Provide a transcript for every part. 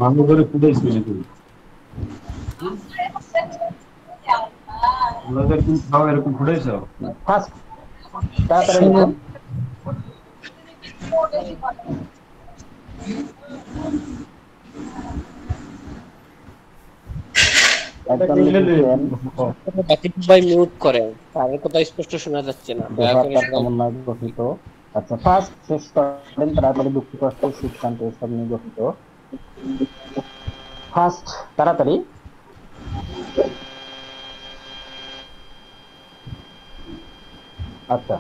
ভালো করে ফুটাইছি নাকি? ওদের তুমি খাও এরকম ফুটাইছো? ফার্স্ট তাড়াতাড়ি লিখুন। একজন লিখেছেন বাকি সবাই মিউট করেন, তার কথা স্পষ্ট শোনা যাচ্ছে না, দয়া বিভাগ করে তার সবাই। সমন্বয়ে গঠিত। আচ্ছা, ফার্স্ট শেষ করেন তাড়াতাড়ি, দুঃখ কষ্ট সুখ শান্তি এসব নিয়ে গঠিত। ফার্স্ট তাড়াতাড়ি। আচ্ছা,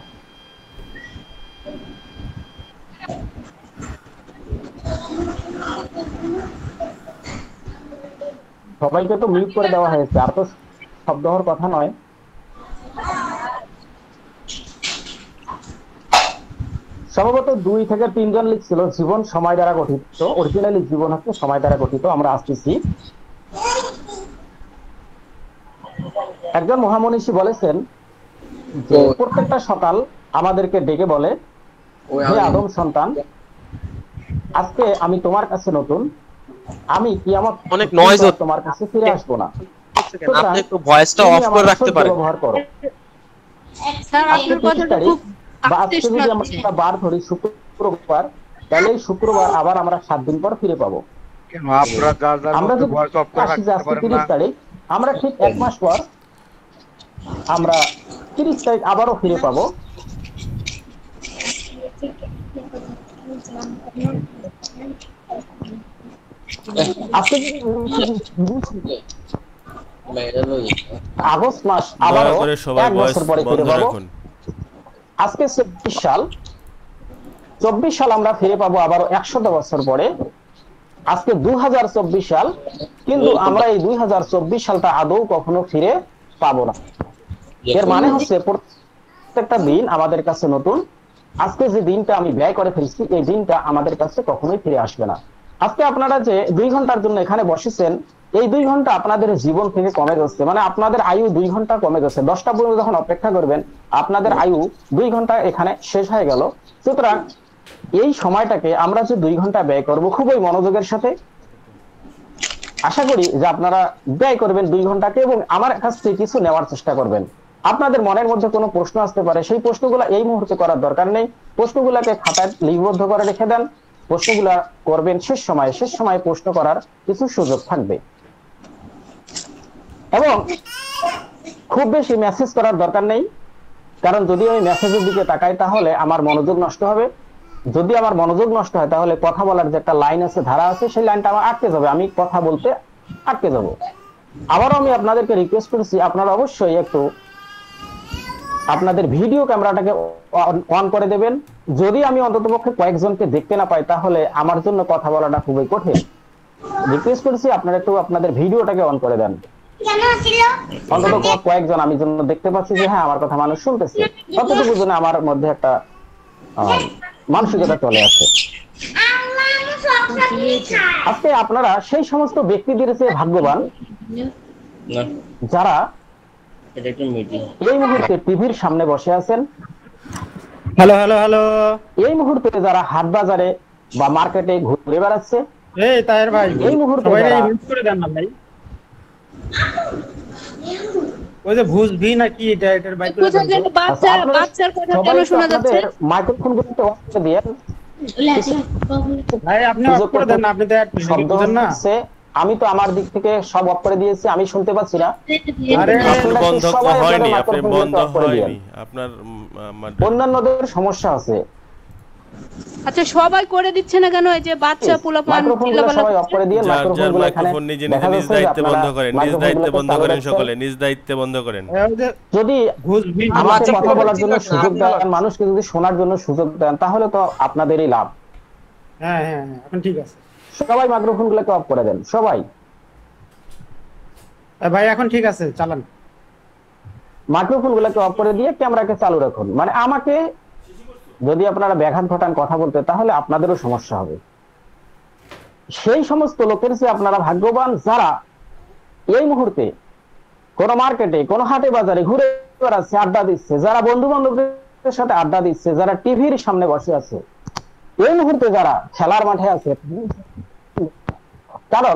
সবাইকে তো মিউট করে দেওয়া হয়েছে, আর তো শব্দ হওয়ার কথা নয়। সম্ভবত 2 থেকে 3 জন লিখছিল জীবন সময় দ্বারা গঠিত। অরিজিনালি জীবন হচ্ছে সময় দ্বারা গঠিত। আমরা আসতেছি। একজন মহামনীষী বলেছেন যে প্রত্যেকটা সকাল আমাদেরকে ডেকে বলে, হে আদম সন্তান, আজকে আমি তোমার কাছে নতুন, আমি কিয়ামত অনেক নয়েজ হচ্ছে, তোমার কাছে ফিরে আসবো না, আপনি একটু ভয়েসটা অফ করে রাখতে পারেন। ব্যবহার করো। স্যার আজকে আপনার 30 কথাটা তারিখ, খুব বা আস্তে আজকে যদি শোনাচ্ছে। আমরা বার ধরি শুক্রবার, তাহলে এই শুক্রবার আবার আমরা 7 দিন পর ফিরে পাবো। আমরা যদি আসি যে আজকে 30 তারিখ, আমরা ঠিক 1 মাস পর আমরা 30 তারিখ আবারও ফিরে পাবো। আজকে আগস্ট মাস আবারও 1 বছর পরে ফিরে পাবো। আজকে 24 সাল, 24 সাল আমরা ফিরে পাবো আবারও 100 বছর পরে। আজকে 2024 সাল, কিন্তু আমরা এই 2024 সালটা আদৌ কখনো ফিরে পাবো না। এর মানে হচ্ছে প্রত্যেকটা দিন আমাদের কাছে নতুন। আজকে যে দিনটা আমি ব্যয় করে ফেলছি, এই দিনটা আমাদের কাছে কখনোই ফিরে আসবে না। আজকে আপনারা যে 2 ঘন্টার জন্য এখানে বসেছেন, এই 2 ঘন্টা আপনাদের জীবন থেকে কমে যাচ্ছে, মানে আপনাদের আয়ু 2 ঘন্টা কমে যাচ্ছে। 10টা পর্যন্ত যখন অপেক্ষা করবেন, আপনাদের আয়ু 2 ঘন্টা এখানে শেষ হয়ে গেল। সুতরাং এই সময়টাকে আমরা যে 2 ঘন্টা ব্যয় করব খুবই মনোযোগের সাথে, আশা করি যে আপনারা ব্যয় করবেন 2 ঘন্টাকে, এবং আমার কাছ থেকে কিছু নেওয়ার চেষ্টা করবেন। আপনাদের মনের মধ্যে কোনো প্রশ্ন আসতে পারে, সেই প্রশ্নগুলো এই মুহূর্তে করার দরকার নেই। প্রশ্নগুলোকে খাতায় লিপিবদ্ধ করে রেখে দেন। প্রশ্নগুলা করবেন শেষ সময়ে। শেষ সময়ে প্রশ্ন করার কিছু সুযোগ থাকবে। এবং খুব বেশি মেসেজ করার দরকার নেই, কারণ যদি আমি মেসেজের দিকে তাকাই তাহলে আমার মনোযোগ নষ্ট হবে। যদি আমার মনোযোগ নষ্ট হয় তাহলে কথা বলার যে একটা লাইন আছে, ধারা আছে, সেই লাইনটা আমার আটকে যাবে, আমি কথা বলতে আটকে যাব। আবারও আমি আপনাদেরকে রিকোয়েস্ট করছি, আপনারা অবশ্যই একটু আপনাদের ভিডিও ক্যামেরাটাকে অন করে দেবেন। যদি আমি অন্ততপক্ষে কয়েকজনকে দেখতে না পাই তাহলে আমার জন্য কথা বলাটা খুবই কঠিন। রিকোয়েস্ট করছি আপনারা একটু আপনাদের ভিডিওটাকে অন করে দেন, অন্তত কয়েকজন আমি জন্য দেখতে পাচ্ছি যে হ্যাঁ আমার কথা মানুষ শুনতেছে, ততটুকু জন্য আমার মধ্যে একটা মানসিকতা চলে আসে। আজকে আপনারা সেই সমস্ত ব্যক্তিদের চেয়ে ভাগ্যবান যারা এই মুহূর্তে টিভির সামনে বসে আছেন। হ্যালো হ্যালো হ্যালো, এই মুহূর্তে যারা হাট বাজারে বা মার্কেটে ঘুরে বেড়াচ্ছে। এই তাহের ভাই, এই মুহূর্তে সবাই যারা মিউট করে দেন না ভাই। ওই যে ভুজ ভি নাকি এটা, এটার বাইক করে দেন তো। বাচ্চার কথা কেন শোনা যাচ্ছে? মাইক্রোফোন গুলোতে অফ করে দিয়ে ভাই আপনি অফ করে দেন না, আপনি তো এক মিনিট বুঝেন না। আমি তো আমার দিক থেকে সব অফ করে দিয়েছি, আমি শুনতে পাচ্ছি না। আরে বন্ধ হয়নি, আপনি বন্ধ হয়নি, আপনার অন্যান্যদের সমস্যা আছে। আচ্ছা সবাই করে দিচ্ছে না কেন? এই যে বাচ্চা পোলাপান সবাই অফ করে দিয়ে মাইক্রোফোনগুলো এখানে নিজ দায়িত্বে বন্ধ করেন, নিজ দায়িত্বে বন্ধ করেন, সকলে নিজ দায়িত্বে বন্ধ করেন। যদি আমাকে কথা বলার জন্য সুযোগ দেন, মানুষকে যদি শোনার জন্য সুযোগ দেন, তাহলে তো আপনাদেরই লাভ। হ্যাঁ হ্যাঁ এখন ঠিক আছে, সবাই মাইক্রোফোনগুলোকে অফ করে দেন, সবাই। ভাই এখন ঠিক আছে, চালান। মাইক্রোফোনগুলোকে অফ করে দিয়ে ক্যামেরাকে চালু রাখুন। মানে আমাকে যদি আপনারা ব্যাঘাত ঘটান কথা বলতে, তাহলে আপনাদেরও সমস্যা হবে। সেই সমস্ত লোকের চেয়ে আপনারা ভাগ্যবান যারা এই মুহূর্তে কোন মার্কেটে, কোন হাটে বাজারে ঘুরে বেড়াচ্ছে, আড্ডা দিচ্ছে, যারা বন্ধু বান্ধবদের সাথে আড্ডা দিচ্ছে, যারা টিভির সামনে বসে আছে, এই মুহূর্তে যারা খেলার মাঠে আছে, কারণ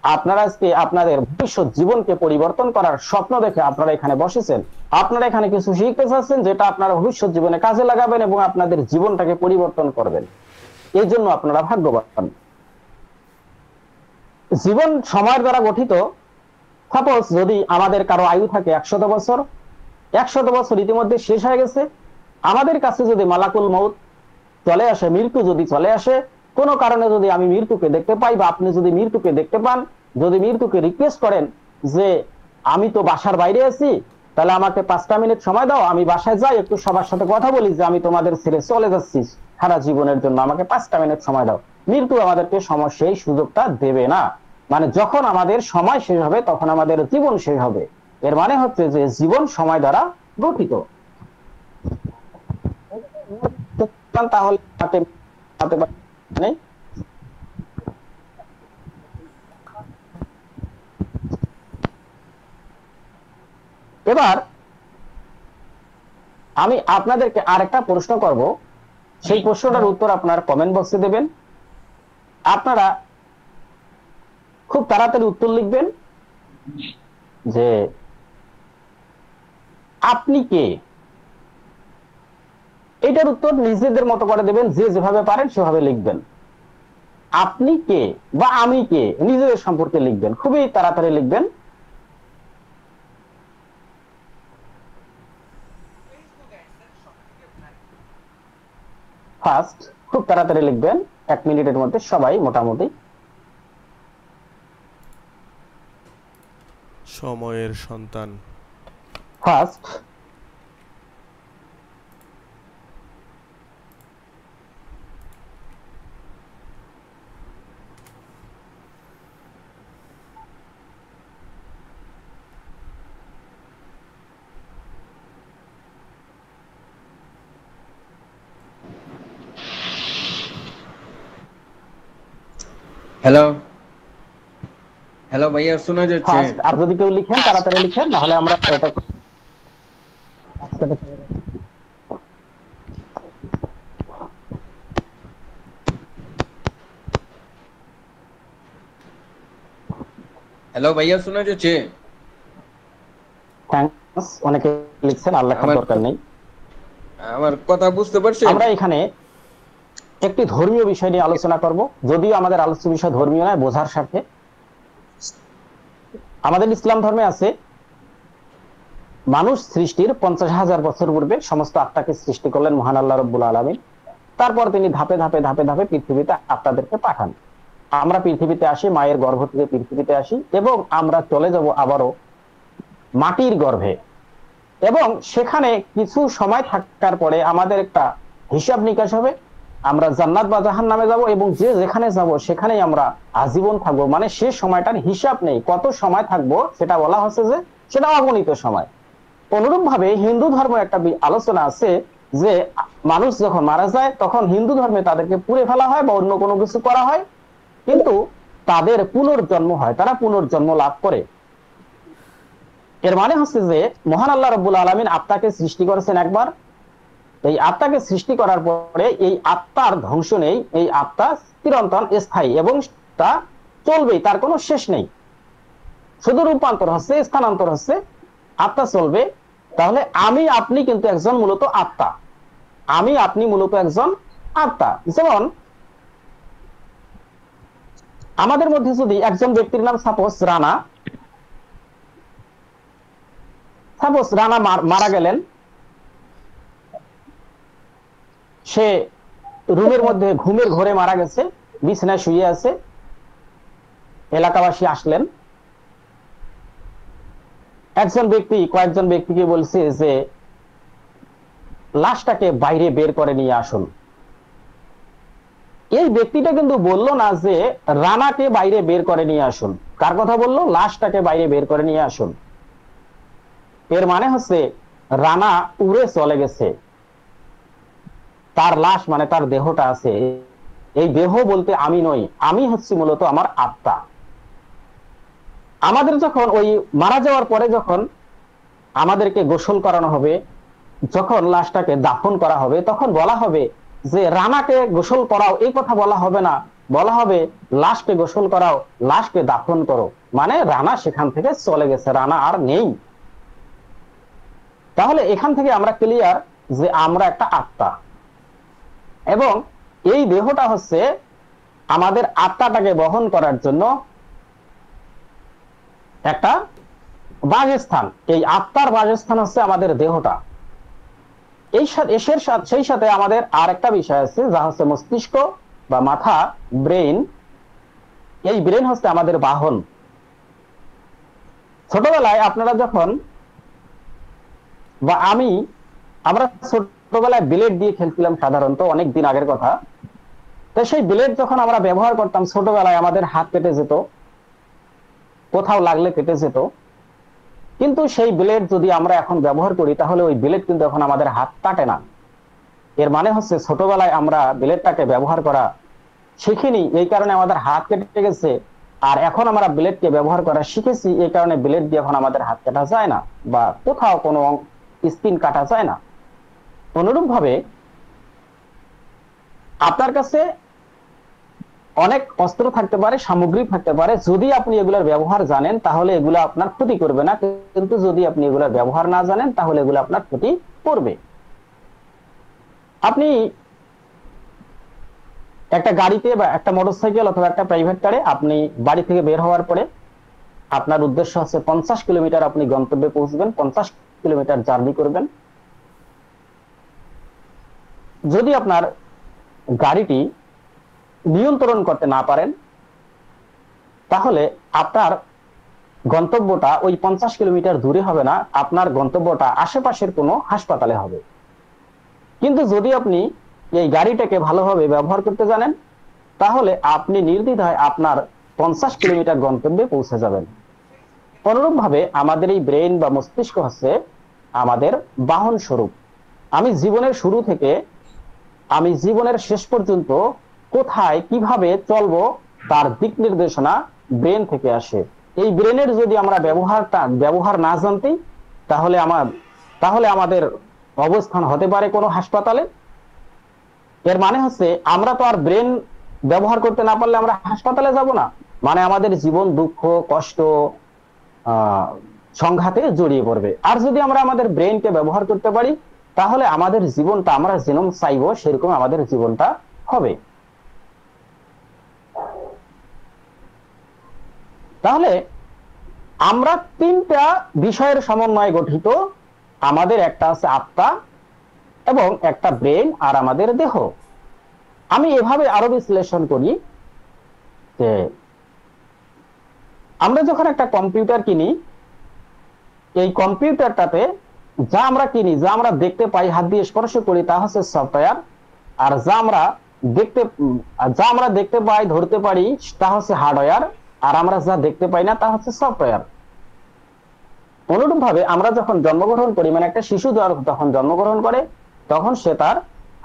আপনারা আজকে আপনাদের ভবিষ্যৎ জীবনকে পরিবর্তন করার স্বপ্ন দেখে আপনারা এখানে বসেছেন। আপনারা এখানে কিছু শিখতে চাচ্ছেন যেটা আপনারা ভবিষ্যৎ জীবনে কাজে লাগাবেন এবং আপনাদের জীবনটাকে পরিবর্তন করবেন। এই জন্য আপনারা ভাগ্যবান। জীবন সময়ের দ্বারা গঠিত। সাপোজ যদি আমাদের কারো আয়ু থাকে 100 বছর, 100 বছর ইতিমধ্যে শেষ হয়ে গেছে। আমাদের কাছে যদি মালাকুল মউত চলে আসে, মৃত্যু যদি চলে আসে, কোনো কারণে যদি আমি মৃত্যুকে দেখতে পাই বা আপনি যদি মৃত্যুকে দেখতে পান, যদি মৃত্যুকে রিকোয়েস্ট করেন যে আমি তো বাসার বাইরে আছি, তাহলে আমাকে 5টা মিনিট সময় দাও, আমি বাসায় যাই, একটু সবার সাথে কথা বলি যে আমি তোমাদের ছেড়ে চলে যাচ্ছি সারা জীবনের জন্য, আমাকে 5টা মিনিট সময় দাও। মৃত্যু আমাদেরকে সেই সুযোগটা দেবে না। মানে যখন আমাদের সময় শেষ হবে তখন আমাদের জীবন শেষ হবে। এর মানে হচ্ছে যে জীবন সময় দ্বারা গঠিত। তাহলে এবার আমি আপনাদেরকে আরেকটা প্রশ্ন করব, সেই প্রশ্নটার উত্তর আপনার কমেন্ট বক্সে দেবেন। আপনারা খুব তাড়াতাড়ি উত্তর লিখবেন যে আপনি কে। এটার উত্তর নিজেদের মতো করে দেবেন, যে যেভাবে পারেন সেভাবে লিখবেন। আপনি কে বা আমি কে, নিজেদের সম্পর্কে লিখবেন, খুবই তাড়াতাড়ি লিখবেন। ফার্স্ট খুব তাড়াতাড়ি লিখবেন, 1 মিনিটের মধ্যে সবাই মোটামুটি। সময়ের সন্তান। ফার্স্ট হ্যালো হ্যালো ভাইয়া, শোনা যাচ্ছে? ফার্স্ট। আর যদি কেউ লিখেন তাড়াতাড়ি লিখেন, নাহলে আমরা এটা হ্যালো ভাইয়া, শোনা যাচ্ছে? থ্যাঙ্কস, অনেকে লিখছেন, আর লেখার দরকার নেই। আমার কথা বুঝতে পারছেন? আমরা এখানে একটি ধর্মীয় বিষয় নিয়ে আলোচনা করব, যদিও আমাদের আলোচ্য বিষয় ধর্মীয় নয়, বোঝার স্বার্থে। আমাদের ইসলাম ধর্মে আছে মানুষ সৃষ্টির 50,000 বছর পূর্বে সমস্ত আত্মাকে সৃষ্টি করলেন মহান আল্লাহ রাব্বুল আলামিন। তারপর তিনি ধাপে ধাপে ধাপে ধাপে পৃথিবীতে আত্মাদেরকে পাঠান। আমরা পৃথিবীতে আসি, মায়ের গর্ভ থেকে পৃথিবীতে আসি, এবং আমরা চলে যাব আবারও মাটির গর্ভে। এবং সেখানে কিছু সময় থাকার পরে আমাদের একটা হিসাব নিকাশ হবে। আমরা জান্নাত বা জাহান্নামে যাব, এবং যে যেখানে যাব সেখানেই আমরা আজীবন থাকবো। মানে সে সময়টার হিসাব নেই, কত সময় থাকবো সেটা বলা হচ্ছে যে সেটা অগণিত সময়। অনুরূপ ভাবে হিন্দু ধর্ম একটা আলোচনা আছে যে মানুষ যখন মারা যায় তখন হিন্দু ধর্মে তাদেরকে পুড়ে ফেলা হয় বা অন্য কোনো কিছু করা হয়, কিন্তু তাদের পুনর্জন্ম হয়, তারা পুনর্জন্ম লাভ করে। এর মানে হচ্ছে যে মহান আল্লাহ রাব্বুল আলামিন আত্মাকে সৃষ্টি করেছেন একবার। এই আত্মাকে সৃষ্টি করার পরে এই আত্মার ধ্বংস নেই, এই আত্মা চিরন্তন স্থায়ী এবং তা চলবেই, তার কোনো শেষ নেই। শুধু রূপান্তর হচ্ছে, স্থানান্তর হচ্ছে, আত্মা চলবে। তাহলে আমি আপনি কিন্তু একজন মূলত আত্মা, আমি আপনি মূলত একজন আত্মা। যেমন আমাদের মধ্যে যদি একজন ব্যক্তির নাম সাপোজ রানা, সাপোজ রানা মারা গেলেন, সে রুমের মধ্যে ঘুমের ঘরে মারা গেছে, বিছানায় শুয়ে আছে। এলাকাবাসী আসলেন, একজন ব্যক্তি কয়েকজন ব্যক্তিকে বলছে যে লাশটাকে বাইরে বের করে নিয়ে আসুন। এই ব্যক্তিটা কিন্তু বললো না যে রানাকে বাইরে বের করে নিয়ে আসুন। কার কথা বললো? লাশটাকে বাইরে বের করে নিয়ে আসুন। এর মানে হচ্ছে রানা উড়ে চলে গেছে, তার লাশ মানে তার দেহটা আছে। এই দেহ বলতে আমি নই, আমি হচ্ছি মূলত আমার আত্মা। আমাদের যখন ওই মারা যাওয়ার পরে যখন আমাদেরকে গোসল করানো হবে, যখন লাশটাকে দাফন করা হবে, তখন বলা হবে যে রানাকে গোসল করাও, এই কথা বলা হবে না বলা হবে লাশকে গোসল করাও, লাশকে দাফন করো, মানে রানা সেখান থেকে চলে গেছে, রানা আর নেই। তাহলে এখান থেকে আমরা ক্লিয়ার যে আমরা একটা আত্মা, এবং এই দেহটা হচ্ছে আমাদের আত্মাটাকে বহন করার জন্য একটা বাসস্থান। এই আত্মার বাসস্থান হচ্ছে আমাদের দেহটা। সেই সাথে আমাদের আর একটা বিষয় আছে, যা হচ্ছে মস্তিষ্ক বা মাথা, ব্রেইন। এই ব্রেইন হচ্ছে আমাদের বাহন। ছোটবেলায় আপনারা যখন বা আমরা ছোটবেলায় ব্লেড দিয়ে খেলছিলাম, সাধারণত অনেক দিন আগের কথা। তো সেই ব্লেড যখন আমরা ব্যবহার করতাম ছোটবেলায়, আমাদের হাত কেটে যেত, কোথাও লাগলে কেটে যেত। কিন্তু সেই ব্লেড যদি আমরা এখন ব্যবহার করি, তাহলে ওই ব্লেড কিন্তু এখন আমাদের হাত কাটে না। এর মানে হচ্ছে ছোটবেলায় আমরা ব্লেডটাকে ব্যবহার করা শিখিনি, এই কারণে আমাদের হাত কেটে গেছে। আর এখন আমরা ব্লেডকে ব্যবহার করা শিখেছি, এই কারণে ব্লেড দিয়ে এখন আমাদের হাত কাটা যায় না, বা কোথাও কোনো স্কিন কাটা যায় না। অনুরূপ ভাবে আপনার কাছে অনেক অস্ত্র থাকতে পারে, সামগ্রী থাকতে পারে। যদি আপনি এগুলোর ব্যবহার জানেন, তাহলে এগুলো আপনার ক্ষতি করবে না, কিন্তু যদি আপনি এগুলোর ব্যবহার না জানেন, তাহলে এগুলো আপনার ক্ষতি করবে। আপনি একটা গাড়িতে বা একটা মোটরসাইকেল অথবা একটা প্রাইভেট কারে আপনি বাড়ি থেকে বের হওয়ার পরে আপনার উদ্দেশ্য হচ্ছে 50 কিলোমিটার আপনি গন্তব্যে পৌঁছবেন, 50 কিলোমিটার জার্নি করবেন। যদি আপনার গাড়িটি নিয়ন্ত্রণ করতে না পারেন, তাহলে আপনার গন্তব্যটা ওই 50 কিলোমিটার দূরে হবে না, আপনার গন্তব্যটা আশেপাশের কোনো হাসপাতালে হবে। কিন্তু যদি আপনি এই গাড়িটাকে ভালোভাবে ব্যবহার করতে জানেন, তাহলে আপনি নির্দ্বিধায় আপনার 50 কিলোমিটার গন্তব্যে পৌঁছে যাবেন। অনুরূপ ভাবে আমাদের এই ব্রেইন বা মস্তিষ্ক হচ্ছে আমাদের বাহন স্বরূপ। আমি জীবনের শুরু থেকে আমি জীবনের শেষ পর্যন্ত কোথায় কিভাবে চলবো, তার দিক নির্দেশনা ব্রেন থেকে আসে। এই ব্রেনের যদি আমরা ব্যবহার না জানতে, তাহলে আমাদের অবস্থান হতে পারে কোনো হাসপাতালে। এর মানে হচ্ছে আমরা তো আর ব্রেন ব্যবহার করতে না পারলে আমরা হাসপাতালে যাব না, মানে আমাদের জীবন দুঃখ, কষ্ট, সংঘাতে জড়িয়ে পড়বে। আর যদি আমরা আমাদের ব্রেনকে ব্যবহার করতে পারি, তাহলে আমাদের জীবনটা আমরা যেরকম চাইবো সেরকম আমাদের জীবনটা হবে। তাহলে আমরা তিনটা বিষয়ের সমন্বয়ে গঠিত। আমাদের একটা আছে আত্মা, এবং একটা ব্রেন, আর আমাদের দেহ। আমি এভাবে আরো বিশ্লেষণ করি যে আমরা যখন একটা কম্পিউটার কিনি, এই কম্পিউটারটাতে যা আমরা কিনি, যা আমরা দেখতে পাই, হাত দিয়ে স্পর্শ করি, তা হচ্ছে সফটওয়্যার। আর যা আমরা দেখতে পাই, ধরতে পারি, তা হচ্ছে হার্ডওয়্যার। আর আমরা যা দেখতে পাই না, তা হচ্ছে সফটওয়্যার। অনুরূপ ভাবে আমরা যখন জন্মগ্রহণ করি, মানে একটা শিশু যখন জন্মগ্রহণ করে, তখন সে তার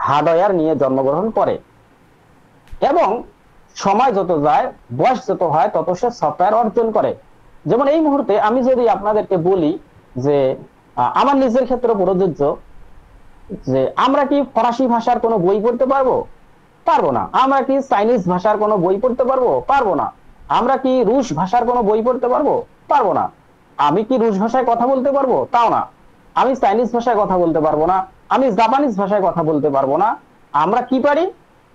হার্ডওয়্যার নিয়ে জন্মগ্রহণ করে, এবং সময় যত যায়, বয়স যত হয়, তত সে সফটওয়্যার অর্জন করে। যেমন এই মুহূর্তে আমি যদি আপনাদেরকে বলি যে আমার নিজের ক্ষেত্রে প্রযোজ্য, যে আমরা কি ফরাসি ভাষার কোনো বই পড়তে পারবো? পারবো না। আমরা কি চাইনিজ ভাষার কোনো বই পড়তে পারবো? পারবো না। আমরা কি রুশ ভাষার কোনো বই পড়তে পারবো? পারবো না। আমি কি রুশ ভাষায় কথা বলতে পারবো? তাও না। আমি চাইনিজ ভাষায় কথা বলতে পারবো না। আমি জাপানিজ ভাষায় কথা বলতে পারবো না। আমরা কি পারি?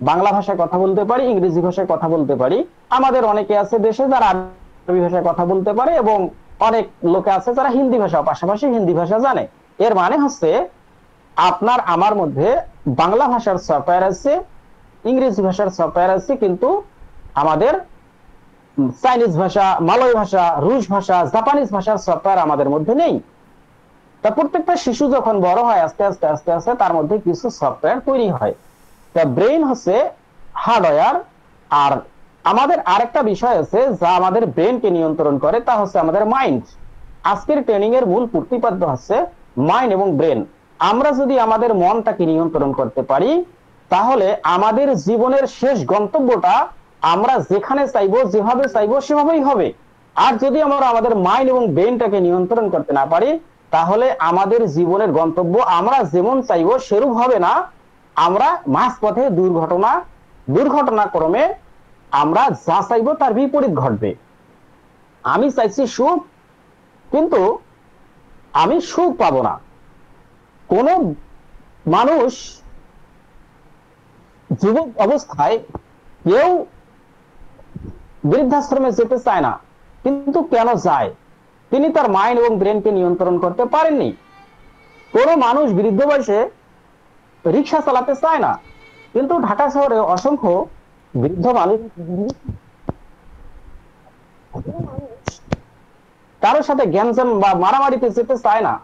বাংলা ভাষায় কথা বলতে পারি, ইংরেজি ভাষায় কথা বলতে পারি। আমাদের অনেকে আছে দেশে যারা আরবি ভাষায় কথা বলতে পারে, এবং অনেক লোকে আছে যারা হিন্দি ভাষা, পাশাপাশি হিন্দি ভাষা জানে। এর মানে হচ্ছে আপনার আমার মধ্যে বাংলা ভাষার সফটওয়্যার আছে, ইংরেজি ভাষার সফটওয়্যার আছে, কিন্তু আমাদের চাইনিজ ভাষা, মালয় ভাষা, রুশ ভাষা, জাপানিজ ভাষার সফটওয়্যার আমাদের মধ্যে নেই। তা প্রত্যেকটা শিশু যখন বড় হয়, আস্তে আস্তে আস্তে আস্তে তার মধ্যে কিছু সফটওয়্যার তৈরি হয়। তা ব্রেইন হচ্ছে হার্ডওয়্যার। আর আমাদের আরেকটা বিষয় আছে যা আমাদের ব্রেনকে নিয়ন্ত্রণ করে, তা হচ্ছে আমাদের মাইন্ড। আজকের ট্রেনিং এর মূল প্রতিপাদ্য হচ্ছে মাইন্ড এবং ব্রেন। আমরা যদি আমাদের মনটাকে নিয়ন্ত্রণ করতে পারি, তাহলে আমাদের জীবনের শেষ গন্তব্যটা আমরা যেখানে চাইবো, যেভাবে চাইবো, সেভাবেই হবে। আর যদি আমরা আমাদের মাইন্ড এবং ব্রেনটাকে নিয়ন্ত্রণ করতে না পারি, তাহলে আমাদের জীবনের গন্তব্য আমরা যেমন চাইবো সেরূপ হবে না। আমরা মাঝপথে দুর্ঘটনাক্রমে আমরা যা চাইবো তার বিপরীত ঘটবে। আমি চাইছি সুখ, কিন্তু আমি সুখ পাবো না। কোন মানুষ যুবক অবস্থায় কেউ বৃদ্ধাশ্রমে যেতে চায় না, কিন্তু কেন যায়? তিনি তার মাইন্ড এবং ব্রেনকে নিয়ন্ত্রণ করতে পারেননি। কোন মানুষ বৃদ্ধ বয়সে রিক্সা চালাতে চায় না, কিন্তু ঢাকা শহরে অসংখ্য বৃদ্ধ মানুষ কারোর সাথে গ্যাঞ্জাম বা মারামারিতে যেতে চায় না,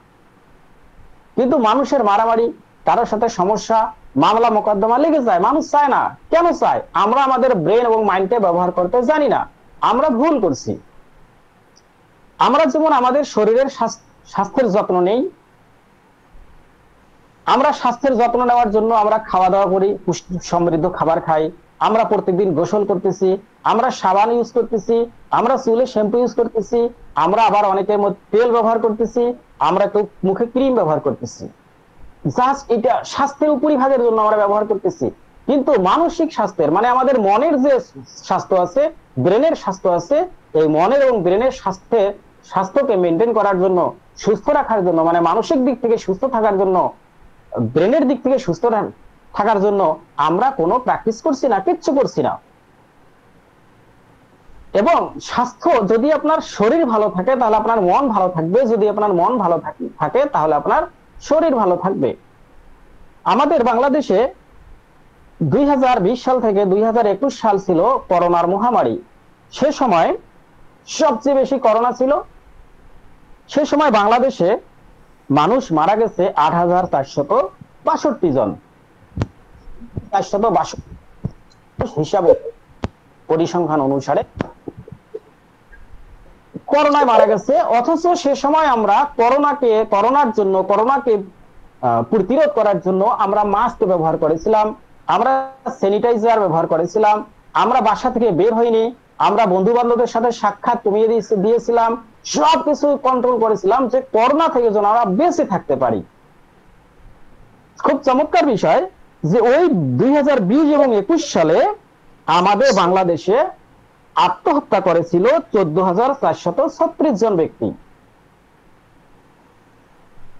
কিন্তু মানুষের মারামারি, কারোর সাথে সমস্যা, মামলা মোকদ্দমা লেগে যায়। মানুষ চায় না। কেন চায়? আমরা আমাদের ব্রেন এবং মাইন্ডকে ব্যবহার করতে জানি না। আমরা ভুল করছি। আমরা যেমন আমাদের শরীরের স্বাস্থ্যের যত্ন নেই, আমরা স্বাস্থ্যের যত্ন নেওয়ার জন্য আমরা খাওয়া দাওয়া করি, পুষ্টি সমৃদ্ধ খাবার খাই, আমরা প্রত্যেকদিন গোসল করতেছি, আমরা সাবান ইউজ করতেছি, আমরা চুলে শ্যাম্পু ইউজ করতেছি, আমরা আবার অনেকের মধ্যে তেল ব্যবহার করতেছি, আমরা তো মুখে ক্রিম ব্যবহার করতেছি। জাস্ট এটা স্বাস্থ্যের উপরিভাগের জন্য আমরা ব্যবহার করতেছি। কিন্তু মানসিক স্বাস্থ্যের মানে আমাদের মনের যে স্বাস্থ্য আছে, ব্রেনের স্বাস্থ্য আছে, এই মনের এবং ব্রেনের স্বাস্থ্যকে মেনটেন করার জন্য, সুস্থ রাখার জন্য, মানে মানসিক দিক থেকে সুস্থ থাকার জন্য, ব্রেনের দিক থেকে সুস্থ থাকার জন্য আমরা কোনো প্র্যাকটিস করছি না, কিচ্ছু করছি না। এবং স্বাস্থ্য, যদি আপনার শরীর ভালো থাকে তাহলে আপনার মন ভালো থাকবে, যদি আপনার মন ভালো থাকে তাহলে আপনার শরীর ভালো থাকবে। আমাদের বাংলাদেশে 2020 সাল থেকে 2021 সাল ছিল করোনার মহামারী। সে সময় সবচেয়ে বেশি করোনা ছিল। সে সময় বাংলাদেশে মানুষ মারা গেছে 8,462 জন, 462 হিসাবে পরিসংখ্যান অনুসারে করোনায় মারা গেছে। অথচ সে সময় আমরা করোনাকে প্রতিরোধ করার জন্য আমরা মাস্ক ব্যবহার করেছিলাম, আমরা স্যানিটাইজার ব্যবহার করেছিলাম, আমরা বাসা থেকে বের হইনি, আমরা বন্ধু বান্ধবের সাথে সাক্ষাৎ কমিয়ে দিয়েছিলাম, সবকিছু কন্ট্রোল করেছিলাম যে করোনা থেকে যেন আমরা বেঁচে থাকতে পারি। খুব চমৎকার বিষয় যে ওই 2020 এবং 21 সালে আমাদের বাংলাদেশে আত্মহত্যা করেছিল 14,436 জন ব্যক্তি।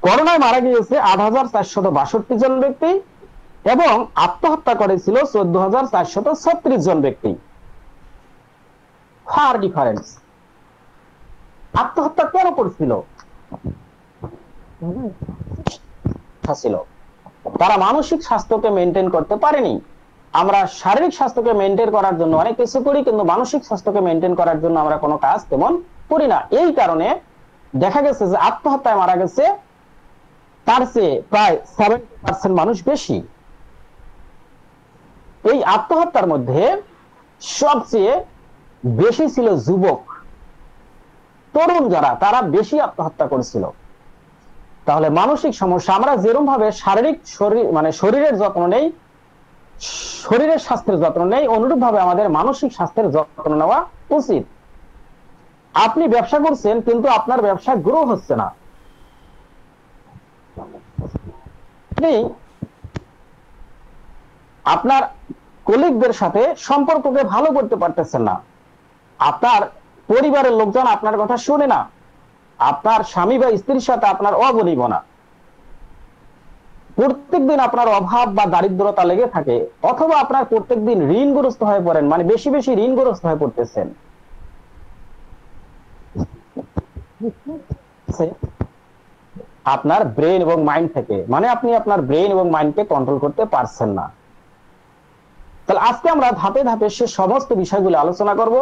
করোনায় মারা গিয়েছে 8,462 জন ব্যক্তি এবং আত্মহত্যা করেছিল 14,436 জন ব্যক্তি। Far difference. আত্মহত্যা কেন করছিল? তারা মানসিক স্বাস্থ্যকে মেনটেন করতে পারেনি। আমরা শারীরিক স্বাস্থ্যকে মেনটেন করার জন্য অনেক কিছু করি, কিন্তু মানসিক স্বাস্থ্যকে মেনটেন করার জন্য আমরা কোনো কাজ তেমন করি না। এই কারণে দেখা গেছে যে আত্মহত্যায় মারা গেছে তার চেয়ে প্রায় 70% মানুষ বেশি। এই আত্মহত্যার মধ্যে সবচেয়ে বেশি ছিল যুবক, তরুণ যারা, তারা বেশি আত্মহত্যা করেছিল। তাহলে মানসিক সমস্যা, আমরা যেরকম ভাবে শরীরের যত্ন নেই, শরীরের স্বাস্থ্যের যত্ন নেই, অনুরূপ ভাবে আমাদের মানসিক স্বাস্থ্যের যত্ন নেওয়া উচিত। আপনি ব্যবসা করছেন কিন্তু আপনার ব্যবসা গ্রো হচ্ছে না, আপনি আপনার কলিগদের সাথে সম্পর্ককে ভালো করতে পারতেছেন না, আপনার পরিবারের লোকজন আপনার কথা শুনে না, আপনার স্বামী বা স্ত্রীর সাথে আপনার অবনিবনা, প্রত্যেকদিন আপনার অভাব বা দারিদ্রতা লেগে থাকে, অথবা আপনার প্রত্যেকদিন ঋণগ্রস্ত হয়ে পড়েন, মানে বেশি বেশি ঋণগ্রস্ত হয়ে পড়তেছেন। আপনার ব্রেন এবং মাইন্ড থেকে, মানে আপনি আপনার ব্রেন এবং মাইন্ডকে কন্ট্রোল করতে পারছেন না। তাহলে আজকে আমরা ধাপে ধাপে সে সমস্ত বিষয়গুলো আলোচনা করব।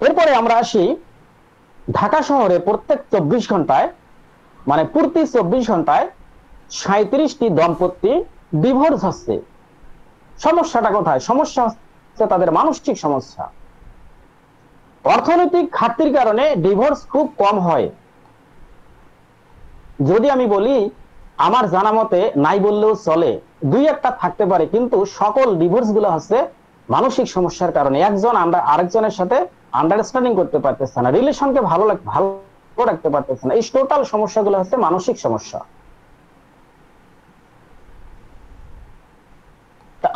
এরপরে আমরা আসি ঢাকা শহরে প্রত্যেক 24 ঘন্টায়, মানে প্রতি 24 ঘন্টায় 37টি দম্পতি ডিভোর্স হচ্ছে। সমস্যাটা কোথায়? সমস্যা হচ্ছে তাদের মানসিক সমস্যা। অর্থনৈতিক ঘাটতির কারণে ডিভোর্স খুব কম হয়। যদি আমি বলি, আমার জানা মতে নাই বললেও চলে, 2-1টা থাকতে পারে, কিন্তু সকল ডিভোর্স গুলো হচ্ছে মানসিক সমস্যার কারণে। একজন আমরা আরেকজনের সাথে আন্ডারস্ট্যান্ডিং করতে পারতেছে না, রিলেশনকে ভালো রাখতে পারতেছে না। এই টোটাল সমস্যাগুলো হচ্ছে মানসিক সমস্যা।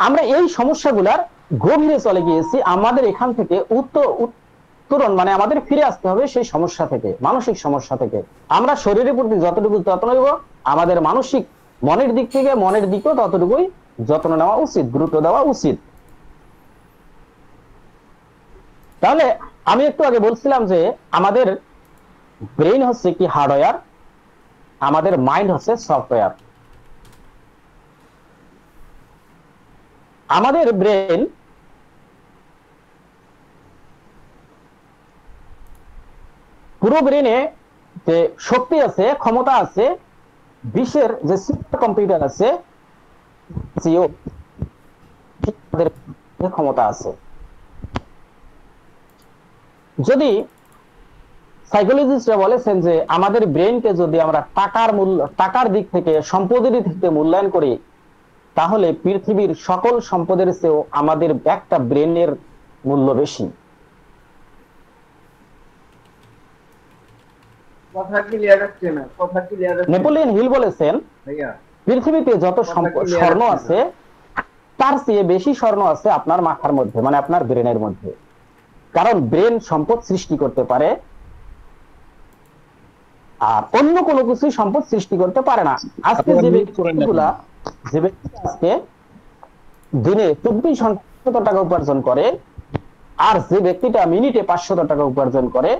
আমরা এই সমস্যাগুলার গভীরে চলে গিয়েছি, আমাদের এখান থেকে উত্তরণ মানে আমাদের ফিরে আসতে হবে সেই সমস্যা থেকে, মানসিক সমস্যা থেকে। আমরা শরীরের প্রতি যতটুকু যত্ন নেব, আমাদের মানসিক মনের দিক থেকে মনের দিকেও ততটুকুই যত্ন নেওয়া উচিত, গুরুত্ব দেওয়া উচিত। তাহলে আমি একটু আগে বলছিলাম যে আমাদের ব্রেইন হচ্ছে কি হার্ডওয়্যার, আমাদের মাইন্ড হচ্ছে সফটওয়্যার। আমাদের ব্রেন পুরো ব্রেনে যে শক্তি আছে, ক্ষমতা আছে, বিশ্বের যে সুপার কম্পিউটার আছে ক্ষমতা আছে। যদি সাইকোলজিস্টরা বলেছেন যে আমাদের ব্রেনকে যদি আমরা টাকার দিক থেকে, সম্পদের দিক থেকে মূল্যায়ন করি, তাহলে পৃথিবীর সকল সম্পদের চেয়েও আমাদের একটা ব্রেনের মূল্য বেশি। নেপোলিয়ন হিল বলেছেন পৃথিবীতে যত স্বর্ণ আছে তার চেয়ে বেশি স্বর্ণ আছে আপনার মাথার মধ্যে, মানে আপনার ব্রেনের মধ্যে। কারণ ব্রেন সম্পদ সৃষ্টি করতে পারে, আর অন্য কোনো কিছুই সম্পদ সৃষ্টি করতে পারে না। আজকে যে ব্যক্তিগুলা আজকে দিনে 2400 টাকা উপার্জন করে, আর যে ব্যক্তিটা মিনিটে 500 টাকা উপার্জন করে,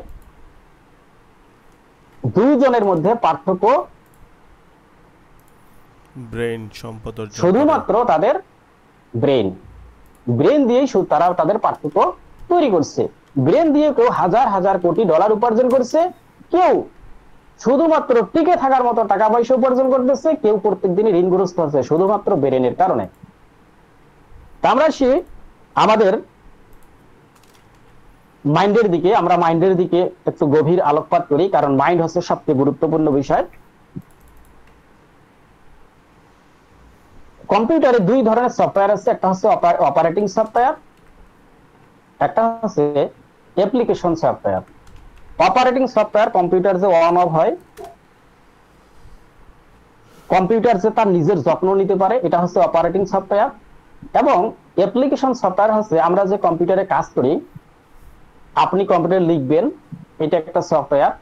দুইজনের মধ্যে পার্থক্য ব্রেন সম্পদ শুধুমাত্র তাদের ব্রেন দিয়েই তারা তাদের পার্থক্য তৈরি করছে। ব্রেন দিয়ে কেউ হাজার হাজার কোটি ডলার উপার্জন করছে, কেউ শুধুমাত্র টিকে থাকার মতো টাকা পয়সা উপার্জন করতেছে, কেউ প্রত্যেকদিনই ঋণগ্রস্ত হচ্ছে শুধুমাত্র ব্রেনের কারণে। আমরা আমাদের মাইন্ডের দিকে, আমরা মাইন্ডের দিকে একটু গভীর আলোকপাত করি, কারণ মাইন্ড হচ্ছে সবচেয়ে গুরুত্বপূর্ণ বিষয়। কম্পিউটারে দুই ধরনের সফটওয়্যার আছে, একটা হচ্ছে অপারেটিং সফটওয়্যার, একটা হচ্ছে application software. Operating software computer যে অন অফ হয়, কম্পিউটার যে তার নিজের যত্ন নিতে পারে, এটা হচ্ছে অপারেটিং সফটওয়্যার। এবং অ্যাপ্লিকেশন সফটওয়্যার হচ্ছে আমরা যে কম্পিউটারে কাজ করি, আপনি কম্পিউটারে লিখবেন, এটা একটা সফটওয়্যার।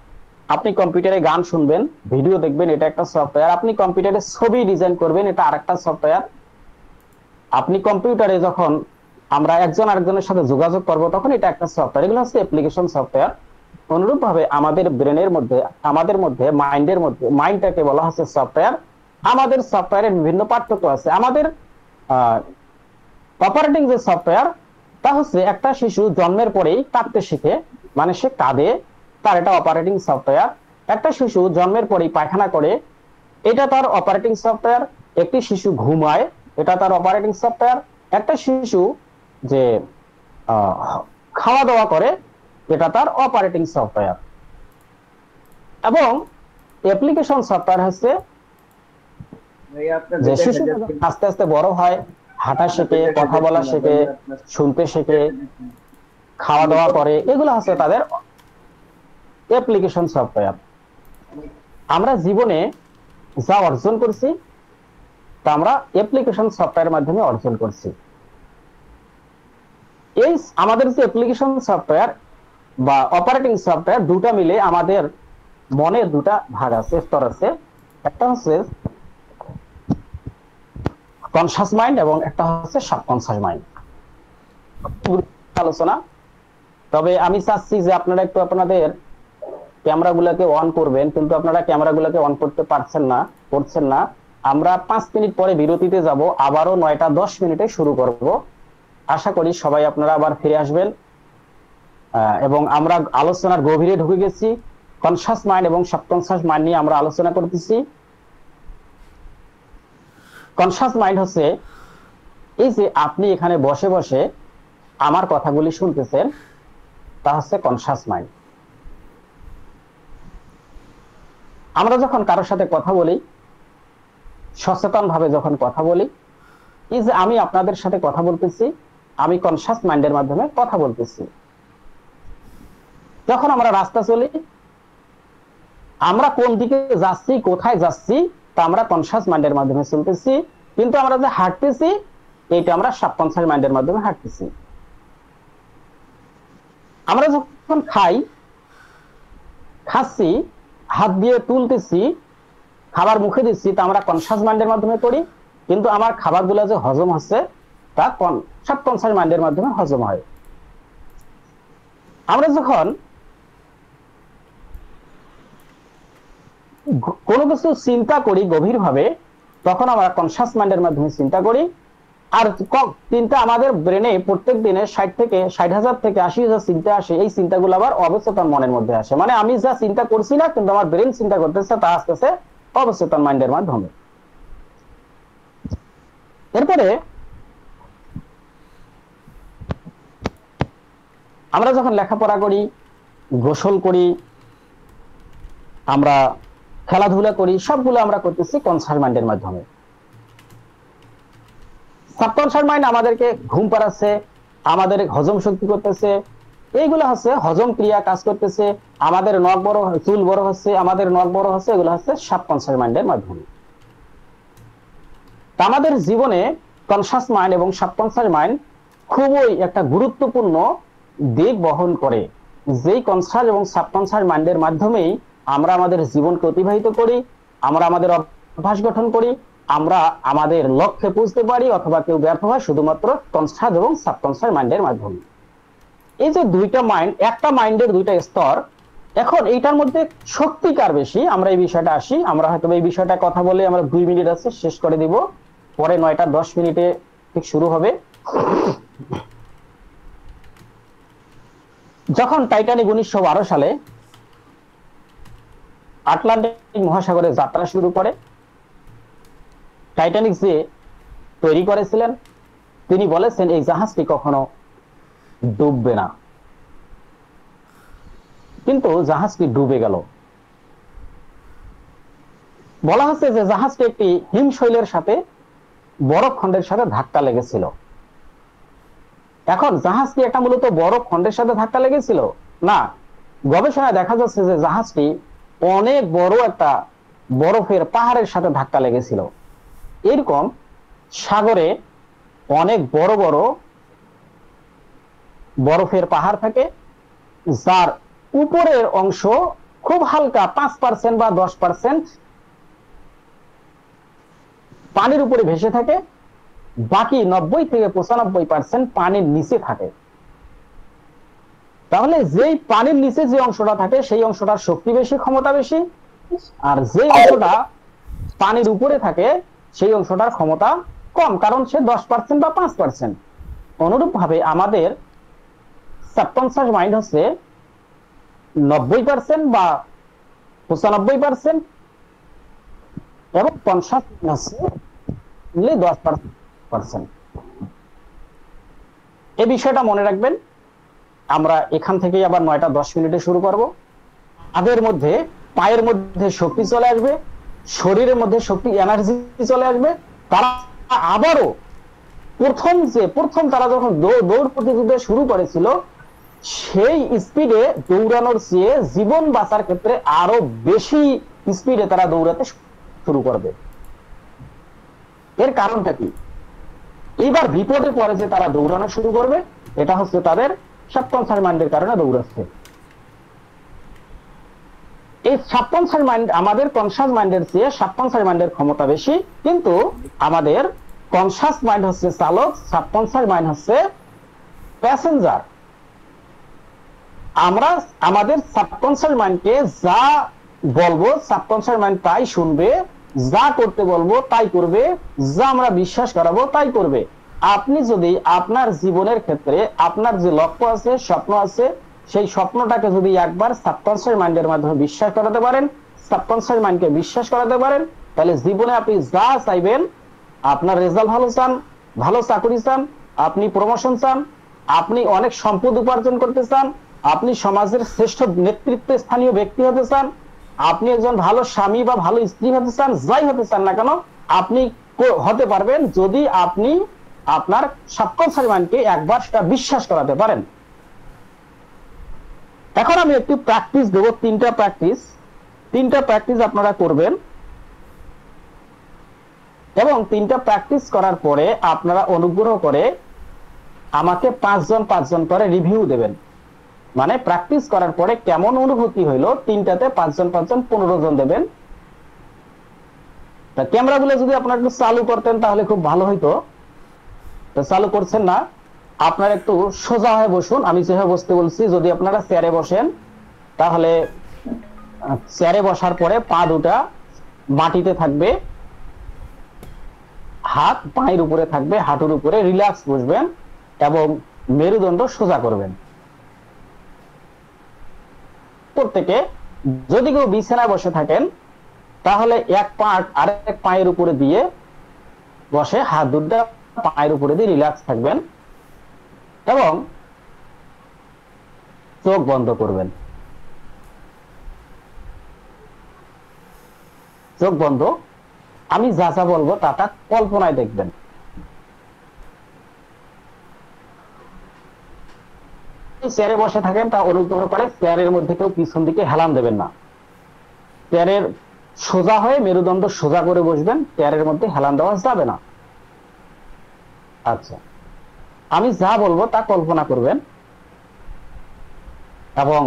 আপনি কম্পিউটারে গান শুনবেন, ভিডিও দেখবেন, এটা একটা সফটওয়্যার। আপনি কম্পিউটারে ছবি ডিজাইন করবেন, এটা আরেকটা সফটওয়্যার। আপনি কম্পিউটারে যখন আমরা একজন আরেকজনের সাথে যোগাযোগ করব, তখন এটা একটা সফটওয়্যার। এগুলো হচ্ছে অ্যাপ্লিকেশন সফটওয়্যার। অনুরূপ ভাবে আমাদের ব্রেনের মধ্যে, আমাদের মধ্যে মাইন্ডের মধ্যে, মাইন্ডটাকে বলা হচ্ছে সফটওয়্যার। আমাদের সফটওয়্যারের বিভিন্ন পার্থক্য আছে। আমাদের অপারেটিং যে সফটওয়্যার, তা হচ্ছে একটা শিশু জন্মের পরেই কাঁদতে শিখে, মানে সে কাঁদে, তার এটা অপারেটিং সফটওয়্যার। একটা শিশু জন্মের পরেই পায়খানা করে, এটা তার অপারেটিং সফটওয়্যার। একটি শিশু ঘুমায়, এটা তার অপারেটিং সফটওয়্যার। একটা শিশু যে খাওয়া দাওয়া করে, এটা তার অপারেটিং সফটওয়্যার। এবং অ্যাপ্লিকেশন সফটওয়্যার হচ্ছে যে শিশু আস্তে আস্তে বড় হয়, হাঁটা শেখে, কথা বলা শেখে, শুনতে শেখে, খাওয়া দাওয়া করে, এগুলো হচ্ছে তাদের অ্যাপ্লিকেশন সফটওয়্যার। আমরা জীবনে যা অর্জন করছি তা আমরা অ্যাপ্লিকেশন সফটওয়্যারের মাধ্যমে অর্জন করছি। এই আমাদের যে অ্যাপ্লিকেশন সফটওয়্যার বা অপারেটিং সফটওয়্যার, দুটা মিলে আমাদের মনের দুটা ভাগ আছে, স্তর আছে। একটা হচ্ছে কনসাস মাইন্ড এবং একটা হচ্ছে সাবকনসাস মাইন্ড। আলোচনা, তবে আমি চাচ্ছি যে আপনারা একটু আপনাদের ক্যামেরাগুলোকে অন করবেন, কিন্তু আপনারা ক্যামেরাগুলোকে অন করতে পারছেন না। আমরা 5 মিনিট পরে বিরতিতে যাব, আবারও 9টা 10 মিনিটে শুরু করব। আশা করি সবাই আপনারা আবার ফিরে আসবেন। এবং আমরা আলোচনার গভীরে ঢুকে গেছি। কনসাস মাইন্ড এবং সাবকনসাস মাইন্ড নিয়ে আমরা আলোচনা করতেছি। কনসাস মাইন্ড হচ্ছে এই যে আপনি এখানে বসে বসে আমার কথাগুলি শুনতেছেন, তা হচ্ছে কনসাস মাইন্ড। আমরা যখন কারোর সাথে কথা বলি, সচেতন ভাবে যখন কথা বলি, এই যে আমি আপনাদের সাথে কথা বলতেছি, আমি কনসাস মাইন্ডের মাধ্যমে কথা বলতেছি। যখন আমরা রাস্তা চলি, আমরা কোন দিকে যাচ্ছি, কোথায় যাচ্ছি, তা আমরা কনসাস মাইন্ডের মাধ্যমে চলতেছি। কিন্তু আমরা যে হাঁটতেছি, এইটা আমরা সাবকনসাস মাইন্ডের মাধ্যমে হাঁটতেছি। আমরা যখন খাচ্ছি, হাত দিয়ে তুলতেছি, খাবার মুখে দিচ্ছি, তা আমরা কনসাস মাইন্ডের মাধ্যমে করি, কিন্তু আমার খাবারগুলো যে হজম হচ্ছে তা সাবকনসাস মাইন্ডের মাধ্যমে হজম হয়। আমরা যখন কোনো কিছু চিন্তা করি গভীরভাবে, তখন আমরা কনসাস মাইন্ডের মাধ্যমে চিন্তা করি। আর চিন্তা আমাদের ব্রেনে প্রত্যেক দিনে 60,000 থেকে 80,000 চিন্তা আসে। এই চিন্তাগুলো আবার অবচেতন মনের মধ্যে আসে, মানে আমি যা চিন্তা করছি না, কিন্তু আমার ব্রেন চিন্তা করতেছে, তা আসতেছে অবচেতন মাইন্ডের মাধ্যমে। এরপরে আমরা যখন লেখাপড়া করি, গোসল করি, আমরা খেলাধুলা করি, সবগুলো আমরা করতেছি কনসাস মাইন্ডের মাধ্যমে। সাবকনসাস মাইন্ড আমাদেরকে ঘুম পাড়াচ্ছে, আমাদের হজম শক্তি করতেছে, এইগুলো হচ্ছে হজম ক্রিয়া কাজ করতেছে, আমাদের নখ বড়, চুল বড় হচ্ছে, আমাদের নখ বড় হচ্ছে, এগুলো হচ্ছে সাবকনসাস মাইন্ডের মাধ্যমে। আমাদের জীবনে কনসাস মাইন্ড এবং সাবকনসাস মাইন্ড খুবই একটা গুরুত্বপূর্ণ দিক বহন করে। যেই কনসাস এবং সাবকনসাস মাইন্ডের মাধ্যমেই আমরা আমাদের জীবনকে অতিবাহিত করি, আমরা আমাদের অভ্যাস গঠন করি, আমরা আমাদের লক্ষ্যে পৌঁছতে পারি, অথবা কেউ ব্যর্থ হয় শুধুমাত্র কনসাস এবং সাবকনসাস মাইন্ডের মাধ্যমে। এই যে দুইটা মাইন্ড, একটা মাইন্ডের দুইটা স্তর, এখন এইটার মধ্যে শক্তি কার বেশি, আমরা এই বিষয়টা আসি। আমরা হয়তো এই বিষয়টা কথা বলে আমরা 2 মিনিট আছে শেষ করে দিব, পরে 9:10 ঠিক শুরু হবে। যখন টাইটানিক 1912 সালে আটলান্টিক মহাসাগরে যাত্রা শুরু করে, টাইটানিক যে তৈরি করেছিলেন তিনি বলেছেন এই জাহাজটি কখনো ডুববে না, কিন্তু জাহাজটি ডুবে গেল। বলা হচ্ছে যে জাহাজটি একটি হিমশৈলের সাথে বরফ খণ্ডের সাথে ধাক্কা লেগেছিল। এখন জাহাজ কি একটা মূলত বরফ খণ্ডের সাথে ধাক্কা লেগেছিল? না, গবেষণায় দেখা যাচ্ছে যে জাহাজটি অনেক বড় একটা বরফের পাহাড়ের সাথে ধাক্কা লেগেছিল। এরকম সাগরে অনেক বড় বড় বরফের পাহাড় থাকে, যার উপরের অংশ খুব হালকা 5% বা 10% পানির উপরে ভেসে থাকে, বাকি 90 থেকে 95% পানির নিচে থাকে। তাহলে যেই পানির নিচে যে অংশটা থাকে সেই অংশটার শক্তি বেশি, ক্ষমতা বেশি, আর যে অংশটা পানির উপরে থাকে সেই অংশটার ক্ষমতা কম, কারণ সে 10% বা 5%। অনুরূপ ভাবে আমাদের সাবকনসাস মাইন্ড হচ্ছে 90% বা 95% এবং কনসাস হচ্ছে 10%। এই বিষয়টা মনে রাখবেন। আমরা এখান থেকে আবার 9:10 শুরু করব। আগের মধ্যে পায়ের মধ্যে শক্তি চলে আসবে, শরীরের মধ্যে শক্তি, এনার্জি চলে আসবে। তারা আবারও প্রথম তারা যখন দৌড় প্রতিযোগিতা শুরু করেছিল, সেই স্পিডে দৌড়ানোর চেয়ে জীবন বাঁচার ক্ষেত্রে আরো বেশি স্পিডে তারা দৌড়াতে শুরু করবে। এর কারণটা কি? এবার বিপদে পড়ে যে তারা দৌড়ানো শুরু করবে, এটা হচ্ছে তাদের সাবকনসাস মাইন্ডের কারণে দৌড়াচ্ছে। এই সাবকনসাস মাইন্ড আমাদের কনসাস মাইন্ডের চেয়ে সাবকনসাস মাইন্ডের ক্ষমতা বেশি, কিন্তু আমাদের কনসাস মাইন্ড হচ্ছে চালক, সাবকনসাস মাইন্ড হচ্ছে প্যাসেঞ্জার। আমরা আমাদের সাবকনসাস মাইন্ডকে যা বলবো সাবকনসাস মাইন্ড তাই শুনবে, যা করতে বলবো তাই করবে, যা আমরা বিশ্বাস করাবো তাই করবে। আপনি যদি আপনার জীবনের ক্ষেত্রে আপনার যে লক্ষ্য আছে, স্বপ্ন আছে, সেই স্বপ্নটাকে যদি একবার সাবকনসাস মাইন্ডের মাধ্যমে বিশ্বাস করাতে পারেন, সাবকনসাস মাইন্ডকে বিশ্বাস করাতে পারেন, তাহলে জীবনে আপনি যা চাইবেন, আপনার রেজাল্ট ভালো চান, ভালো চাকরি চান, আপনি প্রমোশন চান, আপনি অনেক সম্পদ উপার্জন করতে চান, আপনি সমাজের শ্রেষ্ঠ নেতৃত্ব স্থানীয় ব্যক্তি হতে চান, আপনি একজন ভালো স্বামী বা ভালো স্ত্রী হতে চান, যাই হতে চান না কেন আপনি হতে পারবেন যদি আপনি আপনার সাবকনসাস মাইন্ডকে একবার সেটা বিশ্বাস করাতে পারেন। এখন আমি একটি প্র্যাকটিস দেব, তিনটা প্র্যাকটিস আপনারা করবেন। এবং 3টা প্র্যাকটিস করার পরে আপনারা অনুগ্রহ করে আমাকে 5 জন করে রিভিউ দেবেন। মানে প্র্যাকটিস করার পরে কেমন অনুভূতি হইলো 3টাতে 5 জন 15 জন দেবেন। তা ক্যামেরাগুলো যদি আপনারা একটু চালু করতেন তাহলে খুব ভালো হইতো। তো চালু করছেন না, আপনারা একটু সোজা হয়ে বসুন। আমি যেভাবে বসতে বলছি, যদি আপনারা চেয়ারে বসেন তাহলে চেয়ারে বসার পরে পা দুটা মাটিতে থাকবে, হাত পায়ের উপরে থাকবে, হাঁটুর উপরে রিল্যাক্স বসবেন এবং মেরুদণ্ড সোজা করবেন। প্রত্যেকে যদি কেউ বিছানায় বসে থাকেন তাহলে এক পা আরেক পায়ের উপরে দিয়ে বসে হাত দুটা পায়ের উপরে দিয়ে রিল্যাক্স থাকবেন এবং চোখ বন্ধ করবেন। চোখ বন্ধ, আমি যা যা বলবো তা কল্পনায় দেখবেন। চেয়ারে বসে থাকেন তা অনুগ্রহ করে চেয়ারের মধ্যে কেউ পিছন দিকে হেলান দেবেন না। চেয়ারের সোজা হয়ে মেরুদণ্ড সোজা করে বসবেন, চেয়ারের মধ্যে হেলান দেওয়া যাবে না। আচ্ছা, আমি যা বলবো তা কল্পনা করবেন এবং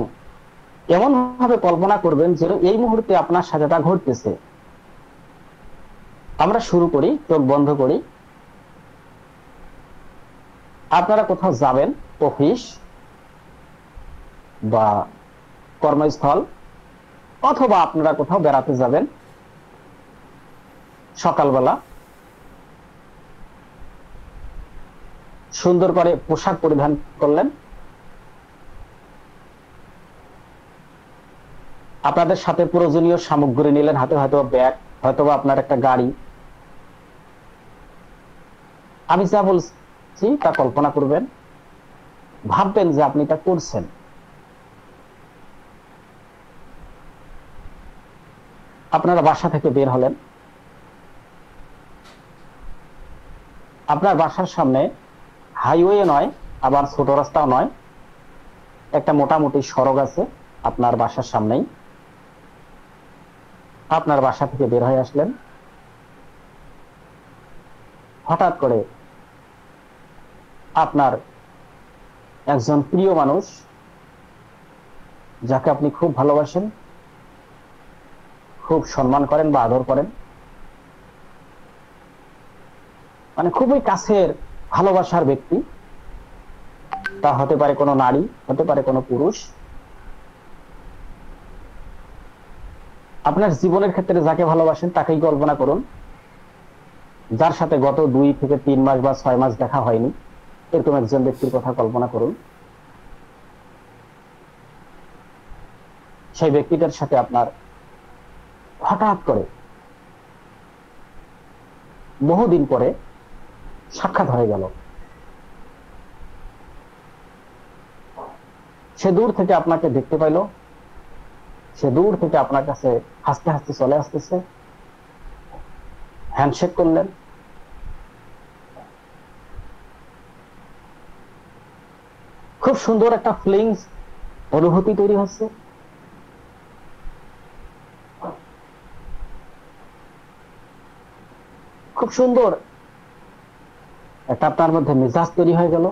এমন ভাবে কল্পনা করবেন যে এই মুহূর্তে আপনার সাথে তা ঘটতেছে। আমরা শুরু করি, চোখ বন্ধ করি। আপনারা কোথাও যাবেন, অফিস বা কর্মস্থল, অথবা আপনারা কোথাও বেড়াতে যাবেন সকালবেলা, সুন্দর করে পোশাক পরিধান করলেন, আপনাদের সাথে প্রয়োজনীয় সামগ্রী নিলেন, হাতে হয়তো ব্যাগ, হয়তোবা আপনার একটা গাড়ি। আমি যা বলছি তা কল্পনা করবেন, ভাববেন যে আপনি তা করছেন। আপনারা বাসা থেকে বের হলেন, আপনার বাসার সামনে হাইওয়ে নয়, আবার ছোট রাস্তাও নয়, একটা মোটামুটি সড়ক আছে আপনার বাসার সামনেই। আপনার বাসা থেকে বের হয়ে আসলেন, হঠাৎ করে আপনার একজন প্রিয় মানুষ, যাকে আপনি খুব ভালোবাসেন, খুব সম্মান করেন বা আদর করেন, মানে খুবই কাছের ভালোবাসার ব্যক্তি, তা হতে পারে কোনো নারী, হতে পারে কোনো পুরুষ, আপনার জীবনের ক্ষেত্রে যাকে ভালোবাসেন তাকেই কল্পনা করুন, যার সাথে গত 2 থেকে 3 মাস বা 6 মাস দেখা হয়নি, এরকম একজন ব্যক্তির কথা কল্পনা করুন। সেই ব্যক্তিটার সাথে আপনার হঠাৎ করে বহুদিন পরে সাক্ষাৎ হয়ে গেল। সে দূর থেকে আপনাকে দেখতে পাইল, সে দূর থেকে আপনার কাছে হাসতে হাসতে চলে আসতেছে, হ্যান্ডশেক করলেন, খুব সুন্দর একটা ফিলিংস, অনুভূতি তৈরি হচ্ছে। খুব সুন্দর একটা আপনার মধ্যে মেজাজ তৈরি হয়ে গেল।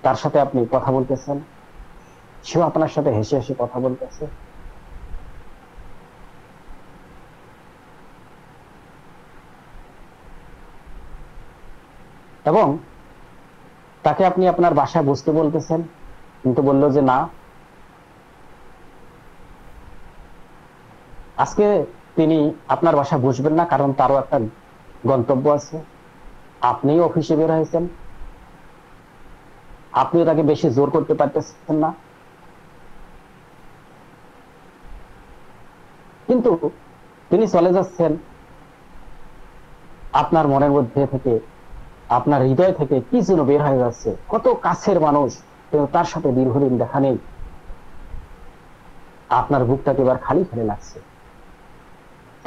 তার সাথে আপনি কথা বলতেছেন, সেও আপনার সাথে হেসে হেসে কথা বলতেছে। এবং তাকে আপনি আপনার বাসায় বসতে বলতেছেন, কিন্তু বললো যে না, আজকে তিনি আপনার বাসায় বসবেন না, কারণ তারও একটা গন্তব্য আছে। আপনিও অফিসে বের হয়েছেন, আপনিও তাকে বেশি জোর করতে পারতেছেন না, কিন্তু তিনি চলে যাচ্ছেন। আপনার মনের মধ্যে থেকে, আপনার হৃদয় থেকে কি যেন বের হয়ে যাচ্ছে। কত কাছের মানুষ, কিন্তু তার সাথে দীর্ঘদিন দেখা নেই। আপনার বুকটাকে এবার খালি খালি লাগছে।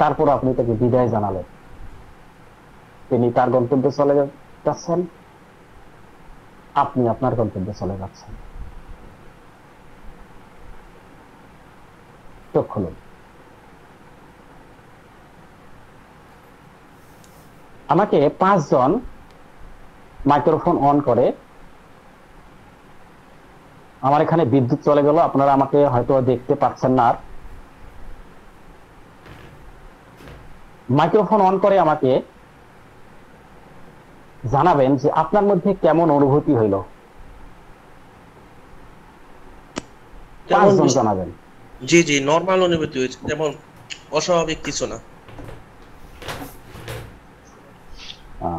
তারপর আপনি তাকে বিদায় জানালেন। তিনি তার গন্তব্যে চলে যাচ্ছেন, আপনি আপনার গন্তব্যে চলে যাচ্ছেন। চোখ খুলুন। আমাকে 5 জন মাইক্রোফোন অন করে, আমার এখানে বিদ্যুৎ চলে গেল, আপনারা আমাকে হয়তো দেখতে পাচ্ছেন না। আর মাইক্রোফোন অন করে আমাকে জানাবেন যে আপনার মধ্যে কেমন অনুভূতি হইল। 5 জন জানাবেন। জি জি, নরমাল অনুভূতি হয়েছে, যেমন অস্বাভাবিক কিছু না।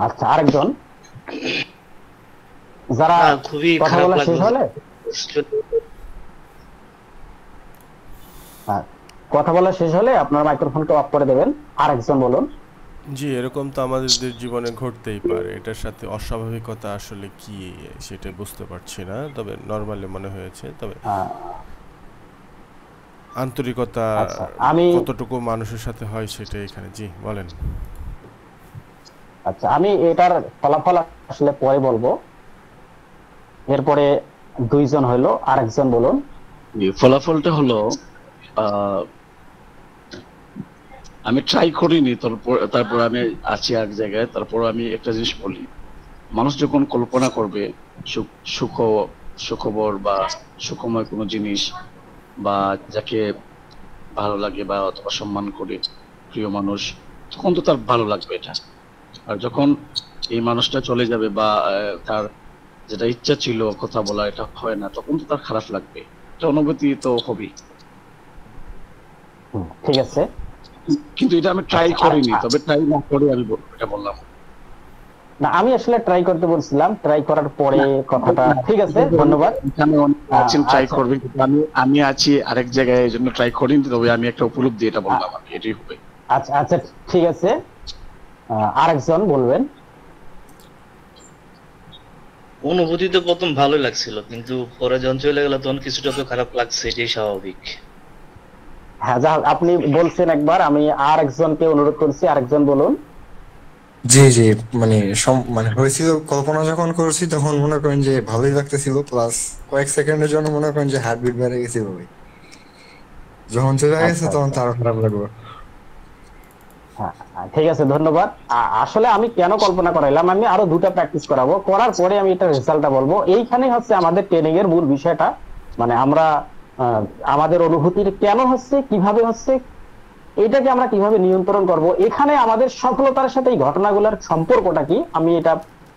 আচ্ছা, আরেকজন যারা খুবই কথা খারাপ বলা শেষ হলে, কথা বলা শেষ হলে আপনার মাইক্রোফোনটা অফ করে দেবেন। আরেকজন বলুন। জি, এরকম তো আমাদের জীবনে ঘটতেই পারে। এটার সাথে অস্বাভাবিকতা আসলে কি সেটা বুঝতে পারছি না, তবে নরমালি মনে হয়েছে। তবে আন্তরিকতা আমি কতটুকু মানুষের সাথে হয় সেটা এখানে। জি বলেন। আচ্ছা, আমি এটার ফলাফল আসলে পরে বলবো। এরপরে 2 জন হইলো, আরেকজন বলুন। ফলাফলটা হলো আমি ট্রাই করিনি, তারপর আমি আছি এক জায়গায়, তারপর আমি একটা জিনিস বলি, মানুষ যখন কল্পনা করবে সুখবর বা সুখময় কোনো জিনিস, বা যাকে ভালো লাগে বা অথবা সম্মান করে প্রিয় মানুষ, তখন তো তার ভালো লাগবে এটা। আর যখন এই মানুষটা চলে যাবে বা তার যেটা ইচ্ছা ছিল কথা বলা এটা হয় না, তখন তো তার খারাপ লাগবে। এটা অনুভূতি তো হবেই। ঠিক আছে, কিন্তু এটা আমি ট্রাই করিনি, তবে ট্রাই না করে আমি এটা বললাম না। আমি আসলে ট্রাই করতে বলছিলাম, ট্রাই করার পরে কথাটা। ঠিক আছে, ধন্যবাদ। ট্রাই করবেন, আমি আছি আরেক জায়গায়, এই জন্য ট্রাই করিনি, তবে আমি একটা উপলব্ধি এটা বললাম, আমি এটাই হবে। আচ্ছা আচ্ছা, ঠিক আছে, আরেকজন বলবেন। অনুভূতি তো প্রথম ভালোই লাগছিল, কিন্তু পরে যখন চলে গেল তখন কিছুটা তো খারাপ লাগছে, এটাই স্বাভাবিক। হ্যাঁ, যা আপনি বলছেন একবার, আমি আরেকজনকে অনুরোধ করছি, আরেকজন বলুন। জি জি, মানে হয়েছিল, কল্পনা যখন করছি তখন মনে করেন যে ভালোই লাগতেছিল, প্লাস কয়েক সেকেন্ডের জন্য মনে করেন যে হার্টবিট বেড়ে গেছিল ভাই। যখন চলে গেছে তখন তার খারাপ লাগলো। ঠিক আছে, ধন্যবাদ। আসলে আমি কেন কল্পনা করাইলাম, আমি আরো 2টা প্র্যাকটিস করাবো, করার পরে আমি এটা রেজাল্টটা বলবো। এইখানে হচ্ছে আমাদের ট্রেনিং এর মূল বিষয়টা, মানে আমরা আমাদের অনুভূতির কেন হচ্ছে, কিভাবে হচ্ছে, এটাকে আমরা কিভাবে নিয়ন্ত্রণ করব। এখানে আমাদের সফলতার সাথে এই ঘটনাগুলোর সম্পর্কটা কি, আমি এটা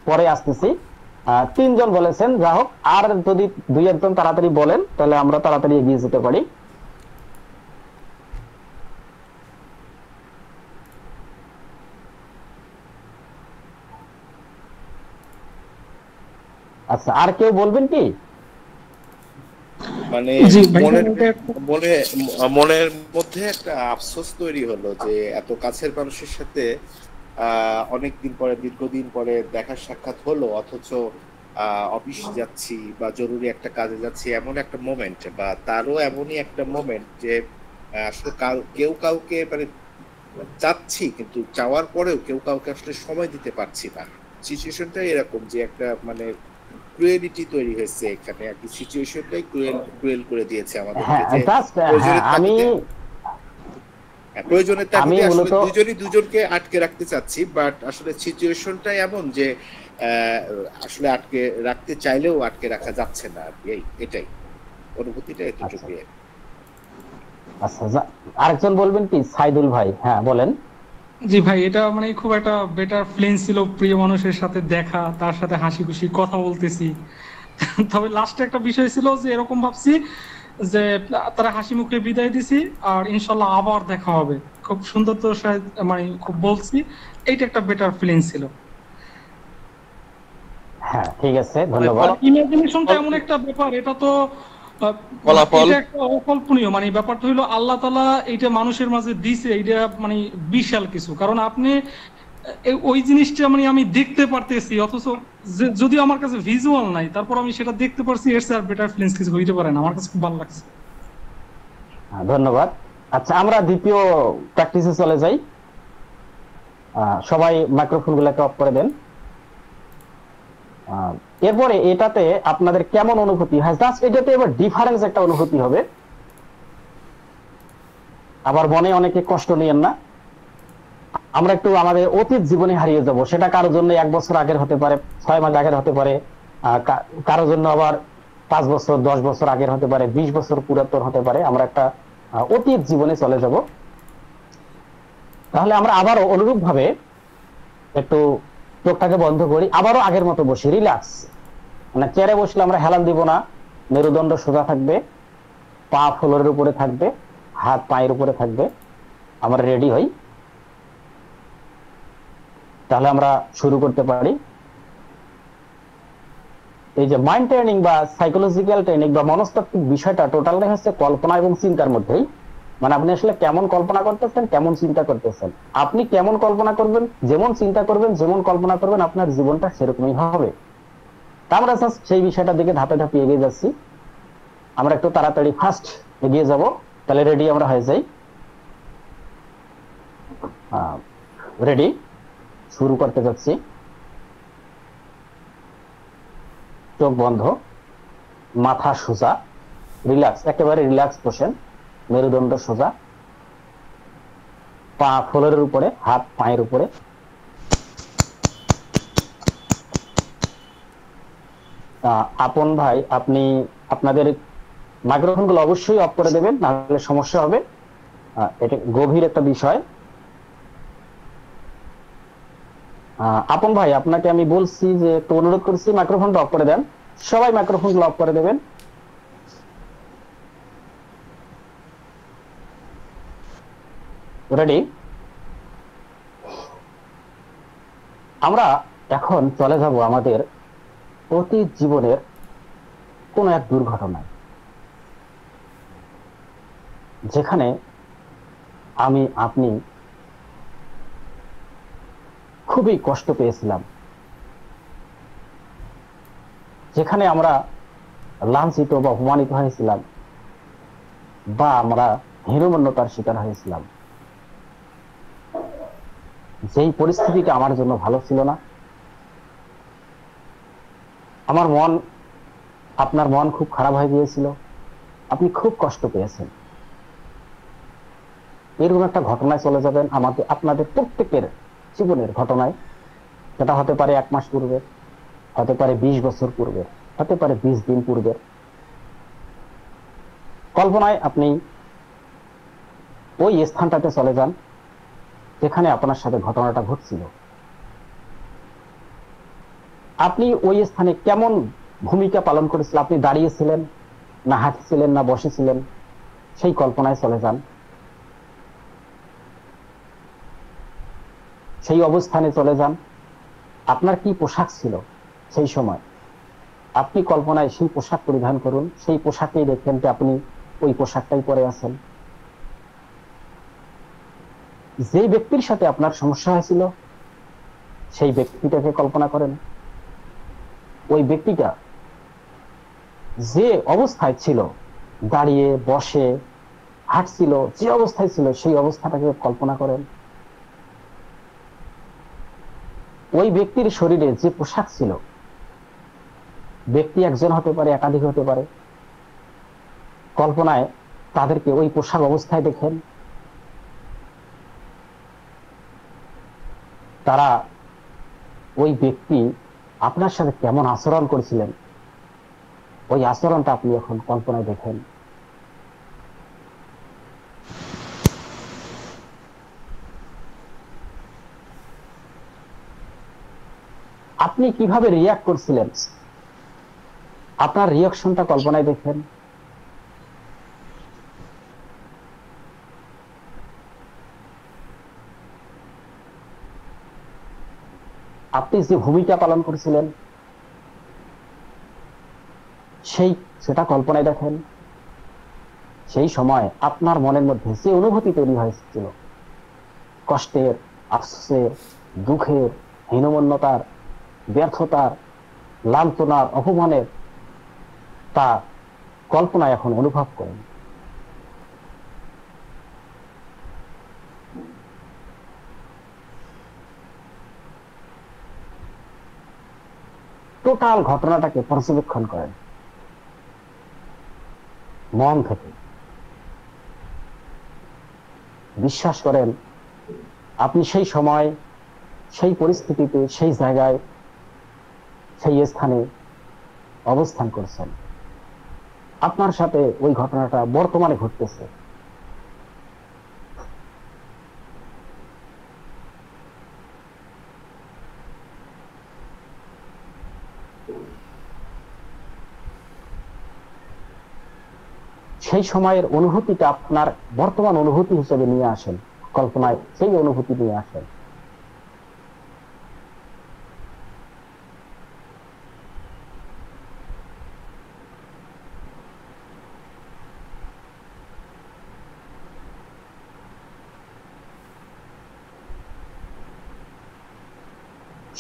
পরে আসতেছি। 3 জন বলেছেন, যা হোক, আর যদি 2-1 জন তাড়াতাড়ি বলেন তাহলে আমরা তাড়াতাড়ি এগিয়ে যেতে পারি। আচ্ছা, আর কেউ বলবেন কি? মানে মনের মধ্যে একটা আফসোস তৈরি হলো যে এত কাছের মানুষের সাথে অনেকদিন পরে, দীর্ঘদিন পরে দেখা সাক্ষাৎ হলো, অথচ অফিস যাচ্ছি বা জরুরি একটা কাজে যাচ্ছি, এমন একটা মোমেন্ট, বা তারও এমনই একটা মোমেন্ট যে আসলে কেউ কাউকে মানে চাচ্ছি, কিন্তু চাওয়ার পরেও কেউ কাউকে আসলে সময় দিতে পারছি না। সিচুয়েশনটা এরকম যে একটা মানে ক্রুয়েলিটি তৈরি হয়েছে এখানে, আর কি সিচুয়েশনটাই ক্রুয়েল করে দিয়েছে আমাদেরকে। আমি প্রয়োজনে তাগিদে আসলে দুজনকে আটকে রাখতে চাচ্ছি, বাট আসলে সিচুয়েশনটাই এমন যে আসলে আটকে রাখতে চাইলেও আটকে রাখা যাচ্ছে না, আর কি। এটাই অনুভূতিটা, এতটুকুই। আচ্ছা, আরেকজন বলবেন কি? সাইদুল ভাই, হ্যাঁ বলেন। জি ভাই, এটা মানে খুব একটা বেটার ফিলিং ছিল, প্রিয় মানুষের সাথে দেখা, তার সাথে হাসি খুশি কথা বলতেছি। তবে লাস্টে একটা বিষয় ছিল যে এরকম ভাবছি যে তারা হাসি মুখে বিদায় দিছি, আর ইনশাল্লাহ আবার দেখা হবে, খুব সুন্দর তো মানে খুব বলছি, এইটা একটা বেটার ফিলিং ছিল। হ্যাঁ, ঠিক আছে, ধন্যবাদ। ইমাজিনেশনটা এমন একটা ব্যাপার, এটা তো অকল্পনীয়, মানে ব্যাপারটা হইলো আল্লাহ তাআলা এইটা মানুষের মাঝে দিছে, এইটা মানে বিশাল কিছু। কারণ আপনি ওই জিনিসটা মানে আমি দেখতে পারতেছি, অথচ যদিও আমার কাছে ভিজুয়াল নাই, তারপর আমি সেটা দেখতে পারছি, এর চেয়ে আর বেটার ফিলিংস কিছু হইতে পারে না। আমার কাছে খুব ভালো লাগছে। ধন্যবাদ। আচ্ছা, আমরা দ্বিতীয় প্র্যাকটিসে চলে যাই। সবাই মাইক্রোফোন গুলোকে অফ করে দেন। এরপরে এটাতে আপনাদের কেমন অনুভূতি হয়, জাস্ট এটাতে এবার ডিফারেন্স একটা অনুভূতি হবে। আবার মনে অনেকে কষ্ট নিয়েন না। আমরা একটু আমাদের অতীত জীবনে হারিয়ে যাব, সেটা কারোর জন্য 1 বছর আগের হতে পারে, 6 মাস আগের হতে পারে, কারোর জন্য আবার 5 বছর 10 বছর আগের হতে পারে, 20 বছর পুরাতন হতে পারে। আমরা একটা অতীত জীবনে চলে যাব। তাহলে আমরা আবারও অনুরূপ ভাবে একটু চোখটাকে বন্ধ করি, আবারও আগের মতো বসি, রিল্যাক্স। মানে চেয়ারে বসলে আমরা হেলান দিব না, মেরুদণ্ড সোজা থাকবে, পা ফ্লোরের উপরে থাকবে, হাত পায়ের উপরে থাকবে। আমরা রেডি হই, তাহলে আমরা শুরু করতে পারি। এই যে মাইন্ড ট্রেনিং বা সাইকোলজিক্যাল ট্রেনিং বা মনস্তাত্ত্বিক বিষয়টা টোটালটাই হচ্ছে কল্পনা এবং চিন্তার মধ্যেই। মানে আপনি আসলে কেমন কল্পনা করতেছেন, কেমন চিন্তা করতেছেন। আপনি কেমন কল্পনা করবেন, যেমন চিন্তা করবেন, যেমন কল্পনা করবেন, আপনার জীবনটা সেরকমই হবে। তা আমরা সেই বিষয়টার দিকে ধাপে ধাপে এগিয়ে যাচ্ছি। আমরা একটু তাড়াতাড়ি ফাস্ট এগিয়ে যাব। তাহলে রেডি আমরা হয়ে যাই। রেডি, শুরু করতে যাচ্ছি। চোখ বন্ধ, মাথা সোজা, রিল্যাক্স, একেবারে রিল্যাক্স বসেন, মেরুদণ্ড সোজা, পা ফ্লোরের উপরে, হাত পায়ের উপরে। আপন ভাই, আপনি আপনাদের মাইক্রোফোনগুলো অবশ্যই অফ করে দেবেন, নাহলে সমস্যা হবে। এটা গভীর একটা বিষয়। আপন ভাই, আপনাকে আমি বলছি যে একটু অনুরোধ করছি মাইক্রোফোনটা অফ করে দেন। সবাই মাইক্রোফোনগুলো অফ করে দেবেন। রেডি? আমরা এখন চলে যাব আমাদের অতীত জীবনের কোন এক দুর্ঘটনায়, যেখানে আমি আপনি খুবই কষ্ট পেয়েছিলাম, যেখানে আমরা লাঞ্ছিত বা অপমানিত হয়েছিলাম, বা আমরা হীনমন্যতার শিকার হয়েছিলাম। যেই পরিস্থিতিটা আমার জন্য ভালো ছিল না। আমার মন, আপনার মন খুব খারাপ হয়ে গিয়েছিল, আপনি খুব কষ্ট পেয়েছেন। এরকম একটা ঘটনায় চলে যাবেন আমাদের, আপনাদের প্রত্যেকের জীবনের ঘটনায়। সেটা হতে পারে 1 মাস পূর্বে, হতে পারে 20 বছর পূর্বে, হতে পারে 20 দিন পূর্বে। কল্পনায় আপনি ওই স্থানটাতে চলে যান যেখানে আপনার সাথে ঘটনাটা ঘটছিল। আপনি ওই স্থানে কেমন ভূমিকা পালন করেছিলেন, আপনি দাঁড়িয়েছিলেন না হাঁটছিলেন না বসেছিলেন, সেই কল্পনায় চলে যান। সেই অবস্থানে চলে যান। আপনার কি পোশাক ছিল সেই সময়, আপনি কল্পনায় সেই পোশাক পরিধান করুন। সেই পোশাকেই দেখেন যে আপনি ওই পোশাকটাই পরে আছেন। যে ব্যক্তির সাথে আপনার সমস্যা হয়েছিল সেই ব্যক্তিটাকে কল্পনা করেন। ওই ব্যক্তিটা যে অবস্থায় ছিল, দাঁড়িয়ে বসে হাঁটছিল, যে অবস্থায় ছিল সেই অবস্থাটাকে কল্পনা করেন। ওই ব্যক্তির শরীরে যে পোশাক ছিল, ব্যক্তি একজন হতে পারে, একাধিক হতে পারে, কল্পনায় তাদেরকে ওই পোশাক অবস্থায় দেখেন। তারা, ওই ব্যক্তি আপনার সাথে কেমন আচরণ করেছিলেন, ওই আচরণটা আপনি এখন কল্পনায় দেখেন। আপনি কিভাবে রিয়াক্ট করছিলেন, আপনার রিয়াকশনটা কল্পনায় দেখেন। আপনি যে ভূমিকা পালন করেছিলেন সেটা কল্পনায় দেখেন। সেই সময় আপনার মনের মধ্যে যে অনুভূতি তৈরি হয়েছিল, কষ্টের, আফসোসের, দুঃখের, হীনমন্যতার, ব্যর্থতার, লাঞ্ছনার, অপমানের, তা কল্পনায় এখন অনুভব করেন। টোটাল ঘটনাটাকে পর্যবেক্ষণ করেন মন থেকে। বিশ্বাস করেন আপনি সেই সময় সেই পরিস্থিতিতে সেই জায়গায় সেই স্থানে অবস্থান করছেন, আপনার সাথে ওই ঘটনাটা বর্তমানে ঘটতেছে। সেই সময়ের অনুভূতিটা আপনার বর্তমান অনুভূতি হিসেবে নিয়ে আসেন, কল্পনায় সেই অনুভূতি নিয়ে আসেন।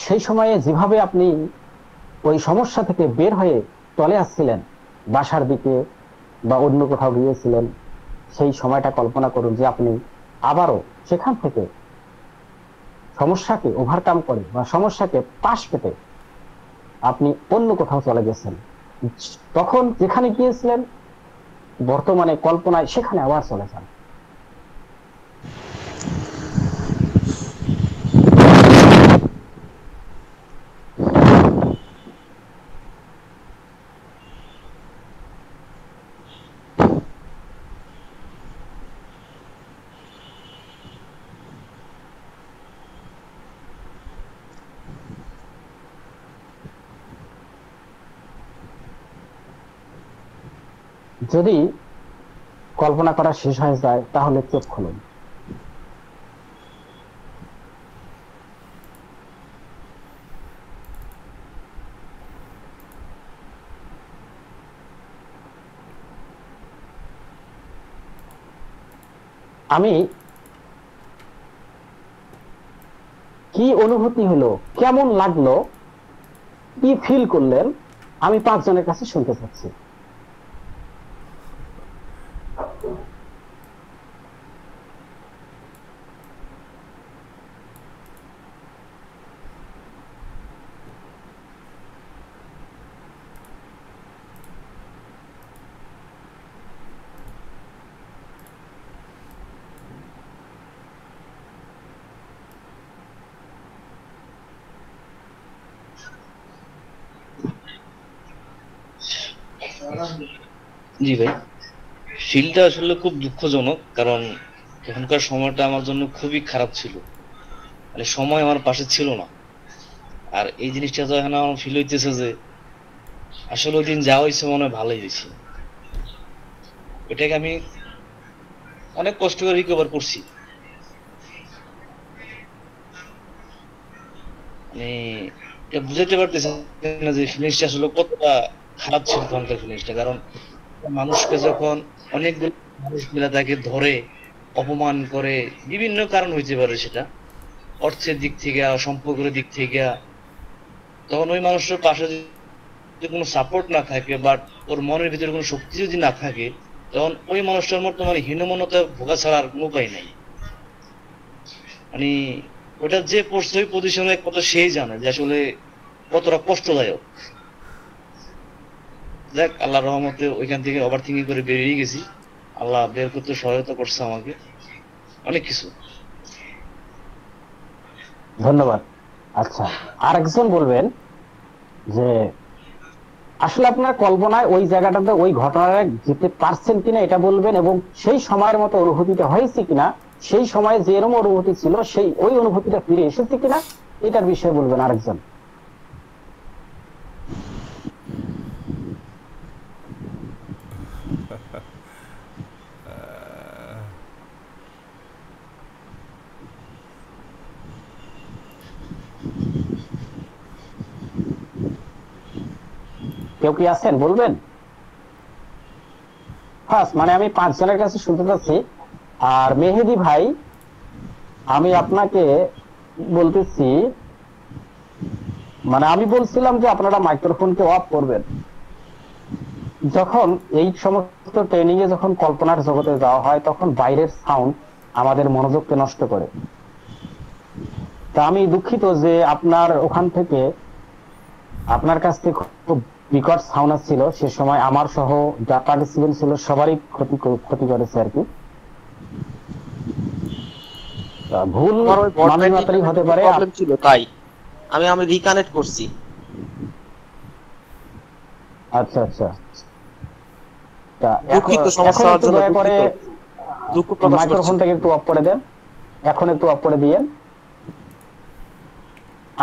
সেই সময়ে যেভাবে আপনি ওই সমস্যা থেকে বের হয়ে চলে আসছিলেন বাসার দিকে বা অন্য কোথাও গিয়েছিলেন, সেই সময়টা কল্পনা করুন যে আপনি আবারও সেখান থেকে সমস্যাকে ওভারকাম করে বা সমস্যাকে পাশ পেতে আপনি অন্য কোথাও চলে গেছেন। তখন যেখানে গিয়েছিলেন বর্তমানে কল্পনায় সেখানে আবার চলে যান। যদি কল্পনা করা শেষ হয়ে যায় তাহলে চোখ খুলুন। আমি কি অনুভূতি হলো, কেমন লাগলো, কি ফিল করলেন, আমি 5 জনের কাছে শুনতে চাচ্ছি। জি ভাই, ফিলটা আসলে খুব দুঃখজনক, কারণ তখনকার সময়টা আমার জন্য খুবই খারাপ ছিল, মানে সময় আমার পাশে ছিল না। আর এই জিনিসটা তো এখন আমার ফিল হইতেছে যে আসলে ওই দিন যাওয়া হয়েছে মনে হয় ভালোই হয়েছে। এটাকে আমি অনেক কষ্ট করে রিকভার করছি, মানে এটা বুঝাইতে পারতেছি না যে ফিলিংসটা আসলে কতটা খারাপ ছিল তখনকার ফিলিংসটা। কারণ মানুষকে যখন অনেকগুলো মানুষ মিলে তাকে ধরে অপমান করে, বিভিন্ন কারণ হইতে পারে, সেটা অর্থের দিক থেকে সম্পর্কের দিক থেকে, তখন ওই মানুষটার পাশে যদি কোনো সাপোর্ট না থাকে বা ওর মনের ভিতরে কোনো শক্তি যদি না থাকে, তখন ওই মানুষটার মতো মানে হীনমন্যতা ভোগা ছাড়া আর কোনো উপায় নাই। মানে ওটা যে পড়ছে ওই পজিশনে কত সেই জানে যে আসলে কতটা কষ্টদায়ক। দেখ, আল্লাহর রহমতে ওইখান থেকে ওভার থিঙ্কিং করে বেরিয়ে গেছি, আল্লাহ বের করতে সহায়তা করছে আমাকে অনেক কিছু। ধন্যবাদ। আচ্ছা, আরেকজন বলবেন যে আসলে আপনার কল্পনায় ওই জায়গাটাতে ওই ঘটনাটা যেতে পারছেন কিনা এটা বলবেন, এবং সেই সময়ের মতো অনুভূতিটা হয়েছে কিনা, সেই সময়ে যে এরকম অনুভূতি ছিল সেই ওই অনুভূতিটা ফিরে এসেছে কিনা এটার বিষয়ে বলবেন আরেকজন। কেউ কি আছেন বলবেন? ফার্স্ট মানে আমি 5 জনের কাছে শুনতে চাচ্ছি। আর মেহেদি ভাই, আমি আপনাকে বলতেছি, মানে আমি বলছিলাম যে আপনারা মাইক্রোফোনকে অফ করবেন। যখন এই সমস্ত ট্রেনিং এ যখন কল্পনার জগতে যাওয়া হয় তখন বাইরের সাউন্ড আমাদের মনোযোগকে নষ্ট করে। তা আমি দুঃখিত যে আপনার ওখান থেকে আপনার কাছ থেকে খুব বিকট সাউন্ড ছিল, সে সময় আমার সহ যা পার্টিসিপেন্ট ছিল সবারই ক্ষতি করেছে আর কি। ভুল আমার ওই বট মানুষ মাত্রই হতে পারে। প্রবলেম ছিল, তাই আমি রিকানেক্ট করছি। আচ্ছা আচ্ছা, তা দুঃখিত সমস্যা হওয়ার জন্য দয়া করে দুঃখ প্রকাশ করছি। মাইক্রোফোনটাকে একটু অফ করে দেন, এখন একটু অফ করে দিয়েন।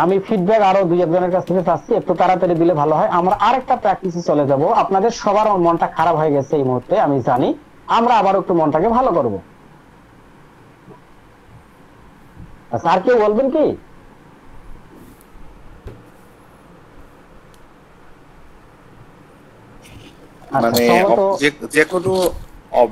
আমি ফিডব্যাক আরো 2-1 কাছ থেকে চাচ্ছি, একটু তাড়াতাড়ি দিলে ভালো হয়। আমরা আরেকটা প্র্যাকটিসে চলে যাব। আপনাদের সবার মনটা খারাপ হয়ে গেছে এই মুহূর্তে, আমি জানি। আমরা আবার একটু মনটাকে ভালো করব। আচ্ছা, আর কেউ বলবেন কি?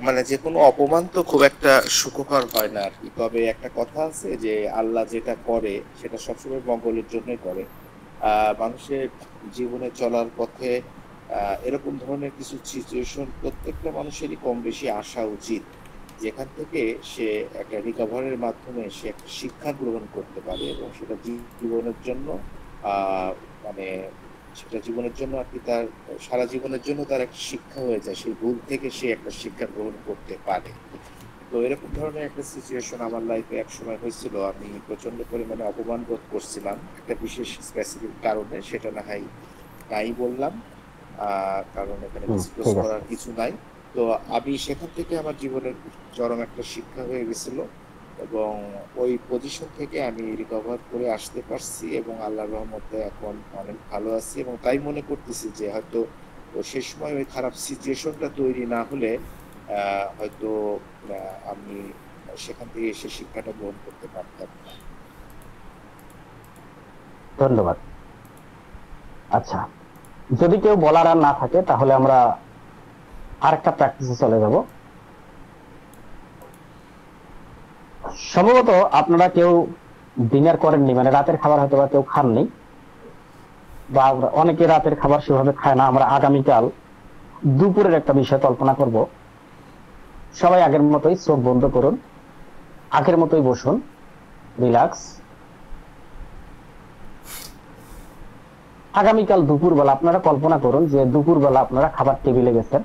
মানে যে কোনো অপমান তো খুব একটা সুখকর হয় না আর কি। তবে একটা কথা আছে যে আল্লাহ যেটা করে সেটা সবসময় মঙ্গলের জন্যই করে। মানুষের জীবনে চলার পথে এরকম ধরনের কিছু সিচুয়েশন প্রত্যেকটা মানুষেরই কম বেশি আসা উচিত, যেখান থেকে সে একটা রিকভারের মাধ্যমে সে একটা শিক্ষা গ্রহণ করতে পারে এবং সেটা জীবনের জন্য মানে সেটা জীবনের জন্য আর কি, তার সারা জীবনের জন্য তার একটা শিক্ষা হয়ে যায়। সেই ভুল থেকে সে একটা শিক্ষা গ্রহণ করতে পারে। তো এরকম ধরনের একটা সিচুয়েশন আমার লাইফে এক সময় হয়েছিল। আমি প্রচন্ড পরিমাণে অপমান বোধ করছিলাম একটা বিশেষ স্পেসিফিক কারণে, সেটা না হয় নাই বললাম, কারণ এখানে ডিসক্লোজ করার কিছু নাই। তো আমি সেখান থেকে আমার জীবনের চরম একটা শিক্ষা হয়ে গেছিল এবং ওই পজিশন থেকে আমি রিকভার করে আসতে পারছি এবং আল্লাহর রহমতে এখন অনেক ভালো আছি। এবং তাই মনে করতেছি যে হয়তো সেই সময় ওই খারাপ সিচুয়েশনটা তৈরি না হলে হয়তো আমি সেখান থেকে এসে শিক্ষাটা গ্রহণ করতে পারতাম না। ধন্যবাদ। আচ্ছা, যদি কেউ বলার আর না থাকে তাহলে আমরা আরেকটা প্র্যাকটিসে চলে যাব। সম্ভবত আপনারা কেউ ডিনার করেননি, মানে রাতের খাবার হয়তো বা কেউ খাননি, বা অনেকে রাতের খাবার সেভাবে খায় না। আমরা আগামীকাল দুপুরের একটা বিষয় কল্পনা করব। সবাই আগের মতোই চোখ বন্ধ করুন, আগের মতোই বসুন, রিল্যাক্স। আগামীকাল দুপুরবেলা আপনারা কল্পনা করুন যে দুপুরবেলা আপনারা খাবার টেবিলে গেছেন।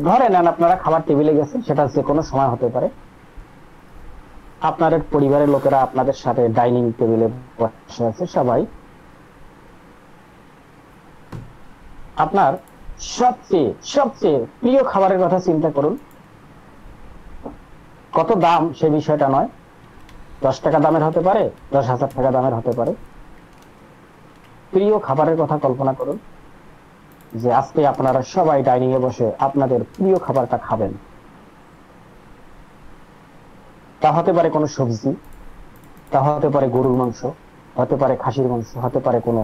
ধরে নেন আপনারা খাবার টেবিলে গেছেন, সেটা যে কোনো সময় হতে পারে। আপনাদের পরিবারের লোকেরা আপনাদের সাথে ডাইনিং টেবিলে বসে আছে। সবাই আপনার সবচেয়ে প্রিয় খাবারের কথা চিন্তা করুন। কত দাম সে বিষয়টা নয়, 10 টাকা দামের হতে পারে, 10,000 টাকা দামের হতে পারে। প্রিয় খাবারের কথা কল্পনা করুন যে আজকে আপনারা সবাই ডাইনিং এ বসে আপনাদের প্রিয় খাবারটা খাবেন। তা হতে পারে কোনো সবজি, তা হতে পারে গরুর মাংস, হতে পারে খাসির মাংস, হতে পারে কোনো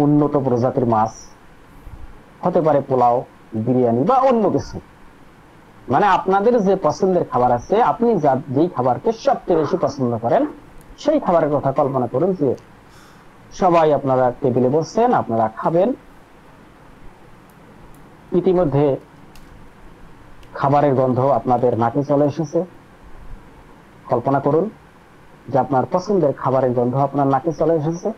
উন্নত প্রজাতির মাছ, হতে পারে পোলাও, বিরিয়ানি বা অন্য কিছু। মানে আপনাদের যে পছন্দের খাবার আছে, আপনি যেই খাবারকে সবচেয়ে বেশি পছন্দ করেন সেই খাবারের কথা কল্পনা করুন যে সবাই আপনারা টেবিলে বসছেন, আপনারা খাবেন। ইতিমধ্যে খাবারের গন্ধ আপনাদের নাকে চলে এসেছে। কল্পনা করুন যে আপনার পছন্দের খাবারের গন্ধ আপনার নাকে চলে এসেছে।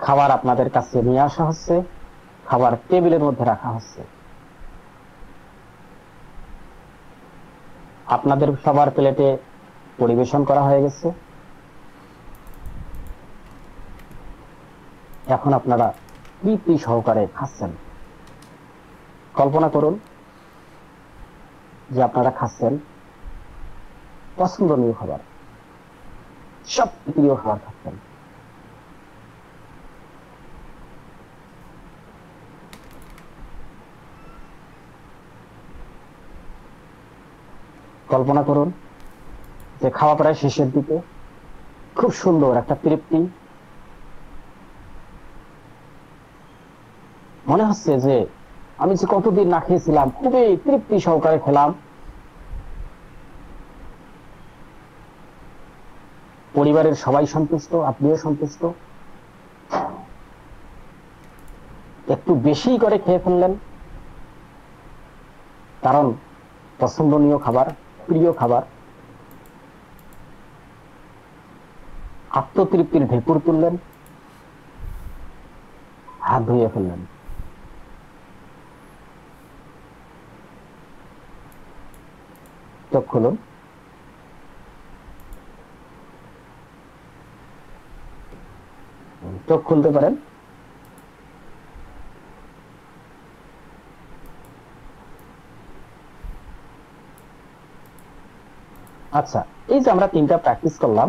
খাবার আপনাদের কাছে নিয়ে আসা হচ্ছে, খাবার টেবিলের মধ্যে রাখা হচ্ছে। আপনাদের সবার প্লেটে পরিবেশন করা হয়ে গেছে। এখন আপনারা তৃপ্তি সহকারে খাচ্ছেন। কল্পনা করুন যে আপনারা খাচ্ছেন পছন্দনীয় খাবার, সব প্রিয় খাবার খাচ্ছেন। কল্পনা করুন যে খাওয়া প্রায় শেষের দিকে, খুব সুন্দর একটা তৃপ্তি। মনে হচ্ছে যে আমি যে কতদিন না খেয়েছিলাম, খুবই তৃপ্তি সহকারে খেলাম। পরিবারের সবাই সন্তুষ্ট, আপনিও সন্তুষ্ট। একটু বেশি করে খেয়ে ফেললেন, কারণ পছন্দনীয় খাবার, প্রিয় খাবার। আত্মতৃপ্তির ঢেকুর তুললেন, হাত ধুয়ে ফেললেন। চোখ খুলুন। চোখ খুলতে পারেন। আচ্ছা, এই যে আমরা 3টা প্র্যাকটিস করলাম,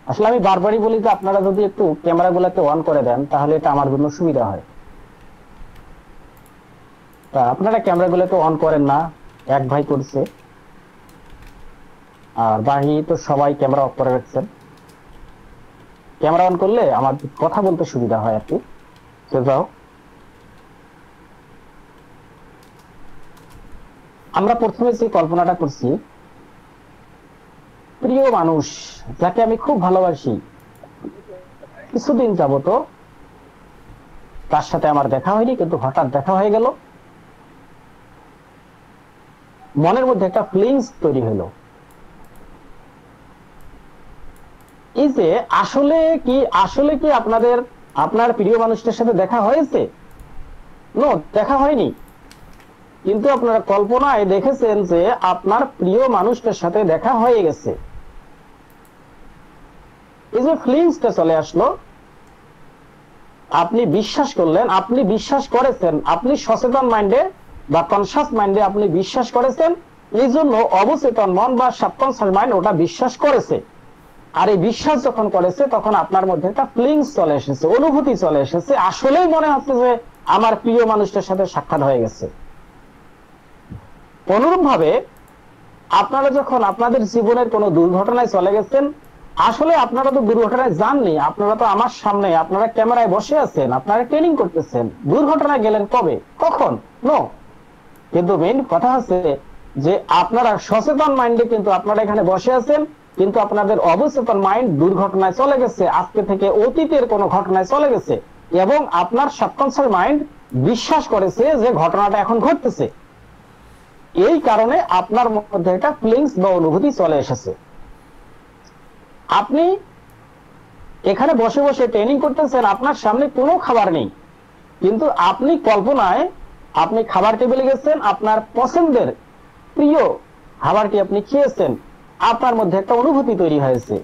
আসলে আমি বারবারই বলি যে আপনারা যদি একটু ক্যামেরাগুলোকে অন করে দেন তাহলে এটা আমার জন্য সুবিধা হয়। তা আপনারা ক্যামেরাগুলোকে অন করেন না, এক ভাই করছে, আর বাকি তো সবাই ক্যামেরা অফ করে রাখছেন। ক্যামেরা অন করলে আমার কথা বলতে সুবিধা হয় আর কি। যাও, আমরা প্রথমে যে কল্পনাটা করছি, প্রিয় মানুষ যাকে আমি খুব ভালোবাসি, কিছুদিন যাবত তার সাথে আমার দেখা হয়নি, কিন্তু হঠাৎ দেখা হয়ে গেল, মনের মধ্যে একটা ফিলিংস তৈরি হলো। এই যে আসলে কি আপনার প্রিয় মানুষটার সাথে দেখা হয়েছে? নো, দেখা হয়নি, কিন্তু আপনারা কল্পনায় দেখেছেন যে আপনার প্রিয় মানুষটার সাথে দেখা হয়ে গেছে। এই যে ফিলিংসটা চলে আসলো, আপনি বিশ্বাস করলেন, আপনি বিশ্বাস করেছেন, আপনি সচেতন মাইন্ডে বা কনসাস মাইন্ডে আপনি বিশ্বাস করেছেন, এই জন্য অবচেতন মন বা সাবকনসাস মাইন্ড ওটা বিশ্বাস করেছে। আর এই বিশ্বাস যখন করেছে তখন আপনার মধ্যে একটা ফিলিংস চলে এসেছে, অনুভূতি চলে এসেছে, আসলেই মনে হচ্ছে যে আমার প্রিয় মানুষটার সাথে সাক্ষাৎ হয়ে গেছে। অনুরূপ ভাবে আপনারা যখন আপনাদের জীবনের কোনো দুর্ঘটনায় চলে গেছেন, আসলে আপনারা তো দুর্ঘটনায় যাননি, আপনারা তো আমার সামনে, আপনারা ক্যামেরায় বসে আছেন, আপনারা ট্রেনিং করতেছেন। দুর্ঘটনায় গেলেন কবে, কখন? নো, কিন্তু মেইন কথা হচ্ছে যে আপনারা সচেতন মাইন্ডে কিন্তু আপনারা এখানে বসে আছেন, কিন্তু আপনাদের অবচেতন মাইন্ড দুর্ঘটনায় চলে গেছে, আজকে থেকে অতীতের কোনো ঘটনায় চলে গেছে, এবং আপনার সাবকনসাস মাইন্ড বিশ্বাস করেছে যে ঘটনাটা এখন ঘটতেছে। এই কারণে আপনার মধ্যে একটা ফিলিংস বা অনুভূতি চলে এসেছে। আপনি এখানে বসে বসে ট্রেনিং করতেছেন, আপনার সামনে কোনো খাবার নেই, কিন্তু আপনি কল্পনায় আপনি খাবার টেবিলে গেছেন, আপনার পছন্দের প্রিয় খাবারটি আপনি খেয়েছেন, আপনার মধ্যে একটা অনুভূতি তৈরি হয়েছে।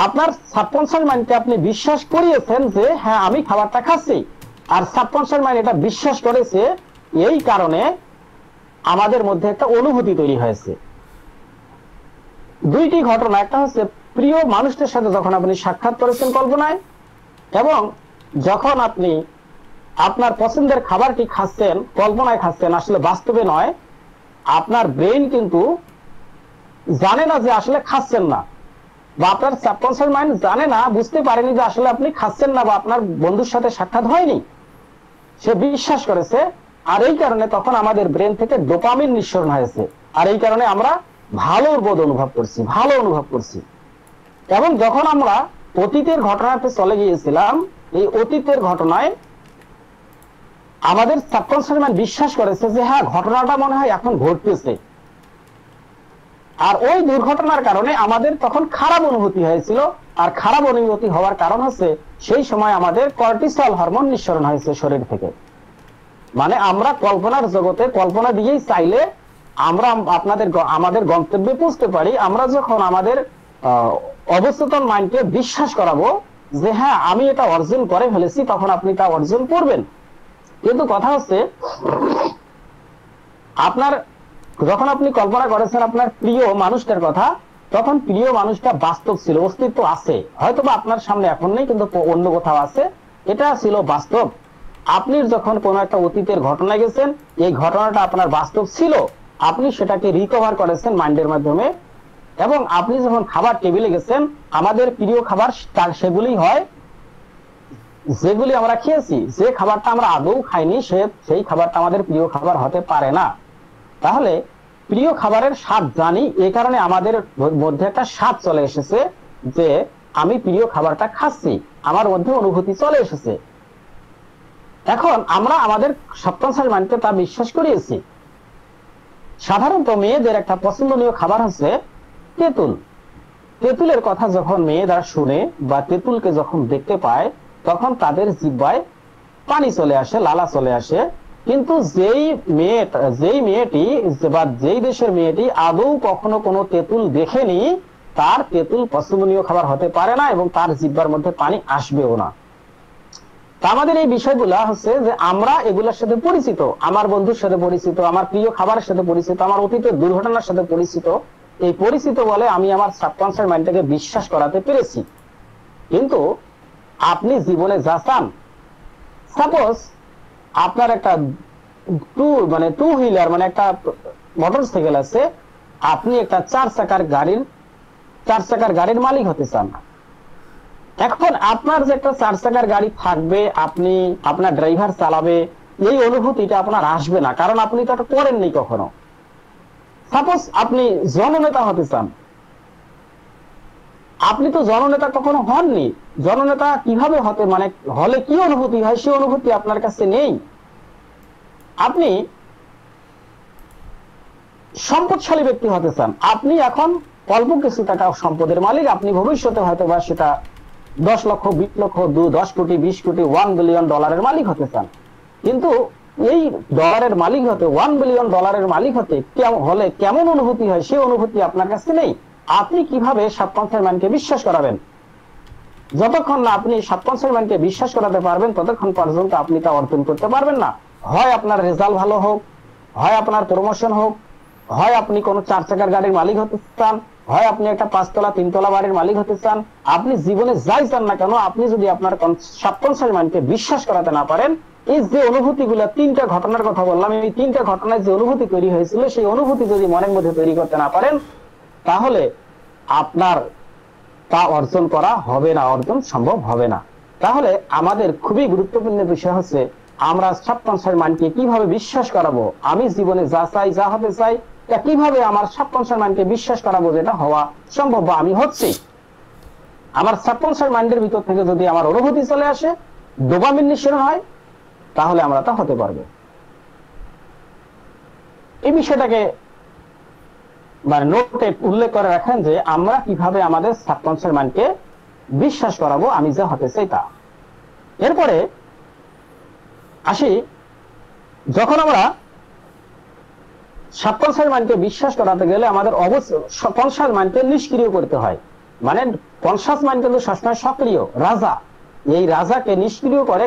আপনার সাবকনসাস মাইন্ডকে আপনি বিশ্বাস করিয়েছেন যে হ্যাঁ আমি খাবারটা খাচ্ছি, আর সাবকনসাস মাইন্ড এটা বিশ্বাস করেছে। এই কারণে আমাদের মধ্যে একটা অনুভূতি তৈরি হয়েছে। দুইটি ঘটনা, একটা হচ্ছে প্রিয় মানুষটার সাথে যখন আপনি সাক্ষাৎ করেছেন কল্পনায়, এবং যখন আপনি আপনার পছন্দের খাবারটি খাচ্ছেন, কল্পনায় খাচ্ছেন, আসলে বাস্তবে নয়। আপনার ব্রেন কিন্তু জানে না যে আসলে খাচ্ছেন না, বা আপনার সাবকনসাস মাইন্ড জানে না, বুঝতে পারেনি যে আসলে আপনি খাচ্ছেন না, বা আপনার বন্ধুর সাথে সাক্ষাৎ হয়নি, সে বিশ্বাস করেছে। আর এই কারণে তখন আমাদের ব্রেন থেকে ডোপামিন নিঃসরণ হয়েছে, আর এই কারণে আমরা ভালো বোধ অনুভব করছি, ভালো অনুভব করছি। এবং যখন আমরা অতীতের ঘটনাতে চলে গিয়েছিলাম, এই অতীতের ঘটনায় আমাদের সাবকনসাস মাইন্ড বিশ্বাস করেছে যে হ্যাঁ ঘটনাটা মনে হয় এখন ঘটতেছে, আর ওই দুর্ঘটনার কারণে আমাদের তখন খারাপ অনুভূতি হয়েছিল। আর খারাপ অনুভূতি হওয়ার কারণ হচ্ছে সেই সময় আমাদের কর্টিসল হরমোন নিঃসরণ হয়েছে শরীর থেকে। মানে আমরা কল্পনার জগতে কল্পনা দিয়েই চাইলে আমরা আমাদের গন্তব্যে পৌঁছতে পারি। আমরা যখন আমাদের অবচেতন মাইন্ডকে বিশ্বাস করাবো যে হ্যাঁ আমি এটা অর্জন করে ফেলেছি, তখন আপনি তা অর্জন করবেন। কিন্তু কথা হচ্ছে আপনার যখন আপনি কল্পনা করেছেন আপনার প্রিয় মানুষটার কথা, তখন প্রিয় মানুষটা বাস্তব ছিল, অস্তিত্ব আছে, হয়তো বা আপনার সামনে এখন নেই, কিন্তু অন্য কোথাও আছে, এটা ছিল বাস্তব। আপনি যখন কোনো একটা অতীতের ঘটনায় গেছেন, এই ঘটনাটা আপনার বাস্তব ছিল, আপনি সেটাকে রিকভার করেছেন মাইন্ডের মাধ্যমে। এবং আপনি যখন খাবার টেবিলে গেছেন, আমাদের প্রিয় খাবার সেগুলি হয় যেগুলি আমরা খেয়েছি। যে খাবারটা আমরা আদৌ খাইনি সেই খাবারটা আমাদের প্রিয় খাবার হতে পারে না। তাহলে প্রিয় খাবারের স্বাদ জানি, এই কারণে আমাদের মধ্যে একটা স্বাদ চলে এসেছে যে আমি প্রিয় খাবারটা খাচ্ছি, আমার মধ্যে অনুভূতি চলে এসেছে। এখন আমরা আমাদের সাবকনসাস মাইন্ডকে তা বিশ্বাস করিয়েছি। সাধারণত মেয়েদের একটা পছন্দনীয় খাবার হচ্ছে তেঁতুল। তেঁতুলের কথা যখন মেয়েরা শুনে বা তেঁতুলকে যখন দেখতে পায়, তখন তাদের জিহ্বায় পানি চলে আসে, লালা চলে আসে, কিন্তু যেই মেয়েটি বা যেই দেশের মেয়েটি আদৌ কখনো কোনো তেঁতুল দেখেনি, তার তেঁতুল পছন্দনীয় খাবার হতে পারে না এবং তার জিহ্বার মধ্যে পানি আসবেও না। তা আমাদের এই বিষয়গুলা হচ্ছে যে আমরা এগুলোর সাথে পরিচিত, আমার বন্ধুর সাথে পরিচিত, আমার প্রিয় খাবারের সাথে পরিচিত, আমার অতীতের দুর্ঘটনার সাথে পরিচিত। এই পরিচিত বলে আমি আমার সাবকনশিয়াস মাইন্ডটাকে বিশ্বাস করাতে পেরেছি। কিন্তু আপনি জীবনে যা চান, সাপোজ আপনার একটা টু হুইলার মানে একটা মোটরসাইকেল আছে, আপনি একটা 4 চাকার গাড়ির মালিক হতে চান। এখন আপনার যে একটা 4 চাকার গাড়ি থাকবে, আপনার ড্রাইভার চালাবে, এই অনুভূতিটা আপনার আসবে না, কারণ আপনি তো এটা করেননি কখনো। সাপোজ আপনি জননেতা হতে চান, আপনি তো জননেতা কখনো হননি। জননেতা কিভাবে হতে মানে হলে কি অনুভূতি হয়, সেই অনুভূতি আপনার কাছে নেই। আপনি সম্পদশালী ব্যক্তি হতে চান, আপনি এখন অল্প কিছু টাকা সম্পদের মালিক, আপনি ভবিষ্যতে হয়তো বা সেটা 10 লক্ষ 20 লক্ষ 10 কোটি 20 কোটি $1 বিলিয়ন মালিক হতে চান। কিন্তু এই ডলারের মালিক হতে, $1 বিলিয়ন মালিক হতে হলে কেমন অনুভূতি হয়, সেই অনুভূতি আপনার কাছে নেই। আপনি কিভাবে সাবকনশিয়াস মাইন্ডকে বিশ্বাস করাবেন? যতক্ষণ না আপনি সাবকনশিয়াস মাইন্ডকে বিশ্বাস করাতে পারবেন, ততক্ষণ পর্যন্ত আপনি তা অর্জন করতে পারবেন না। হয় আপনার রেজাল্ট ভালো হোক, হয় আপনার প্রমোশন হোক, হয় আপনি কোনো 4 চাকার গাড়ির মালিক হতে চান, হয় আপনি একটা 5 তলা 3 তলা বাড়ির মালিক হতে চান, আপনি জীবনে যাই চান না কেন, আপনি যদি আপনার সাবকনশিয়াস মাইন্ডকে বিশ্বাস করাতে না পারেন, এই যে অনুভূতিগুলো, 3টা ঘটনার কথা বললাম, এই 3টা ঘটনায় যে অনুভূতি তৈরি হয়েছিল, সেই অনুভূতি যদি মনের মধ্যে তৈরি করতে না পারেন, তাহলে আপনার তা অর্জন করা হবে না, অর্জন সম্ভব হবে না। তাহলে আমাদের খুবই গুরুত্বপূর্ণ বিষয় হচ্ছে আমরা সাবকনশিয়াস মাইন্ডকে কিভাবে বিশ্বাস করাবো। আমি জীবনে যা চাই, যা হতে চাই, তা কিভাবে আমার সাবকনশিয়াস মাইন্ডকে বিশ্বাস করাবো যেটা হওয়া সম্ভব বা আমি হচ্ছি। আমার সাবকনশিয়াস মাইন্ডের ভিতর থেকে যদি আমার অনুভূতি চলে আসে, ডোপামিন নিঃসরণ হয়, তাহলে আমরা তা হতে পারবো। এই বিষয়টাকে মানে নোটে উল্লেখ করে রাখেন যে আমরা কিভাবে আমাদের সাবকনশিয়াস মাইন্ডকে বিশ্বাস করাবো আমি যা হতে চাই তা। এরপরে আসি, যখন আমরা সাবকনশিয়াস মাইন্ডকে বিশ্বাস করাতে গেলে আমাদের অবশ্যই কনশাস মাইন্ডকে নিষ্ক্রিয় করতে হয়। মানে কনশাস মাইন্ড কিন্তু সবসময় সক্রিয় রাজা, এই রাজাকে নিষ্ক্রিয় করে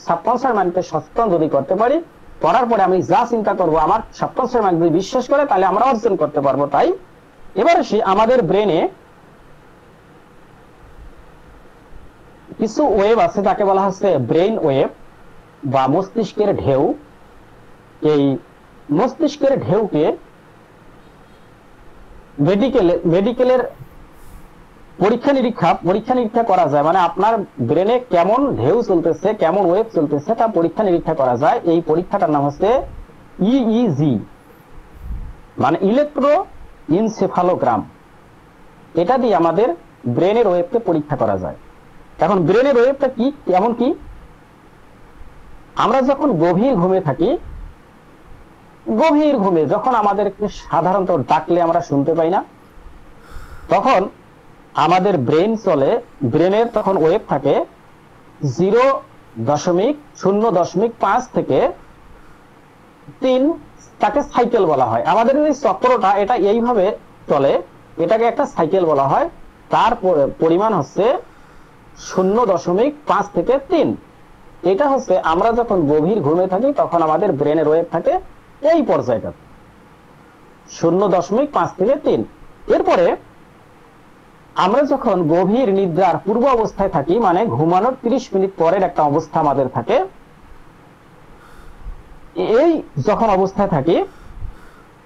সাবকনশিয়াস মাইন্ডকে সচেতন যদি করতে পারি, করার পরে আমি যা চিন্তা করব আমার সাবকনশিয়াস মাইন্ড যদি বিশ্বাস করে, তাহলে আমরা অর্জন করতে পারবো। তাই এবার আসি, আমাদের ব্রেনে কিছু ওয়েভ আছে, তাকে বলা হচ্ছে ব্রেইন ওয়েভ বা মস্তিষ্কের ঢেউ। এই মস্তিষ্কের ঢেউকে মেডিকেলের পরীক্ষা নিরীক্ষা করা যায়। মানে আপনার ব্রেনে কেমন ঢেউ চলতেছে, কেমন ওয়েভ চলতেছে, তা পরীক্ষা নিরীক্ষা করা যায়। এই পরীক্ষাটার নাম হচ্ছে EEG, মানে ইলেকট্রো ইনসেফালোগ্রাম। এটা দিয়ে আমাদের ব্রেনের ওয়েভকে পরীক্ষা করা যায়। এখন ব্রেনের ওয়েভটা কি, কেমন কি? আমরা যখন গভীর ঘুমে থাকি, গভীর ঘুমে যখন আমাদেরকে সাধারণত ডাকলে আমরা শুনতে পাই না, তখন আমাদের ব্রেন চলে, ব্রেনের তখন ওয়েভ থাকে 0.0.5 থেকে 3, তাকে সাইকেল বলা হয়। আমাদের এই চক্রটা এটা এইভাবে চলে, এটাকে একটা সাইকেল বলা হয়। তার পরিমাণ হচ্ছে 0.5 থেকে 3। এটা হচ্ছে আমরা যখন গভীর ঘুমে থাকি তখন আমাদের ব্রেনের ওয়েভ থাকে এই পর্যায়টা 0.5 থেকে 3। এরপরে আমরা যখন গভীর নিদ্রার পূর্ব অবস্থায় থাকি, মানে ঘুমানোর 30 মিনিট পরের একটা অবস্থা আমাদের থাকে, এই যখন অবস্থায় থাকি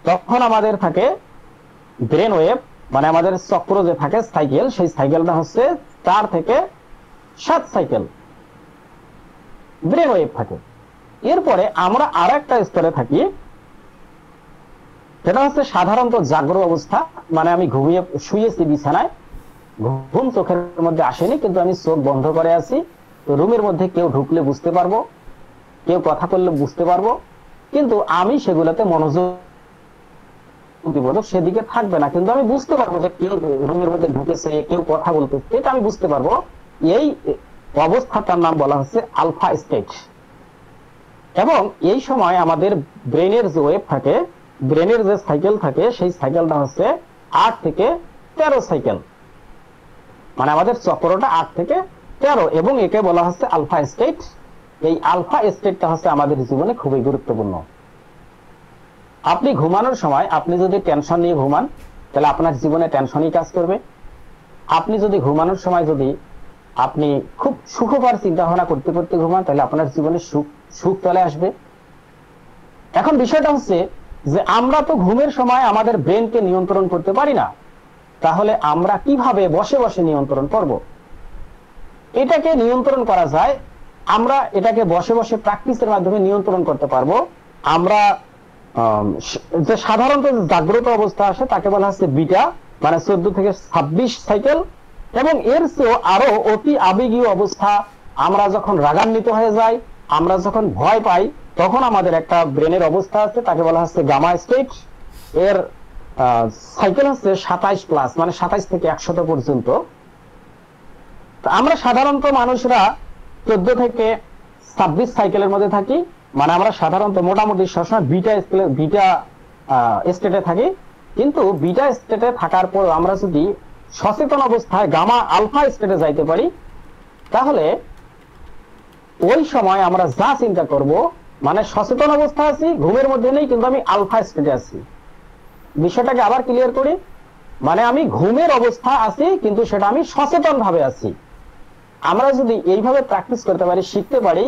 তখন আমাদের থাকে ব্রেন ওয়েভ, মানে আমাদের চক্র যে থাকে সাইকেল, সেই সাইকেলটা হচ্ছে 4 থেকে 7 সাইকেল ব্রেন ওয়েভ থাকে। এরপরে আমরা আর একটা স্তরে থাকি, সেটা হচ্ছে সাধারণত জাগ্রত অবস্থা। মানে আমি শুয়েছি বিছানায়, ঘুম চোখের মধ্যে আসেনি, কিন্তু আমি চোখ বন্ধ করে আছি। তো রুমের মধ্যে কেউ ঢুকলে বুঝতে পারবো, কেউ কথা বললে বুঝতে পারবো, কিন্তু আমি সেগুলোতে মনোযোগ দিব, সেদিকে থাকবে না, কিন্তু আমি বুঝতে পারবো যে কেউ রুমের মধ্যে ঢুকেছে, কেউ কথা বলতেছে, এটা আমি বুঝতে পারবো। এই অবস্থাটার নাম বলা হচ্ছে আলফা স্টেট। এবং এই সময় আমাদের ব্রেনের যে ওয়েভ থাকে, ব্রেনের যে সাইকেল থাকে, সেই সাইকেলটা হচ্ছে 8 থেকে 13 সাইকেল, মানে আমাদের চক্রটা 8 থেকে 13, এবং একে বলা হচ্ছে আলফা স্টেট। এই আলফা স্টেটটা হচ্ছে আমাদের জীবনে খুবই গুরুত্বপূর্ণ। আপনি ঘুমানোর সময় আপনি যদি টেনশন নিয়ে ঘুমান, তাহলে আপনার জীবনে টেনশনই কাজ করবে। আপনি যদি ঘুমানোর সময় যদি আপনি খুব সুখকর চিন্তা ভাবনা করতে করতে ঘুমান, তাহলে আপনার জীবনে সুখ চলে আসবে। এখন বিষয়টা হচ্ছে যে আমরা তো ঘুমের সময় আমাদের ব্রেনকে নিয়ন্ত্রণ করতে পারি না, তাহলে আমরা কিভাবে বসে বসে নিয়ন্ত্রণ করব? এটাকে নিয়ন্ত্রণ করা যায়, আমরা এটাকে বসে বসে প্র্যাকটিসের মাধ্যমে নিয়ন্ত্রণ করতে পারবো। আমরা যে সাধারণত জাগ্রত অবস্থা আসে তাকে বলা হচ্ছে বিটা, মানে 14 থেকে 26 সাইকেল, এবং এর চেয়েও আরো অতি আবেগীয় অবস্থা, আমরা যখন রাগান্বিত হয়ে যাই, আমরা যখন ভয় পাই, তখন আমাদের একটা ব্রেনের অবস্থা আছে, তাকে বলা হচ্ছে গামা স্টেট। এর সাইকেল হচ্ছে 27+, মানে 27 থেকে 100 পর্যন্ত। আমরা সাধারণত মানুষরা 14 থেকে 26 সাইকেলের মধ্যে থাকি, মানে আমরা সাধারণত মোটামুটি সবসময় বিটা স্টেটে থাকি। কিন্তু বিটা স্টেটে থাকার পর আমরা যদি সচেতন অবস্থায় গামা আলফা স্টেটে যাইতে পারি, তাহলে ওই সময় আমরা যা চিন্তা করব, মানে সচেতন অবস্থা আছি, ঘুমের মধ্যে নেই, কিন্তু আমি আলফা স্টেটে আছি। বিষয়টাকে আবার ক্লিয়ার করি, মানে আমি ঘুমের অবস্থা আছি, কিন্তু সেটা আমি সচেতন ভাবে আছি। আমরা যদি এইভাবে প্র্যাকটিস করতে পারি, শিখতে পারি,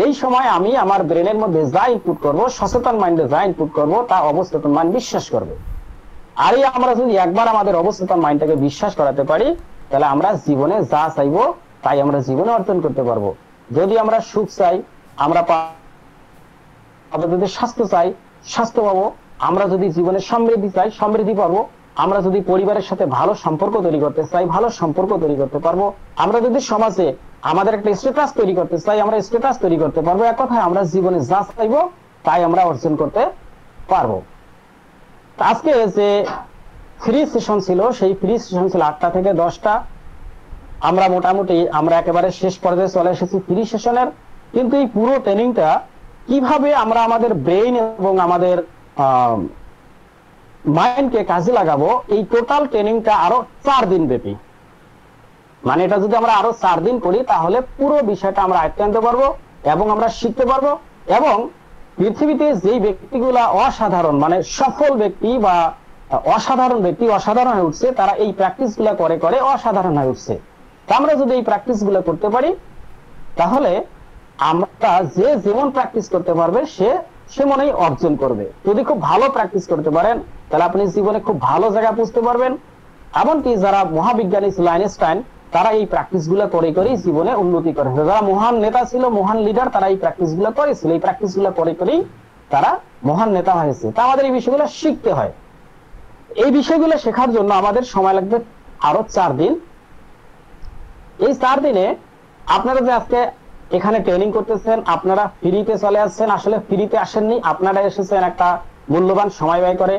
এই সময় আমি আমার ব্রেনের মধ্যে যা ইনপুট করব, সচেতন মাইন্ডে যা ইনপুট করব, তা অবচেতন মাইন্ড বিশ্বাস করবে। আর আমরা যদি একবার আমাদের অবচেতন মাইন্ডটাকে বিশ্বাস করাতে পারি, তাহলে আমরা জীবনে যা চাইবো তাই আমরা জীবনে অর্জন করতে পারবো। যদি আমরা সুখ চাই, আমরা যদি স্বাস্থ্য চাই, স্বাস্থ্য পাবো। আমরা যদি জীবনে সমৃদ্ধি চাই, সমৃদ্ধি পাবো। আমরা যদি পরিবারের সাথে ভালো সম্পর্ক তৈরি করতে চাই, ভালো সম্পর্ক তৈরি করতে পারবো। আমরা যদি সমাজে আমাদের একটা স্ট্যাটাস তৈরি করতে চাই, আমরা স্ট্যাটাস তৈরি করতে পারবো। এক কথায় আমরা জীবনে যা চাইবো তাই আমরা অর্জন করতে পারবো। আজকে যে ফ্রি সেশন ছিল, সেই ফ্রি সেশন ছিল 8টা থেকে 10টা। আমরা মোটামুটি আমরা একেবারে শেষ পর্যায়ে চলে এসেছি ফ্রি সেশনের। কিন্তু এই পুরো ট্রেনিংটা কিভাবে আমরা আমাদের ব্রেইন এবং আমাদের মাইন্ডকে কাজে লাগাবো, এই টোটাল ট্রেনিংটা আরো 4 দিন ব্যাপী। মানে এটা যদি আমরা আরো 4 দিন করি, তাহলে পুরো বিষয়টা আমরা আয়ত্তে আনতে পারবো এবং আমরা শিখতে পারবো। এবং পৃথিবীতে যেই ব্যক্তিগুলা অসাধারণ, মানে সফল ব্যক্তি বা অসাধারণ ব্যক্তি অসাধারণ হয়ে উঠছে, তারা এই প্র্যাকটিস গুলা করে করে অসাধারণ হয়ে উঠছে। তা আমরা যদি এই প্র্যাকটিস গুলা করতে পারি, তাহলে আমরা যে যেমন প্র্যাকটিস করতে পারবে সে মনেই অর্জন করবে। যদি খুব ভালো প্র্যাকটিস করতে পারেন, তাহলে আপনি জীবনে খুব ভালো জায়গা পৌঁছতে পারবেন। এমনকি যারা মহাবিজ্ঞানী ছিল আইনস্টাইন, তারা এই প্র্যাকটিস গুলা করে করেই জীবনে উন্নতি করেছে। যারা মহান নেতা ছিল, মহান লিডার, তারা এই প্র্যাকটিস গুলা করেছিল। এই প্র্যাকটিস গুলা করে করেই তারা মহান নেতা হয়েছে। তা আমাদের এই বিষয়গুলো শিখতে হয়। এই বিষয়গুলো শেখার জন্য আমাদের সময় লাগবে আরো 4 দিন। এই 4 দিনে আপনারা যে আজকে এখানে ট্রেনিং করতেছেন, আপনারা ফ্রিতে চলে আসছেন। আসলে ফ্রিতে আসেননি, আপনারা এসেছেন একটা মূল্যবান সময় ব্যয় করে।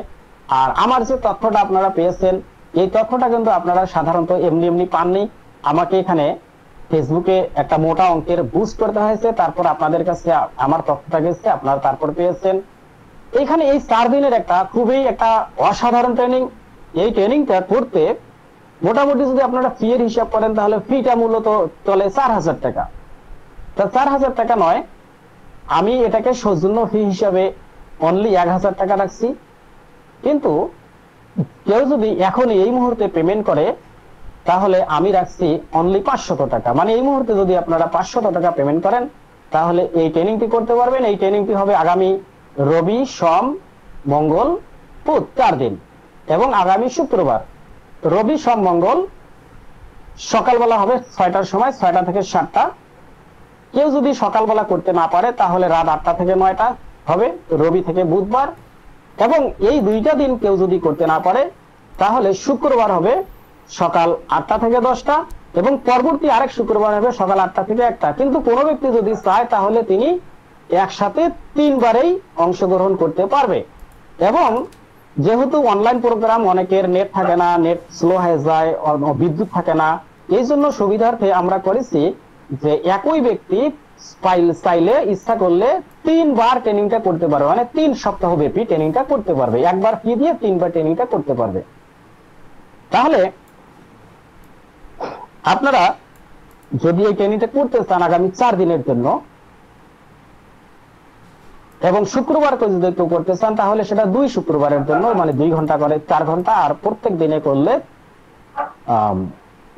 আর আমার যে তথ্যটা আপনারা পেয়েছেন, এই তথ্যটা কিন্তু আপনারা সাধারণত এমনি এমনি পাননি। আমাকে এখানে ফেসবুকে একটা মোটা অঙ্কের বুস্ট করতে হয়েছে, তারপর আপনাদের কাছে আমার তথ্যটা গেছে, আপনারা তারপর পেয়েছেন। এখানে এই 4 দিনের একটা খুবই একটা অসাধারণ ট্রেনিং। এই ট্রেনিংটা করতে মোটামুটি যদি আপনারা ফি এর হিসাব করেন, তাহলে ফিটা মূলত চলে 4000 টাকা। তা 4000 টাকা নয়, আমি এটাকে সৌজন্য ফি হিসাবে অনলি 1000 টাকা রাখছি। কিন্তু কেউ যদি এখন এই মুহূর্তে পেমেন্ট করে, তাহলে আমি রাখছি অনলি 500 টাকা। মানে এই মুহূর্তে যদি আপনারা 500 টাকা পেমেন্ট করেন, তাহলে এই ট্রেনিংটি করতে পারবেন। এই ট্রেনিংটি হবে আগামী রবি, সোম, মঙ্গল, বুধ 4 দিন, এবং আগামী শুক্রবার। রবি, সোম, মঙ্গল সকালবেলা হবে 6টার সময়, 6টা থেকে 7টা। কেউ যদি সকালবেলা করতে না পারে, তাহলে রাত 8টা থেকে 9টা হবে রবি থেকে বুধবার। এবং এই 2টা দিন কেউ যদি করতে না পারে, তাহলে শুক্রবার হবে সকাল 8টা থেকে 10টা, এবং পরবর্তী আরেক শুক্রবার হবে সকাল 8টা থেকে 1টা। কিন্তু কোনো ব্যক্তি যদি চায়, তাহলে তিনি একসাথে 3 বারেই অংশগ্রহণ করতে পারবে। এবং যেহেতু অনলাইন প্রোগ্রাম, অনেকের নেট থাকে না, নেট স্লো হয়ে যায়, বিদ্যুৎ থাকে না, এই জন্য সুবিধার্থে আমরা করেছি যে একই ব্যক্তি চাইলে ইচ্ছা করলে 3 বার ট্রেনিংটা করতে পারবে, মানে 3 সপ্তাহ ব্যাপী ট্রেনিংটা করতে পারবে, একবার ফি দিয়ে 3 বার ট্রেনিংটা করতে পারবে। তাহলে আপনারা যদি এই ট্রেনিংটা করতে চান আগামী 4 দিনের জন্য এবং শুক্রবার করে যদি কেউ করতে চান তাহলে সেটা 2 শুক্রবারের জন্য, মানে 2 ঘন্টা করে 4 ঘন্টা, আর প্রত্যেক দিনে করলে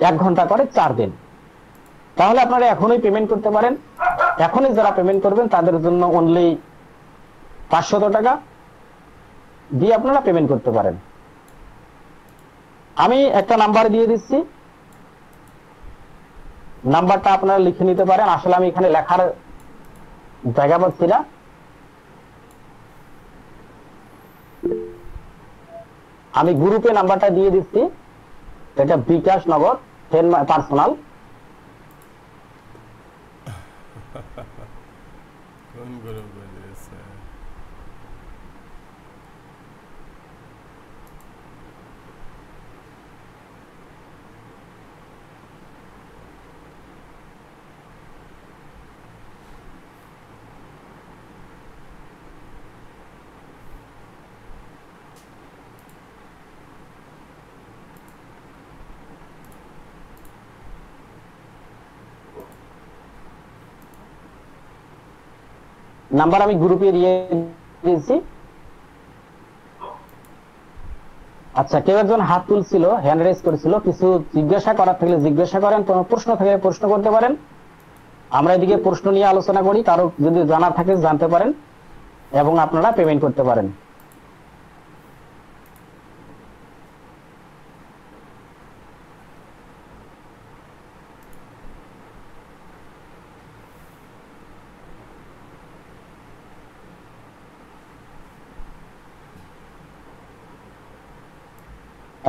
1 ঘন্টা করে 4 দিন। তাহলে আপনারা এখনই পেমেন্ট করতে পারেন। এখনই যারা পেমেন্ট করবেন তাদের জন্য অনলি 500 টাকা দিয়ে আপনারা পেমেন্ট করতে পারেন। আমি একটা নাম্বার দিয়ে দিচ্ছি, নাম্বারটা আপনারা লিখে নিতে পারেন। আসলে আমি এখানে লেখার জায়গা পাচ্ছি না। আমি গ্রুপে নাম্বারটা দিয়ে দিচ্ছি, এটা বিকাশ নগদ 10 পার্সোনাল। কোন গ্রুপ বলেছে? নাম্বার আমি গ্রুপে দিয়ে দিয়েছি। আচ্ছা, কেউ একজন হাত তুলছিল, হ্যান্ড রেজ করেছিল, কিছু জিজ্ঞাসা করার থাকলে জিজ্ঞাসা করেন, কোনো প্রশ্ন থাকলে প্রশ্ন করতে পারেন। আমরা এদিকে প্রশ্ন নিয়ে আলোচনা করি, কারো যদি জানা থাকে জানতে পারেন এবং আপনারা পেমেন্ট করতে পারেন।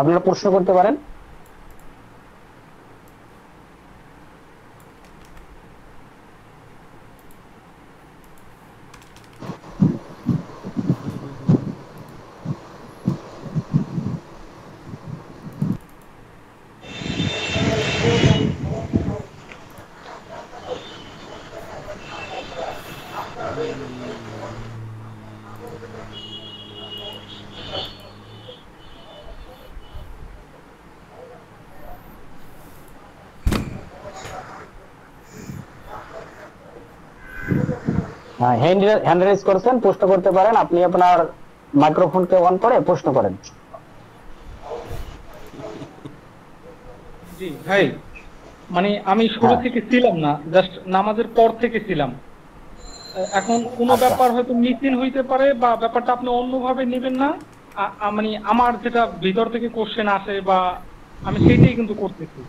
আপনারা প্রশ্ন করতে পারেন। হ্যান্ড রেজ করছেন, প্রশ্ন করতে পারেন। আপনি আপনার মাইক্রোফোনকে অন করে প্রশ্ন করেন। জি ভাই, মানে আমি শুরু থেকে ছিলাম না, জাস্ট নামাজের পর থেকে ছিলাম। এখন কোনো ব্যাপার হয়তো মিসিং হইতে পারে বা ব্যাপারটা আপনি অন্যভাবে নেবেন না। মানে আমার যেটা ভিতর থেকে কোশ্চেন আসে বা আমি সেইটাই কিন্তু করতেছি।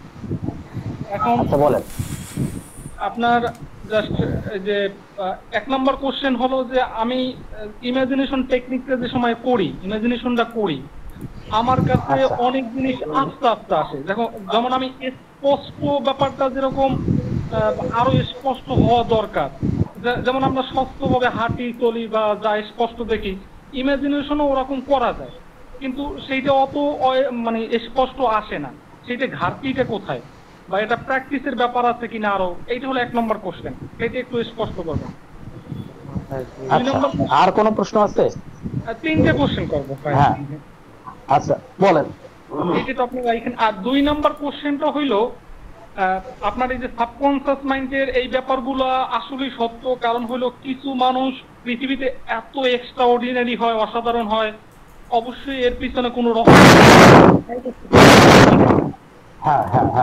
এখন বলেন। আপনার জাস্ট যে 1 নম্বর কোশ্চেন হলো যে আমি ইমাজিনেশন টেকনিকটা যে সময় করি, ইমাজিনেশনটা করি, আমার কাছে অনেক জিনিস আস্তে আস্তে আসে। যেমন আমি স্পষ্ট ব্যাপারটা যেরকম আরো স্পষ্ট হওয়া দরকার, যেমন আমরা স্বচ্ছভাবে হাঁটি চলি বা যা স্পষ্ট দেখি, ইমাজিনেশনও ওরকম করা যায়, কিন্তু সেইটা অত মানে স্পষ্ট আসে না। সেইটা ঘাটতিটা কোথায়, বা এটা প্র্যাকটিসের ব্যাপার আছে কিনা আরো, এইটা হলো 1 নম্বর কোশ্চেন, এটা একটু স্পষ্ট করবেন। আর কোন প্রশ্ন আছে? 3টে কোশ্চেন করবো। হ্যাঁ, আচ্ছা বলেন। এইটা তো আপনি এখানে। আর 2 নম্বর কোশ্চেনটা হইলো আপনার এই যে সাবকনসিয়াস মাইন্ডের এই ব্যাপারগুলো আসলেই সত্য। কারণ হলো কিছু মানুষ পৃথিবীতে এত এক্সট্রাঅর্ডিনারি হয়, অসাধারণ হয়, অবশ্যই এর পিছনে কোনো রহস্য।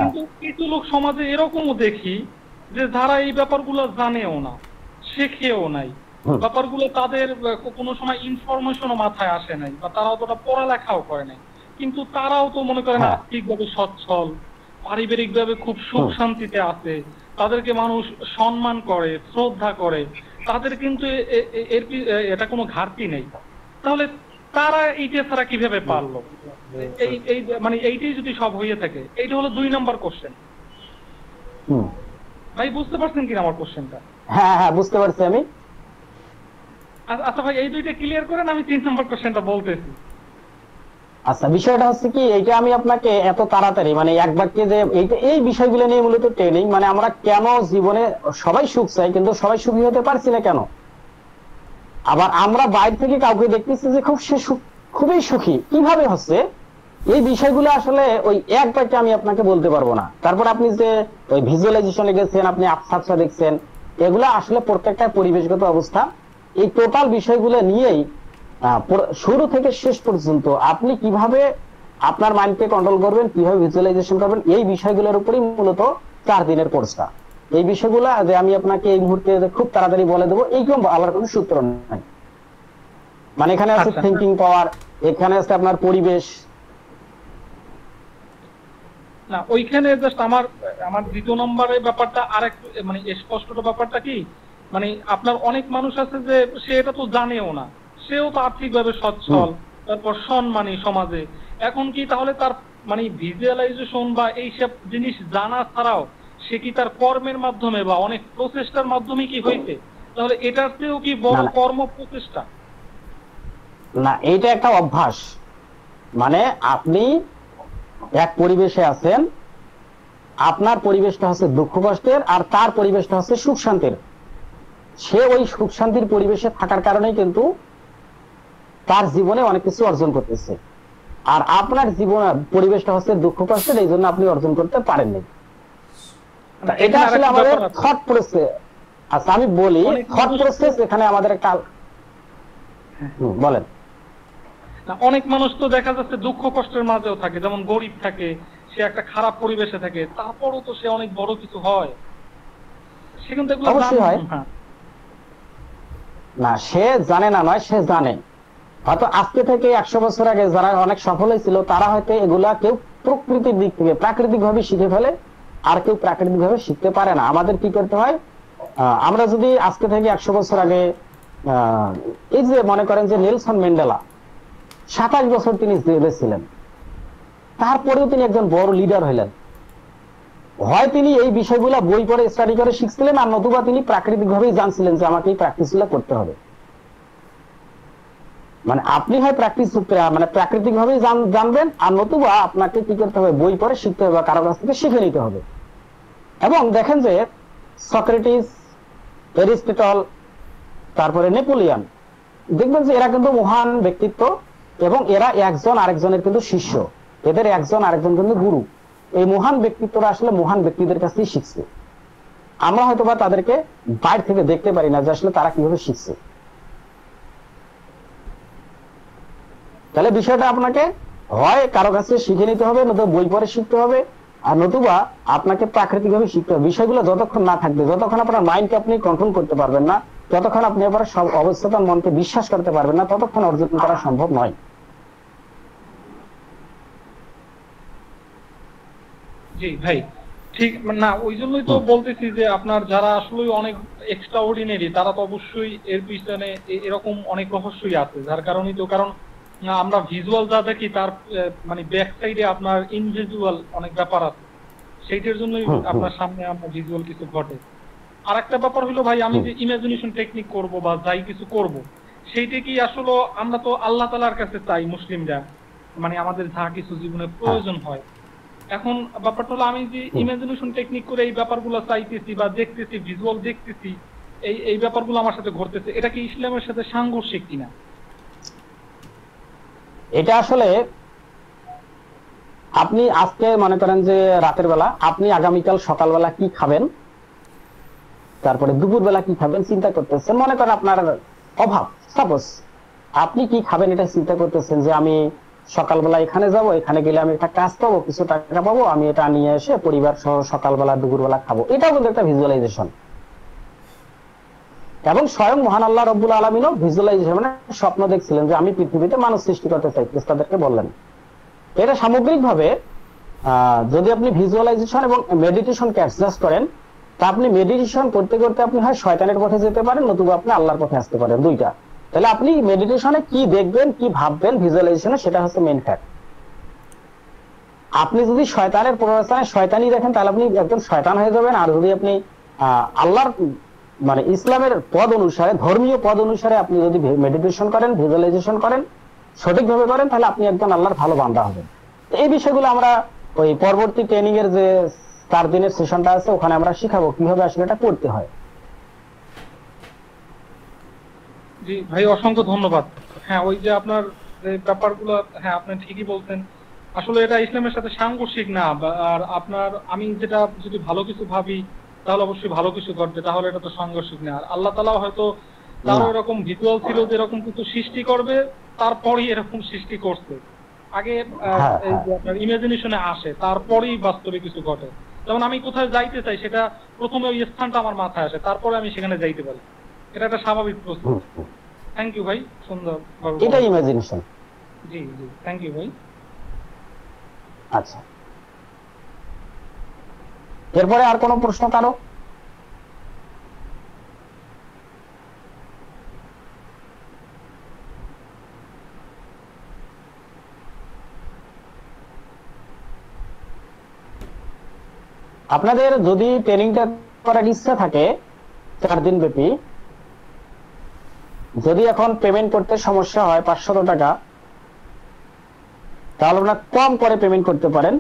কিন্তু কিছু লোক সমাজে এরকমও দেখি যে যারা এই ব্যাপারগুলো জানেও না, শেখেও নাই, ব্যাপারগুলো তাদের কোনো সময় ইনফরমেশনও মাথায় আসে নাই, বা তারা অতটা পড়ালেখাও করে নাই, কিন্তু তারাও তো মনে করেন আর্থিকভাবে সচ্ছল, পারিবারিক ভাবে খুব সুখ শান্তিতে আছে, তাদেরকে মানুষ সম্মান করে, শ্রদ্ধা করে, তাদের কিন্তু এটা কোনো ঘাটতি নেই। তাহলে তারা এইটা ছাড়া কিভাবে পারলো? এই মানে এইটাই যদি সব হয়ে থাকে, এইটা হলো 2 নম্বর কোশ্চেন। ভাই বুঝতে পারছেন কিনা আমার কোশ্চেনটা? হ্যাঁ হ্যাঁ, বুঝতে পারছি আমি। আচ্ছা ভাই, এই 2টা ক্লিয়ার করেন, আমি 3 নম্বর কোশ্চেনটা বলতেছি। আচ্ছা, বিষয়টা হচ্ছে কি, এইটা আমি আপনাকে এত তাড়াতাড়ি মানে এক বাক্যে যে এই বিষয়গুলো নিয়ে মূলত ট্রেনিং, মানে আমরা কেন জীবনে সবাই সুখ চাই কিন্তু সবাই সুখী হতে পারছি না কেন, আবার আমরা বাইরে থেকে কাউকে দেখতেছি যে খুবই সুখী কিভাবে হচ্ছে, এই বিষয়গুলো আসলে ওই এক বাক্যে আমি আপনাকে বলতে পারবো না। তারপর আপনি যে ওই ভিজুয়ালাইজেশনে গেছেন, আপনি আবছা দেখছেন, এগুলা আসলে প্রত্যেকটা পরিবেশগত অবস্থা। এই টোটাল বিষয়গুলো নিয়েই শুরু থেকে শেষ পর্যন্ত আপনি কিভাবে আপনার মাইন্ডকে কন্ট্রোল করবেন, কিভাবে ভিজুয়ালাইজেশন করবেন, এই বিষয়গুলোর উপরই মূলত 4 দিনের কোর্সটা। এই বিষয়গুলো যে আমি আপনাকে এই মুহূর্তে খুব তাড়াতাড়ি বলে দেবো এইরকম আলাদা কোনো সূত্র নাই। মানে এখানে আছে থিঙ্কিং পাওয়ার, এখানে আছে আপনার পরিবেশ। না ওইখানে জাস্ট আমার 2 নম্বরের ব্যাপারটা আরেকটু মানে স্পষ্টটা ব্যাপারটা কি, মানে আপনার অনেক মানুষ আছে যে সে এটা তো জানেও না, সেও তো আর্থিকভাবে সচ্ছল, তারপর সম্মানী সমাজে, এখন কি তাহলে তার মানে ভিজুয়ালাইজেশন বা এইসব জিনিস জানা ছাড়াও সে কি তার কর্মের মাধ্যমে বা অনেক প্রচেষ্টার মাধ্যমে কি হইছে, তাহলে এটার চেয়েও কি বড় কর্ম প্রচেষ্টা? না, এইটা একটা অভ্যাস। মানে আপনি এক পরিবেশে আছেন, আপনার পরিবেশটা হচ্ছে দুঃখ কষ্টের আর তার পরিবেশটা হচ্ছে সুখ শান্তির। সে ওই সুখ শান্তির পরিবেশে থাকার কারণে কিন্তু তার জীবনে অনেক কিছু অর্জন করতেছে, আর আপনার জীবন পরিবেশটা হচ্ছে দুঃখ কষ্টের, এই জন্য আপনি অর্জন করতে পারেননি। এটা আসলে আমাদের থট প্রসেস। আচ্ছা আমি বলি, থট প্রসেস এখানে আমাদের একটা বলেন। অনেক মানুষ তো দেখা যাচ্ছে দুঃখ কষ্টের মাঝেও থাকে, যেমন গরিব থাকে, সে একটা খারাপ পরিবেশে থাকে, তারপরও তো সে অনেক বড় কিছু হয়। সে কিন্তু এগুলো হয় না, সে জানে না নয়, সে জানে। হয়তো আজকে থেকে 100 বছর আগে যারা অনেক সফল হয়েছিল তারা হয়তো এগুলা কেউ প্রকৃতির দিক থেকে প্রাকৃতিক ভাবে শিখে ফেলে, আর কেউ প্রাকৃতিক ভাবে শিখতে পারে না। আমাদের কি করতে হয়, আমরা যদি আজকে থেকে 100 বছর আগে এই যে মনে করেন যে নেলসন ম্যান্ডেলা 27 বছর তিনি জেলে ছিলেন, তারপরেও তিনি একজন বড় লিডার হইলেন। হয় তিনি এই বিষয়গুলো বই পড়ে স্টাডি করে শিখছিলেন, আর নতুবা তিনি প্রাকৃতিক ভাবেই জানছিলেন যে আমাকে এই প্র্যাকটিস গুলো করতে হবে। মানে আপনি হয় প্র্যাকটিস মানে প্রাকৃতিক ভাবেই জানবেন, আর নতুবা আপনাকে কি করতে হবে, বই পড়ে শিখতে হবে বা কারো কাছ থেকে শিখে নিতে হবে। এবং দেখেন যে সক্রেটিস, এরিস্টটল, তারপরে নেপোলিয়ন, দেখবেন যে এরা কিন্তু মহান ব্যক্তিত্ব এবং এরা একজন আরেকজনের কিন্তু শিষ্য, এদের একজন আরেকজন কিন্তু গুরু। এই মহান ব্যক্তিত্বরা আসলে মহান ব্যক্তিদের কাছেই শিখছে। আমরা হয়তোবা তাদেরকে বাইরে থেকে দেখতে পারি না যে আসলে তারা কিভাবে শিখছে। তাহলে বিষয়টা আপনাকে হয় কারো কাছে শিখে নিতে হবে, নতুবা বই পড়ে শিখতে হবে, আর নতুবা আপনাকে প্রাকৃতিক ভাবে শিখতে হবে। বিষয়গুলো যতক্ষণ না থাকবে, যতক্ষণ আপনার মাইন্ডকে আপনি কন্ট্রোল করতে পারবেন না, যতক্ষণ আপনি আবার সব অবস্থান মনকে বিশ্বাস করতে পারবেন না, ততক্ষণ অর্জন করা সম্ভব নয়। জি ভাই, ঠিক না, ওই জন্যই তো বলতেছি যে আপনার যারা আসলে অনেক এক্সট্রা অর্ডিনারি তারা তো অবশ্যই এর পিছনে এরকম অনেক রহস্যই আছে, যার কারণেই তো, কারণ আমরা ভিজুয়াল যা দেখি তার মানে ব্যাক সাইডে আপনার ইনভিজুয়াল অনেক ব্যাপার আছে, সেইটার জন্যই আপনার সামনে আমরা ভিজুয়াল কিছু ঘটে। আর একটা ব্যাপার হলো ভাই, আমি যে ইমাজিনেশন টেকনিক করব বা যাই কিছু করব, সেইটা কি আসলে আমরা তো আল্লাহ তাআলার কাছে চাই মুসলিমরা, মানে আমাদের যা কিছু জীবনে প্রয়োজন হয়। এখন ব্যাপারটা হলো আমি যে ইমাজিনেশন টেকনিক করে এই ব্যাপারগুলো চাইতেছি বা দেখতেছি, ভিজুয়াল দেখতেছি, এই ব্যাপারগুলো আমার সাথে ঘটতেছে, এটা কি ইসলামের সাথে সাংঘর্ষিক কিনা? এটা আসলে আপনি আজকে মনে করেন যে রাতের বেলা আপনি আগামীকাল সকালবেলা কি খাবেন, তারপরে দুপুর বেলা কি খাবেন চিন্তা করতেছেন। মনে করেন আপনার অভাব, সাপোজ আপনি কি খাবেন এটা চিন্তা করতেছেন যে আমি সকালবেলা এখানে যাব, এখানে গেলে আমি একটা কাজ পাবো, কিছু টাকা পাবো, আমি এটা নিয়ে এসে পরিবার সহ সকালবেলা দুপুরবেলা খাবো। এটাও কিন্তু একটা ভিজুয়ালাইজেশন। এবং স্বয়ং মহান আল্লাহ রব্বুল আলামিনও ভিজুয়ালাইজেশন মানে স্বপ্ন দেখছিলেন যে আমি পৃথিবীতে মানুষ সৃষ্টি করতে চাই, তাদেরকে বললেন। এটা সামগ্রিকভাবে যদি আপনি ভিজুয়ালাইজেশন এবং মেডিটেশনকে অ্যাডজাস্ট করেন, তা আপনি মেডিটেশন করতে করতে আপনি হয় শয়তানের পথে যেতে পারেন, নতুবা আপনি আল্লাহর পথে আসতে পারেন, দুইটা। তাহলে আপনি মেডিটেশনে কি দেখবেন, কি ভাববেন, ভিজুয়ালাইজেশনে সেটা হচ্ছে মেইন ফ্যাক্ট। আপনি যদি শয়তানের প্ররোচনায় শয়তানি দেখেন তাহলে আপনি একদম শয়তান হয়ে যাবেন। আর যদি আপনি আল্লাহর মানে ইসলামের পদ অনুসারে, ধর্মীয় পদ অনুসারে আপনি যদি মেডিটেশন করেন, ভিজুয়ালাইজেশন করেন, সঠিকভাবে করেন তাহলে আপনি একজন আল্লাহর ভালো বান্দা হবেন। তো এই বিষয়গুলো আমরা ওই পরবর্তী ট্রেনিং এর যে 4 দিনের সেশনটা আছে ওখানে আমরা শিখাবো কিভাবে আসলে এটা করতে হয়। জি ভাই, অসংখ্য ধন্যবাদ। হ্যাঁ, ওই যে আপনার যে ব্যাপারগুলো, হ্যাঁ আপনি ঠিকই বলছেন, আসলে এটা ইসলামের সাথে সাংঘর্ষিক না। আর আপনার আমি যেটা যদি ভালো কিছু ভাবি তাহলে অবশ্যই ভালো কিছু ঘটবে, তাহলে এটা তো সাংঘর্ষিক না। আর আল্লাহ তাআলা হয়তো তারও এরকম ভিজুয়াল ছিল যে এরকম কিছু সৃষ্টি করবে, তারপরেই এরকম সৃষ্টি করছে। আগে এই যে আপনার ইমাজিনেশনে আসে, তারপরেই বাস্তবে কিছু ঘটে। যেমন আমি কোথায় যাইতে চাই সেটা প্রথমে ওই স্থানটা আমার মাথায় আসে, তারপরে আমি সেখানে যাইতে পারি। এটা একটা স্বাভাবিক প্রসেস। থ্যাংক ইউ ভাই, সুন্দর। এটা ইমাজিনেশন। জি জি, থ্যাংক ইউ ভাই। আচ্ছা, এরপরে আর কোনো প্রশ্ন কারো? আপনাদের যদি ট্রেনিংটা করার ইচ্ছা থাকে 4 দিন ব্যাপী, যদি এখন পেমেন্ট করতে সমস্যা হয় 500 টাকা, তাহলে আপনারা কম করে পেমেন্ট করতে পারেন,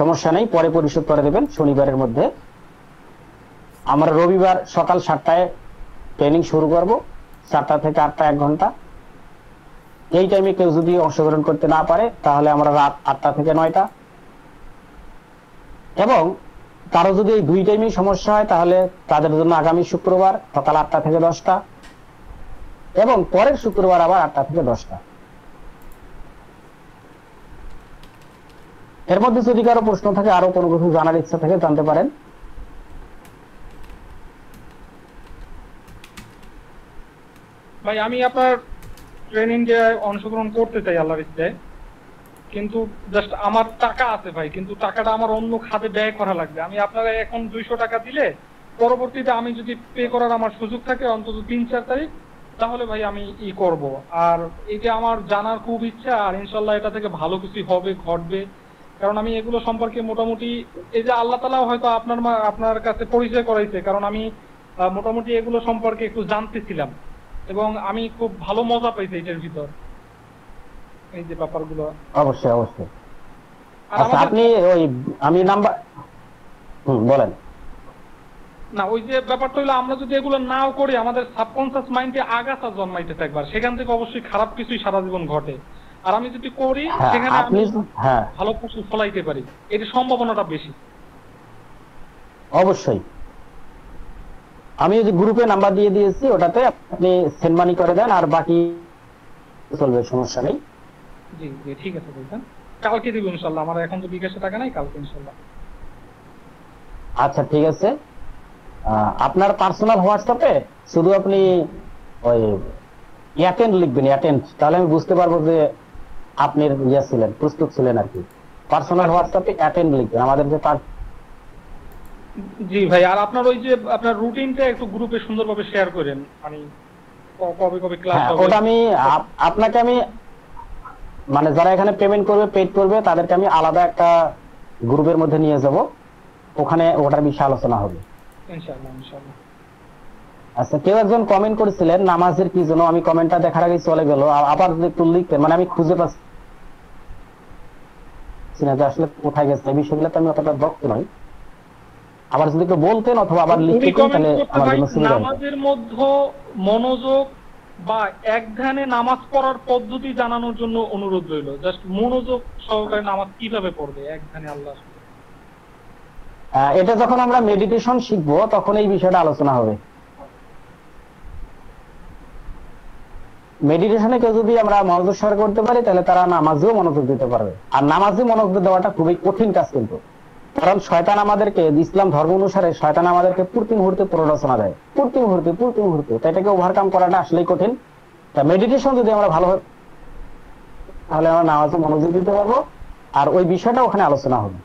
সমস্যা নেই, পরে পরিশোধ করে দেবেন শনিবারের মধ্যে। আমরা রবিবার সকাল 7টায় ট্রেনিং শুরু করব, 7টা থেকে 8টা 1 ঘন্টা। এই টাইমে কেউ যদি অংশগ্রহণ করতে না পারে তাহলে আমরা রাত 8টা থেকে 9টা, এবং কারো যদি এই 2 টাইমেই সমস্যা হয় তাহলে তাদের জন্য আগামী শুক্রবার সকাল 8টা থেকে 10টা, এবং পরের শুক্রবার আবার 8টা থেকে 10টা। এর মধ্যে যদি কারো প্রশ্ন থাকে, আরো কোনো কিছু জানার ইচ্ছা থাকে জানতে পারেন। ভাই আমি আপনার ট্রেনিং যে অংশগ্রহণ করতে চাই আল্লাহর ইচ্ছায়, কিন্তু জাস্ট আমার টাকা আছে ভাই, কিন্তু টাকাটা আমার অন্য খাতে ব্যয় করা লাগবে। আমি আপনারা এখন 200 টাকা দিলে পরবর্তীতে আমি যদি পে করার আমার সুযোগ থাকে অন্তত 3-4 তারিখ, তাহলে ভাই আমি করব। আর এটা আমার জানার খুব ইচ্ছা, আর ইনশাল্লাহ এটা থেকে ভালো কিছু হবে, ঘটবে। কারণ আমি এগুলো সম্পর্কে মোটামুটি, এই যে আল্লাহ তাআলা হয়তো আপনার কাছে পরিচয় করাইছে, কারণ আমি মোটামুটি এগুলো সম্পর্কে একটু জানতেছিলাম, এবং আমি খুব ভালো মজা পাইছি এটার ভিতর, এই যে ব্যাপারগুলো। অবশ্যই অবশ্যই। আচ্ছা, আপনি ওই আমি নাম্বার বলেন না, ওই যে ব্যাপারটা হলো আমরা যদি এগুলো নাও করি আমাদের সাবকনসিয়াস মাইন্ডে আগাছা জন্মাইতে থাকবে, সেখান থেকে অবশ্যই খারাপ কিছুই সারা জীবন ঘটে। আর আমি যদি করি সেখানে আমি ভালো ফসল ফলাইতে পারি, এর সম্ভাবনাটা বেশি। অবশ্যই। আমি যদি গ্রুপে নাম্বার দিয়ে দিয়েছি, ওটাতে আপনি সেন্ড মানি করে দেন, আর বাকি চলবে, সমস্যা নেই। জি জি, ঠিক আছে বলছেন, কালকে দিব ইনশাআল্লাহ। আমার এখন তো বিকাশে টাকা নাই, কালকে ইনশাআল্লাহ। আচ্ছা ঠিক আছে। আপনার পার্সোনাল হোয়াটসঅ্যাপে শুধু আপনি ওই অ্যাটেন্ড লিখবেন, অ্যাটেন্ড, তাহলে আমি বুঝতে পারবো যে আপনি ছিলেন, প্রস্তুত ছিলেন আর কি। পার্সোনাল হোয়াটসঅ্যাপে অ্যাটেন্ড লিখবেন আমাদের যে। জি ভাই, আর আপনার ওই যে আপনার রুটিনটা একটু গ্রুপে সুন্দরভাবে শেয়ার করেন, মানে কবে কবে ক্লাস হবে। ওটা আমি আপনাকে আমি মানে যারা এখানে পেমেন্ট করবে, পেড করবে, তাদেরকে আমি আলাদা একটা গ্রুপের মধ্যে নিয়ে যাব, ওখানে ওটার বিষয়ে আলোচনা হবে ইনশাআল্লাহ ইনশাআল্লাহ। আচ্ছা, কেউ একজন কমেন্ট করেছিলেন নামাজের কি জন্য, আমি কমেন্টটা দেখার আগে চলে গেল, আবার যদি একটু লিখতেন, মানে আমি খুঁজে পাচ্ছি না যে আসলে কোথায় গেছে, এই বিষয়গুলো তো আমি অতটা দক্ষ নই। আবার যদি একটু বলতেন অথবা আবার লিখতেন তাহলে আমার জন্য সুবিধা হতো। নামাজের মধ্যে মনোযোগ বা এক ধ্যানে নামাজ পড়ার পদ্ধতি জানানোর জন্য অনুরোধ রইল। জাস্ট মনোযোগ সহকারে নামাজ কিভাবে পড়বে এক ধ্যানে আল্লাহর। এটা যখন আমরা মেডিটেশন শিখবো তখন এই বিষয়টা আলোচনা হবে। মেডিটেশনে কেউ যদি আমরা মনোযোগ সহকারে করতে পারি তাহলে তারা নামাজেও মনোযোগ দিতে পারবে। আর নামাজে মনোযোগ দেওয়াটা খুবই কঠিন কাজ কিন্তু, কারণ শয়তান আমাদেরকে, ইসলাম ধর্ম অনুসারে শয়তান আমাদেরকে প্রতি মুহূর্তে প্ররোচনা দেয়, প্রতি মুহূর্তে। তাই এটাকে ওভারকাম করাটা আসলেই কঠিন। তা মেডিটেশন যদি আমরা ভালোভাবে, তাহলে আমরা নামাজে মনোযোগ দিতে পারবো, আর ওই বিষয়টা ওখানে আলোচনা হবে।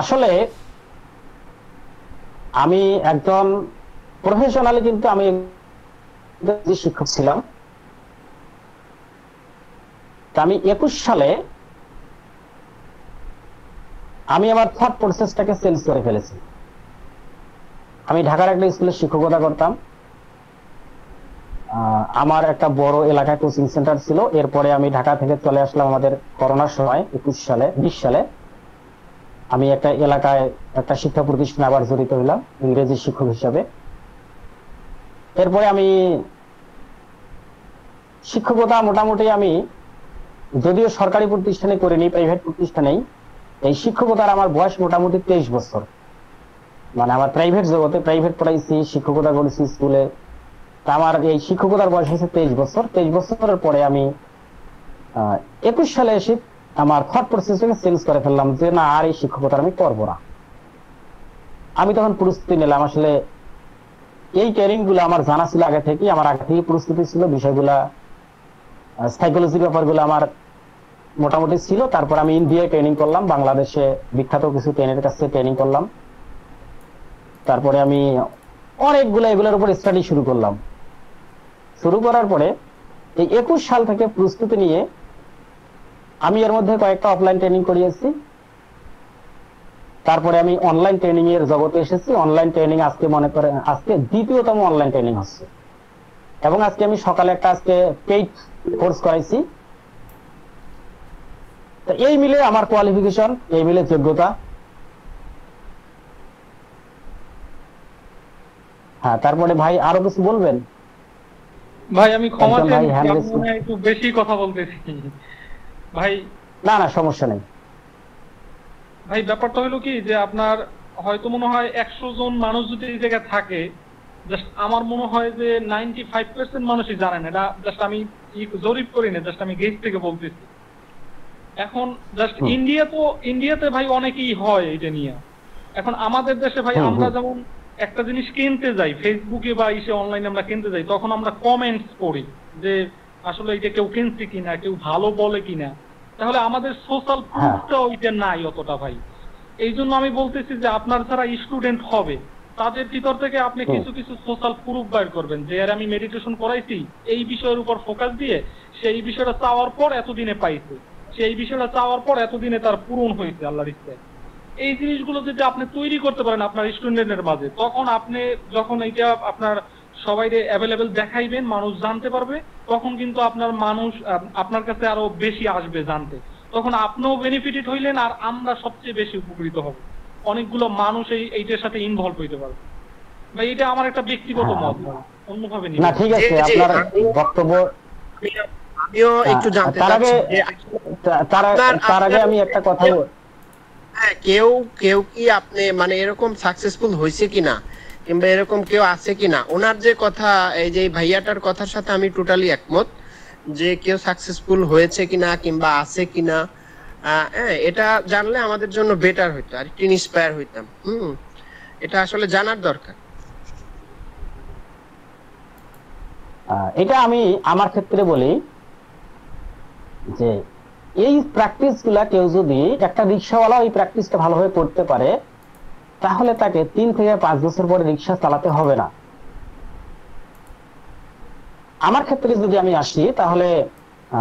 আসলে আমি একজন প্রফেশনালি কিন্তু আমি শিক্ষক ছিলাম। আমি 21 সালে আমি আমার থট প্রসেসটাকে চেঞ্জ করে ফেলেছি। আমি ঢাকার একটা স্কুলে শিক্ষকতা করতাম। আমার একটা বড় এলাকায় কোচিং সেন্টার ছিল। এরপরে আমি ঢাকা থেকে চলে আসলাম আমাদের করোনার সময় 20 সালে। আমি একটা এলাকায় একটা শিক্ষা প্রতিষ্ঠানে আবার জড়িত হইলাম ইংরেজি শিক্ষক হিসাবে। এরপরে আমি শিক্ষকতা মোটামুটি আমি যদিও সরকারি প্রতিষ্ঠানে করিনি, প্রাইভেট প্রতিষ্ঠানেই। এই শিক্ষকতার আমার বয়স মোটামুটি 23 বছর। মানে আমার প্রাইভেট জগতে প্রাইভেট পড়াইছি, শিক্ষকতা করেছি স্কুলে। তা আমার এই শিক্ষকতার বয়স হচ্ছে 23 বছর। 23 বছরের পরে আমি 21 সালে এসে আমার থট প্রসেসটাকে চেঞ্জ করে ফেললাম যে না, আর এই শিক্ষকতা আমি করবো না। আমি তখন প্রস্তুতি নিলাম। আসলে এই ট্রেনিং গুলো আমার জানা ছিল আগে থেকে, আমার আগে থেকে প্রস্তুতি ছিল, বিষয়গুলা সাইকোলজির ব্যাপারগুলো আমার মোটামুটি ছিল। তারপর আমি ইন্ডিয়ায় ট্রেনিং করলাম, বাংলাদেশে বিখ্যাত কিছু ট্রেনের কাছে ট্রেনিং করলাম। তারপরে আমি অনেকগুলো এগুলোর উপর স্টাডি শুরু করলাম। শুরু করার পরে এই 21 সাল থেকে প্রস্তুতি নিয়ে আমি এর মধ্যে কয়েকটা অফলাইন ট্রেনিং করিয়েছি। তারপরে আমি অনলাইন ট্রেনিং এর জগতে এসেছি। অনলাইন ট্রেনিং আজকে মনে করেন আজকে দ্বিতীয়তম অনলাইন ট্রেনিং হচ্ছে। এবং আজকে আমি সকালে একটা পেইড কোর্স করাইছি। তো এই মিলে আমার কোয়ালিফিকেশন, এই মিলে যোগ্যতা। হ্যাঁ, তারপরে ভাই আরো কিছু বলবেন? ভাই আমি ক্ষমা একজন ভাই চাই, hand আমি raise মনে হয় একটু বেশি কথা বলতেছি ভাই। না না, সমস্যা নেই ভাই। ব্যাপারটা হলো কি যে আপনার হয়তো মনে হয় 100 জন মানুষ যদি এই জায়গায় থাকে, জাস্ট আমার মনে হয় যে 95% মানুষই জানে না। এটা জাস্ট আমি জরিপ করি না, জাস্ট আমি গেস থেকে বলতেছি। এখন জাস্ট ইন্ডিয়াতে ভাই অনেকেই হয় এটা নিয়ে। এখন আমাদের দেশে ভাই আমরা যেমন একটা জিনিস কিনতে যাই ফেসবুকে বা ইসে অনলাইনে আমরা কিনতে যাই, তখন আমরা কমেন্টস পড়ি যে আসলে এটা কেউ কিনছে কিনা, কেউ ভালো বলে কিনা। তাহলে আমাদের সোশ্যাল প্রুফটা ওইটা নাই অতটা ভাই। এই জন্য আমি বলতেছি যে আপনার যারা স্টুডেন্ট হবে তাদের ভিতর থেকে আপনি কিছু কিছু সোশ্যাল প্রুফ বের করবেন যে আর আমি মেডিটেশন করাইছি এই বিষয়ের উপর ফোকাস দিয়ে, সেই বিষয়টা চাওয়ার পর এতদিনে পাইছে, সেই বিষয়টা চাওয়ার পর এতদিনে তার পূরণ হয়েছে আল্লাহর ইচ্ছায়। এই জিনিসগুলো যদি আপনি তৈরি করতে পারেন আপনার স্টুডেন্টের মাঝে, তখন আপনি যখন এইটা আপনার সবাইকে অ্যাভেলেবেল দেখাইবেন, মানুষ জানতে পারবে, তখন কিন্তু আপনার মানুষ আপনার কাছে আরো বেশি আসবে জানতে। তখন আপনিও বেনিফিটেড হইলেন আর আমরা সবচেয়ে বেশি উপকৃত হব। অনেকগুলো মানুষ এইটার সাথে ইনভলভ হইতে পারবে। ভাই এটা আমার একটা ব্যক্তিগত মত, অন্যভাবে না। ঠিক আছে, আপনার বক্তব্য আমিও একটু জানতে চাচ্ছি। তার আগে আমি একটা কথা হ্যাঁ, কেউ কি আপনি মানে এরকম সাকসেসফুল হয়েছে কিনা কিংবা এরকম কেউ আছে কিনা? ওনার যে কথা, এই যে ভাইয়াটার কথার সাথে আমি টোটালি একমত যে কেউ সাকসেসফুল হয়েছে কিনা কিংবা আছে কিনা, এটা জানলে আমাদের জন্য বেটার হইতো, আর একটু ইন্সপায়ার হইতাম। এটা আসলে জানার দরকার। এটা আমি আমার ক্ষেত্রে বলি যে এই প্র্যাকটিস গুলা কেউ যদি একটা রিক্সাওয়ালা এই প্র্যাকটিসটা ভালোভাবে করতে পারে, তাহলে তাকে 3 থেকে 5 বছর পরে রিক্সা চালাতে হবে না। আমার ক্ষেত্রে যদি আমি আসি, তাহলে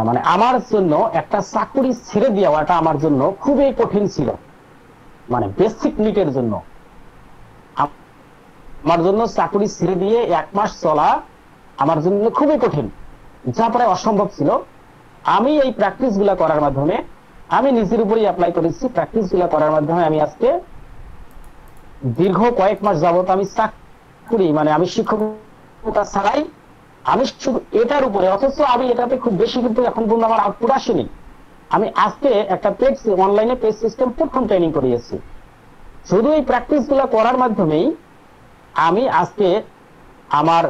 মানে আমার জন্য একটা চাকরি ছেড়ে দেওয়াটা আমার জন্য খুবই কঠিন ছিল। মানে বেসিক নিডের জন্য আমার জন্য চাকরি ছেড়ে দিয়ে 1 মাস চলা আমার জন্য খুবই কঠিন, যা প্রায় অসম্ভব ছিল। আমি এই প্র্যাকটিস গুলা করার মাধ্যমে আমি নিজের উপরেই অ্যাপ্লাই করেছি। প্র্যাকটিস গুলা করার মাধ্যমে আমি আজকে দীর্ঘ কয়েক মাস যাবত আমি চাকরি মানে আমি শিক্ষকতা ছাড়াই আমি শুধু এটার উপরে, অথচ আমি এটাতে খুব বেশি কিন্তু এখন পর্যন্ত আমার আউটপুট আসেনি। আমি আজকে একটা পেজ অনলাইনে পেজ সিস্টেম প্রথম ট্রেনিং করিয়েছি। শুধু এই প্র্যাকটিস গুলা করার মাধ্যমেই আমি আজকে আমার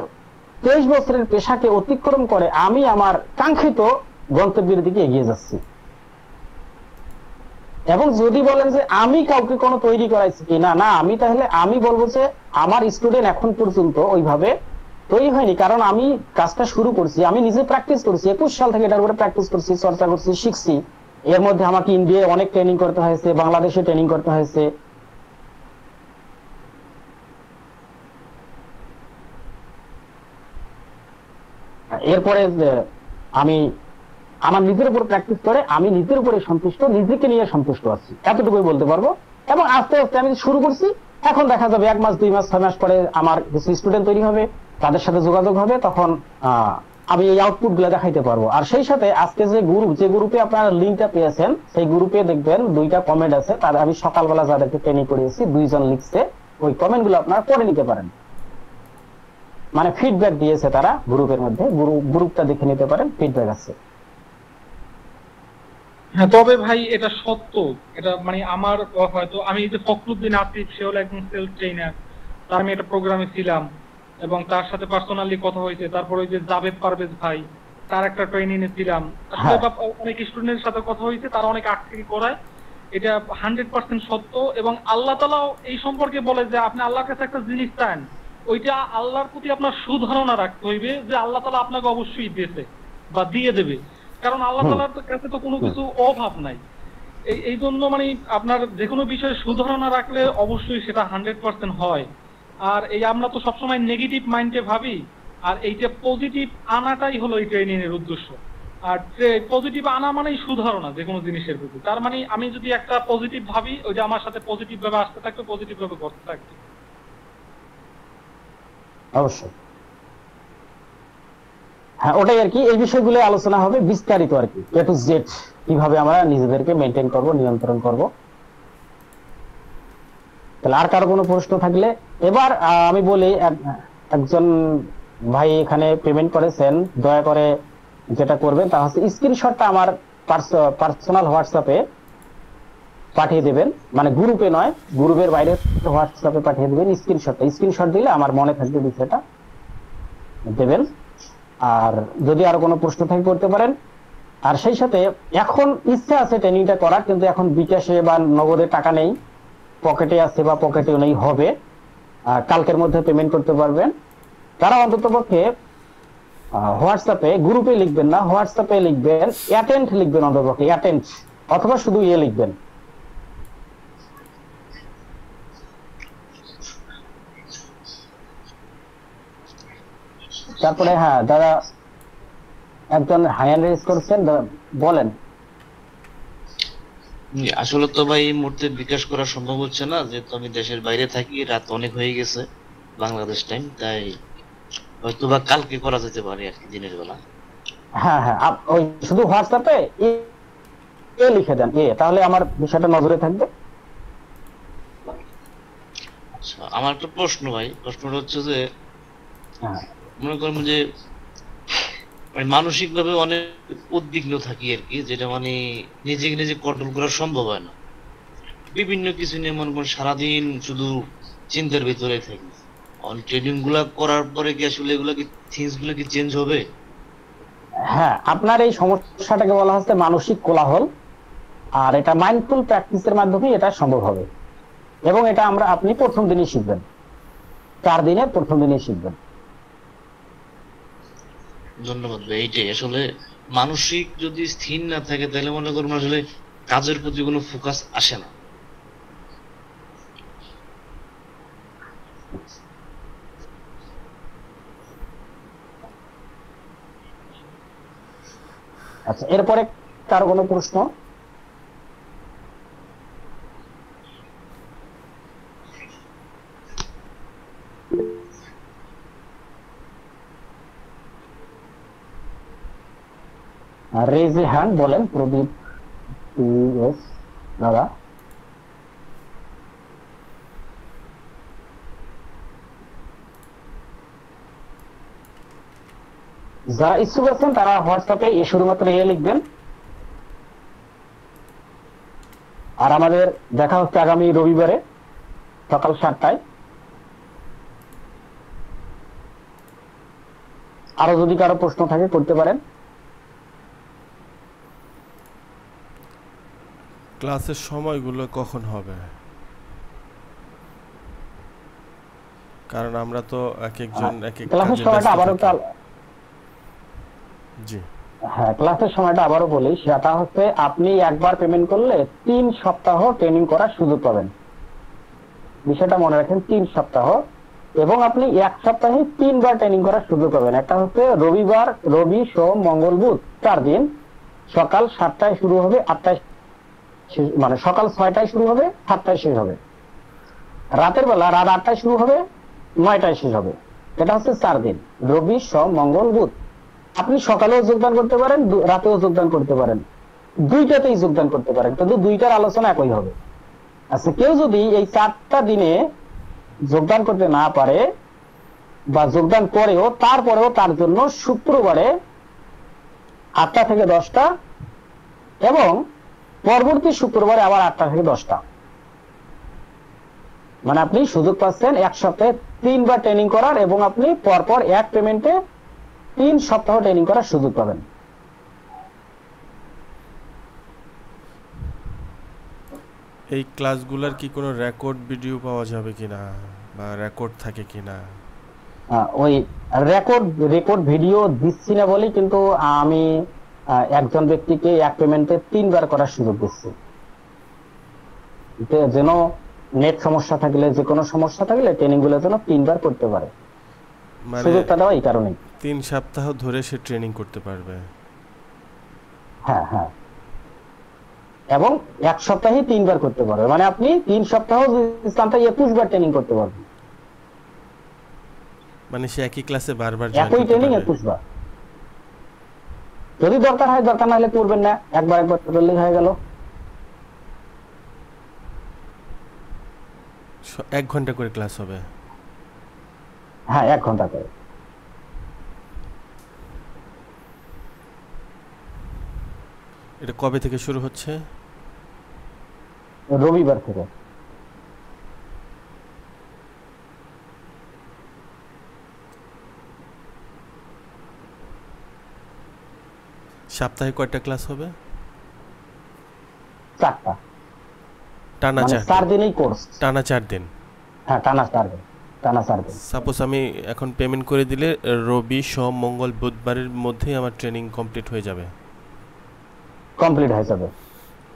23 বছরের পেশাকে অতিক্রম করে আমি আমার কাঙ্ক্ষিত গন্তব্যের দিকে এগিয়ে যাচ্ছি। এবং যদি বলেন যে আমি কাউকে কোনো তৈরি করাইছি কিনা, না, আমি তাহলে আমি বলবো যে আমার স্টুডেন্ট এখন পর্যন্ত ওইভাবে তৈরি হয়নি, কারণ আমি কাজটা শুরু করছি, আমি নিজে প্র্যাকটিস করছি। 21 সাল থেকে এটার উপরে প্র্যাকটিস করছি, চর্চা করছি, শিখছি। এর মধ্যে আমাকে ইন্ডিয়ায় অনেক ট্রেনিং করতে হয়েছে, বাংলাদেশে ট্রেনিং করতে হয়েছে। এরপরে আমি আমার নিজের উপর প্র্যাকটিস করে আমি নিজের উপরে সন্তুষ্ট, নিজেকে নিয়ে সন্তুষ্ট আছি, এতটুকুই বলতে পারবো। এবং আস্তে আস্তে আমি শুরু করছি, এখন দেখা যাবে 1 মাস 2 মাস 6 মাস পরে আমার কিছু স্টুডেন্ট তৈরি হবে, তাদের সাথে যোগাযোগ হবে, তখন আমি এই আউটপুট গুলো দেখাইতে পারবো। আর সেই সাথে আজকে যে গ্রুপে আপনারা লিঙ্কটা পেয়েছেন, সেই গ্রুপে দেখবেন 2টা কমেন্ট আছে, তার আমি সকালবেলা যাদেরকে ট্রেনিং করিয়েছি 2 জন লিখছে, ওই কমেন্ট গুলো আপনারা পড়ে নিতে পারেন, মানে ফিডব্যাক দিয়েছে তারা গ্রুপের মধ্যে, গ্রুপটা দেখে নিতে পারেন, ফিডব্যাক আছে। হ্যাঁ, তবে ভাই এটা সত্য, এটা মানে আমার হয়তো আমি যে ফখরুদ্দিন আসিফ, সে হলো একজন সেলস ট্রেনার, তার আমি একটা প্রোগ্রামে ছিলাম এবং তার সাথে পার্সোনালি কথা হয়েছে। তারপর ওই যে জাভেদ পারভেজ ভাই, তার একটা ট্রেনিং এ ছিলাম। অনেক স্টুডেন্টের সাথে কথা হয়েছে, তারা অনেক আগ থেকে করায়, এটা 100% সত্য। এবং আল্লাহ তাআলাও এই সম্পর্কে বলে যে আপনি আল্লাহর কাছে একটা জিনিস চান, ওইটা আল্লাহর প্রতি আপনার সুধারণা রাখতে হইবে যে আল্লাহ তাআলা আপনাকে অবশ্যই দিয়েছে বা দিয়ে দেবে, কারণ আল্লাহ তাআলার কাছে তো কোনো কিছু অভাব নাই। এই জন্য মানে আপনার যে কোনো বিষয়ে সুধারণা রাখলে অবশ্যই সেটা 100% হয়। আর এই আমরা তো সবসময় নেগেটিভ মাইন্ডে ভাবি, আর এইটা পজিটিভ আনাটাই হলো এই ট্রেনিং এর উদ্দেশ্য। আর পজিটিভ আনা মানেই সুধারণা যে কোনো জিনিসের প্রতি। তার মানে আমি যদি একটা পজিটিভ ভাবি, ওইটা আমার সাথে পজিটিভ ভাবে আসতে থাকবে, পজিটিভ ভাবে করতে থাকবে। অবশ্যই, হ্যাঁ, ওটাই আর কি। এই বিষয়গুলো আলোচনা হবে বিস্তারিত আর কি, A to Z, কিভাবে আমরা নিজেদেরকে মেনটেন করব, নিয়ন্ত্রণ করব। তাহলে আর কারো কোনো প্রশ্ন থাকলে এবার আমি বলি, একজন ভাই এখানে পেমেন্ট করেছেন, দয়া করে যেটা করবেন তা হচ্ছে স্ক্রিনশটটা আমার পার্সোনাল হোয়াটসঅ্যাপে পাঠিয়ে দেবেন, মানে গ্রুপে নয়, গ্রুপের বাইরে হোয়াটসঅ্যাপে পাঠিয়ে দেবেন স্ক্রিনশট দিলে আমার মনে থাকবে, বিষয়টা দেবেন। আর যদি আরো কোনো প্রশ্ন থাকে করতে পারেন। আর সেই সাথে এখন ইচ্ছা আছে ট্রেনিংটা করার, কিন্তু এখন বিকাশে বা নগদে টাকা নেই, পকেটে আছে বা পকেটেও নেই, হবে কালকের মধ্যে পেমেন্ট করতে পারবেন। তারা অন্তত পক্ষে হোয়াটসঅ্যাপে, গ্রুপে লিখবেন না, হোয়াটসঅ্যাপে লিখবেন, অ্যাটেন্ড লিখবেন, অন্তত পক্ষে অ্যাটেন্ড, অথবা শুধু লিখবেন। তারপরে হ্যাঁ দাদা, একজন হ্যান্ড রেজ করছেন, বলেন। আসলে তো ভাই এই মুহূর্তে বিকাশ করা সম্ভব হচ্ছে না, যেহেতু আমি দেশের বাইরে থাকি, রাত অনেক হয়ে গেছে বাংলাদেশ টাইম, তাই হয়তো বা কালকে করা যেতে পারে আর কি, দিনের বেলা। হ্যাঁ হ্যাঁ, ওই শুধু হোয়াটসঅ্যাপে লিখে দেন, তাহলে আমার বিষয়টা নজরে থাকবে। আচ্ছা, আমার একটা প্রশ্ন ভাই, প্রশ্নটা হচ্ছে যে মনে করেন যে মানসিক ভাবে অনেক উদ্বিগ্ন থাকি আর কি, যেটা মানে নিজেকে নিজে কন্ট্রোল করা সম্ভব হয় না, বিভিন্ন কিছু নিয়ে মনে করেন সারাদিন শুধু চিন্তার ভিতরে থাকি। ট্রেনিং গুলা করার পরে কি আসলে এগুলা কি থিংস গুলো কি চেঞ্জ হবে? হ্যাঁ, আপনার এই সমস্যাটাকে বলা হচ্ছে মানসিক কোলাহল, আর এটা মাইন্ডফুল প্র্যাকটিসের মাধ্যমে এটা সম্ভব হবে। এবং এটা আপনি প্রথম দিনই শিখবেন, 4 দিনের প্রথম দিনই শিখবেন। ধন্যবাদ ভাই। এইটাই আসলে মানসিক যদি স্থির না থাকে তাহলে মনে করুন আসলে কাজের প্রতি কোনো ফোকাস আসে না। আচ্ছা, এরপরে কারো কোনো প্রশ্ন? রেজ এ হ্যান্ড, বলেন প্রদীপ দাদা। যারা ইচ্ছুক আছেন তারা হোয়াটসঅ্যাপে শুধুমাত্র লিখবেন। আর আমাদের দেখা হচ্ছে আগামী রবিবারে সকাল 7টায়। আরো যদি কারো প্রশ্ন থাকে করতে পারেন। ক্লাসের সময়গুলো কখন হবে? কারণ আমরা তো এক একজন এক এক ক্লাসের সময়টা আবারও জি হ্যাঁ, ক্লাসের সময়টা আবারও বলি, সেটা হচ্ছে আপনি একবার পেমেন্ট করলে 3 সপ্তাহ ট্রেনিং করার সুযোগ পাবেন। বিষয়টা মনে রাখেন, 3 সপ্তাহ, এবং আপনি 1 সপ্তাহে 3 বার ট্রেনিং করার সুযোগ পাবেন। একটা হচ্ছে রবিবার, রবি, সোম, মঙ্গল, বুধ, 4 দিন। সকাল 7টায় শুরু হবে, 8টায় মানে সকাল 6টায় শুরু হবে, 7টায় শেষ হবে। রাতের বেলা রাত 8টায় শুরু হবে, 9টায় শেষ হবে। এটা হচ্ছে 4 দিন, রবি সোম মঙ্গল বুধ। আপনি সকালেও যোগদান করতে পারেন, রাতেও যোগদান করতে পারেন, দুইটাতেই যোগদান করতে পারেন, কিন্তু দুইটার আলোচনা একই হবে। আচ্ছা, কেউ যদি এই 4টা দিনে যোগদান করতে না পারে বা যোগদান করেও তারপরেও তার জন্য শুক্রবারে 8টা থেকে 10টা এবং পরবর্তী শুক্রবারে আবার 8টা থেকে 10টা, মানে আপনি সুযোগ পাচ্ছেন এক সপ্তাহে 3 বার ট্রেনিং করার, এবং আপনি পরপর এক পেমেন্টে 3 সপ্তাহ ট্রেনিং করার সুযোগ পাবেন। এই ক্লাসগুলোর কি কোনো রেকর্ড ভিডিও পাওয়া যাবে কিনা বা রেকর্ড থাকে কিনা? ওই রেকর্ড ভিডিও দিচ্ছি না বলি, কিন্তু আমি একজন ব্যক্তিকে এক পেমেন্টে 3 বার করার সুযোগ দিচ্ছি, যেন নেট সমস্যা থাকলে, যে কোনো সমস্যা থাকলে ট্রেনিং গুলো যেন 3 বার করতে পারে। সুযোগটা দেওয়া এই কারণে 3 সপ্তাহ ধরে সে ট্রেনিং করতে পারবে। হ্যাঁ হ্যাঁ, এবং এক সপ্তাহে 3 বার করতে পারবে, মানে আপনি 3 সপ্তাহ ইসলামটা 21 বার ট্রেনিং করতে পারবেন। মানে সে একই ক্লাসে বারবার একই ট্রেনিং 21 বার। যদি দরকার হয়, দরকার না হলে করবেন না, একবার করলেই হয়ে গেল। 1 ঘন্টা করে ক্লাস হবে? হ্যাঁ, 1 ঘন্টা করে। এটা কবে থেকে শুরু হচ্ছে? রবিবার থেকে। সপ্তাহে কয়টা ক্লাস হবে? 4টা। টানা 4 দিনই কোর্স। টানা 4 দিন? হ্যাঁ, টানা 4 দিন। সাপোজ আমি এখন পেমেন্ট করে দিলে রবি সোম মঙ্গল বুধবারের মধ্যেই আমার ট্রেনিং কমপ্লিট হয়ে যাবে?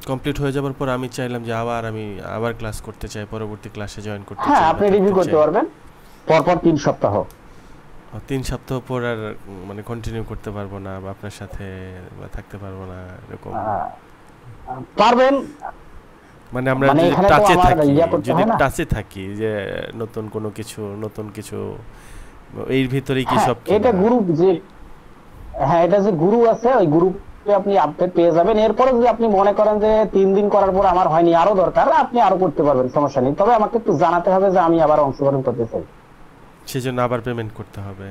কমপ্লিট হয়ে যাবার পর আমি চাইলাম যে আবার ক্লাস করতে চাই, পরবর্তী ক্লাসে জয়েন করতে চাই। হ্যাঁ, আপনি রিভিউ করতে পারবেন পরপর 3 সপ্তাহ। 3 সপ্তাহ পর আর মানে কন্টিনিউ করতে পারবো না বা আপনার সাথে থাকতে পারবো না, এরকম পারবেন? মানে আমরা যদি টাচে থাকি যে নতুন কিছু এর ভিতরেই কি সব? এটা গ্রুপ যে, হ্যাঁ, এটা যে গুরু আছে, ওই গ্রুপে আপনি আপডেট পেয়ে যাবেন। এরপরে যদি আপনি মনে করেন যে 3 দিন করার পর আমার হয়নি, আরো দরকার, আপনি আরো করতে পারবেন, সমস্যা নেই। তবে আমাকে একটু জানাতে হবে যে আমি আবার অংশগ্রহণ করতে চাই। সেজন্য আবার পেমেন্ট করতে হবে?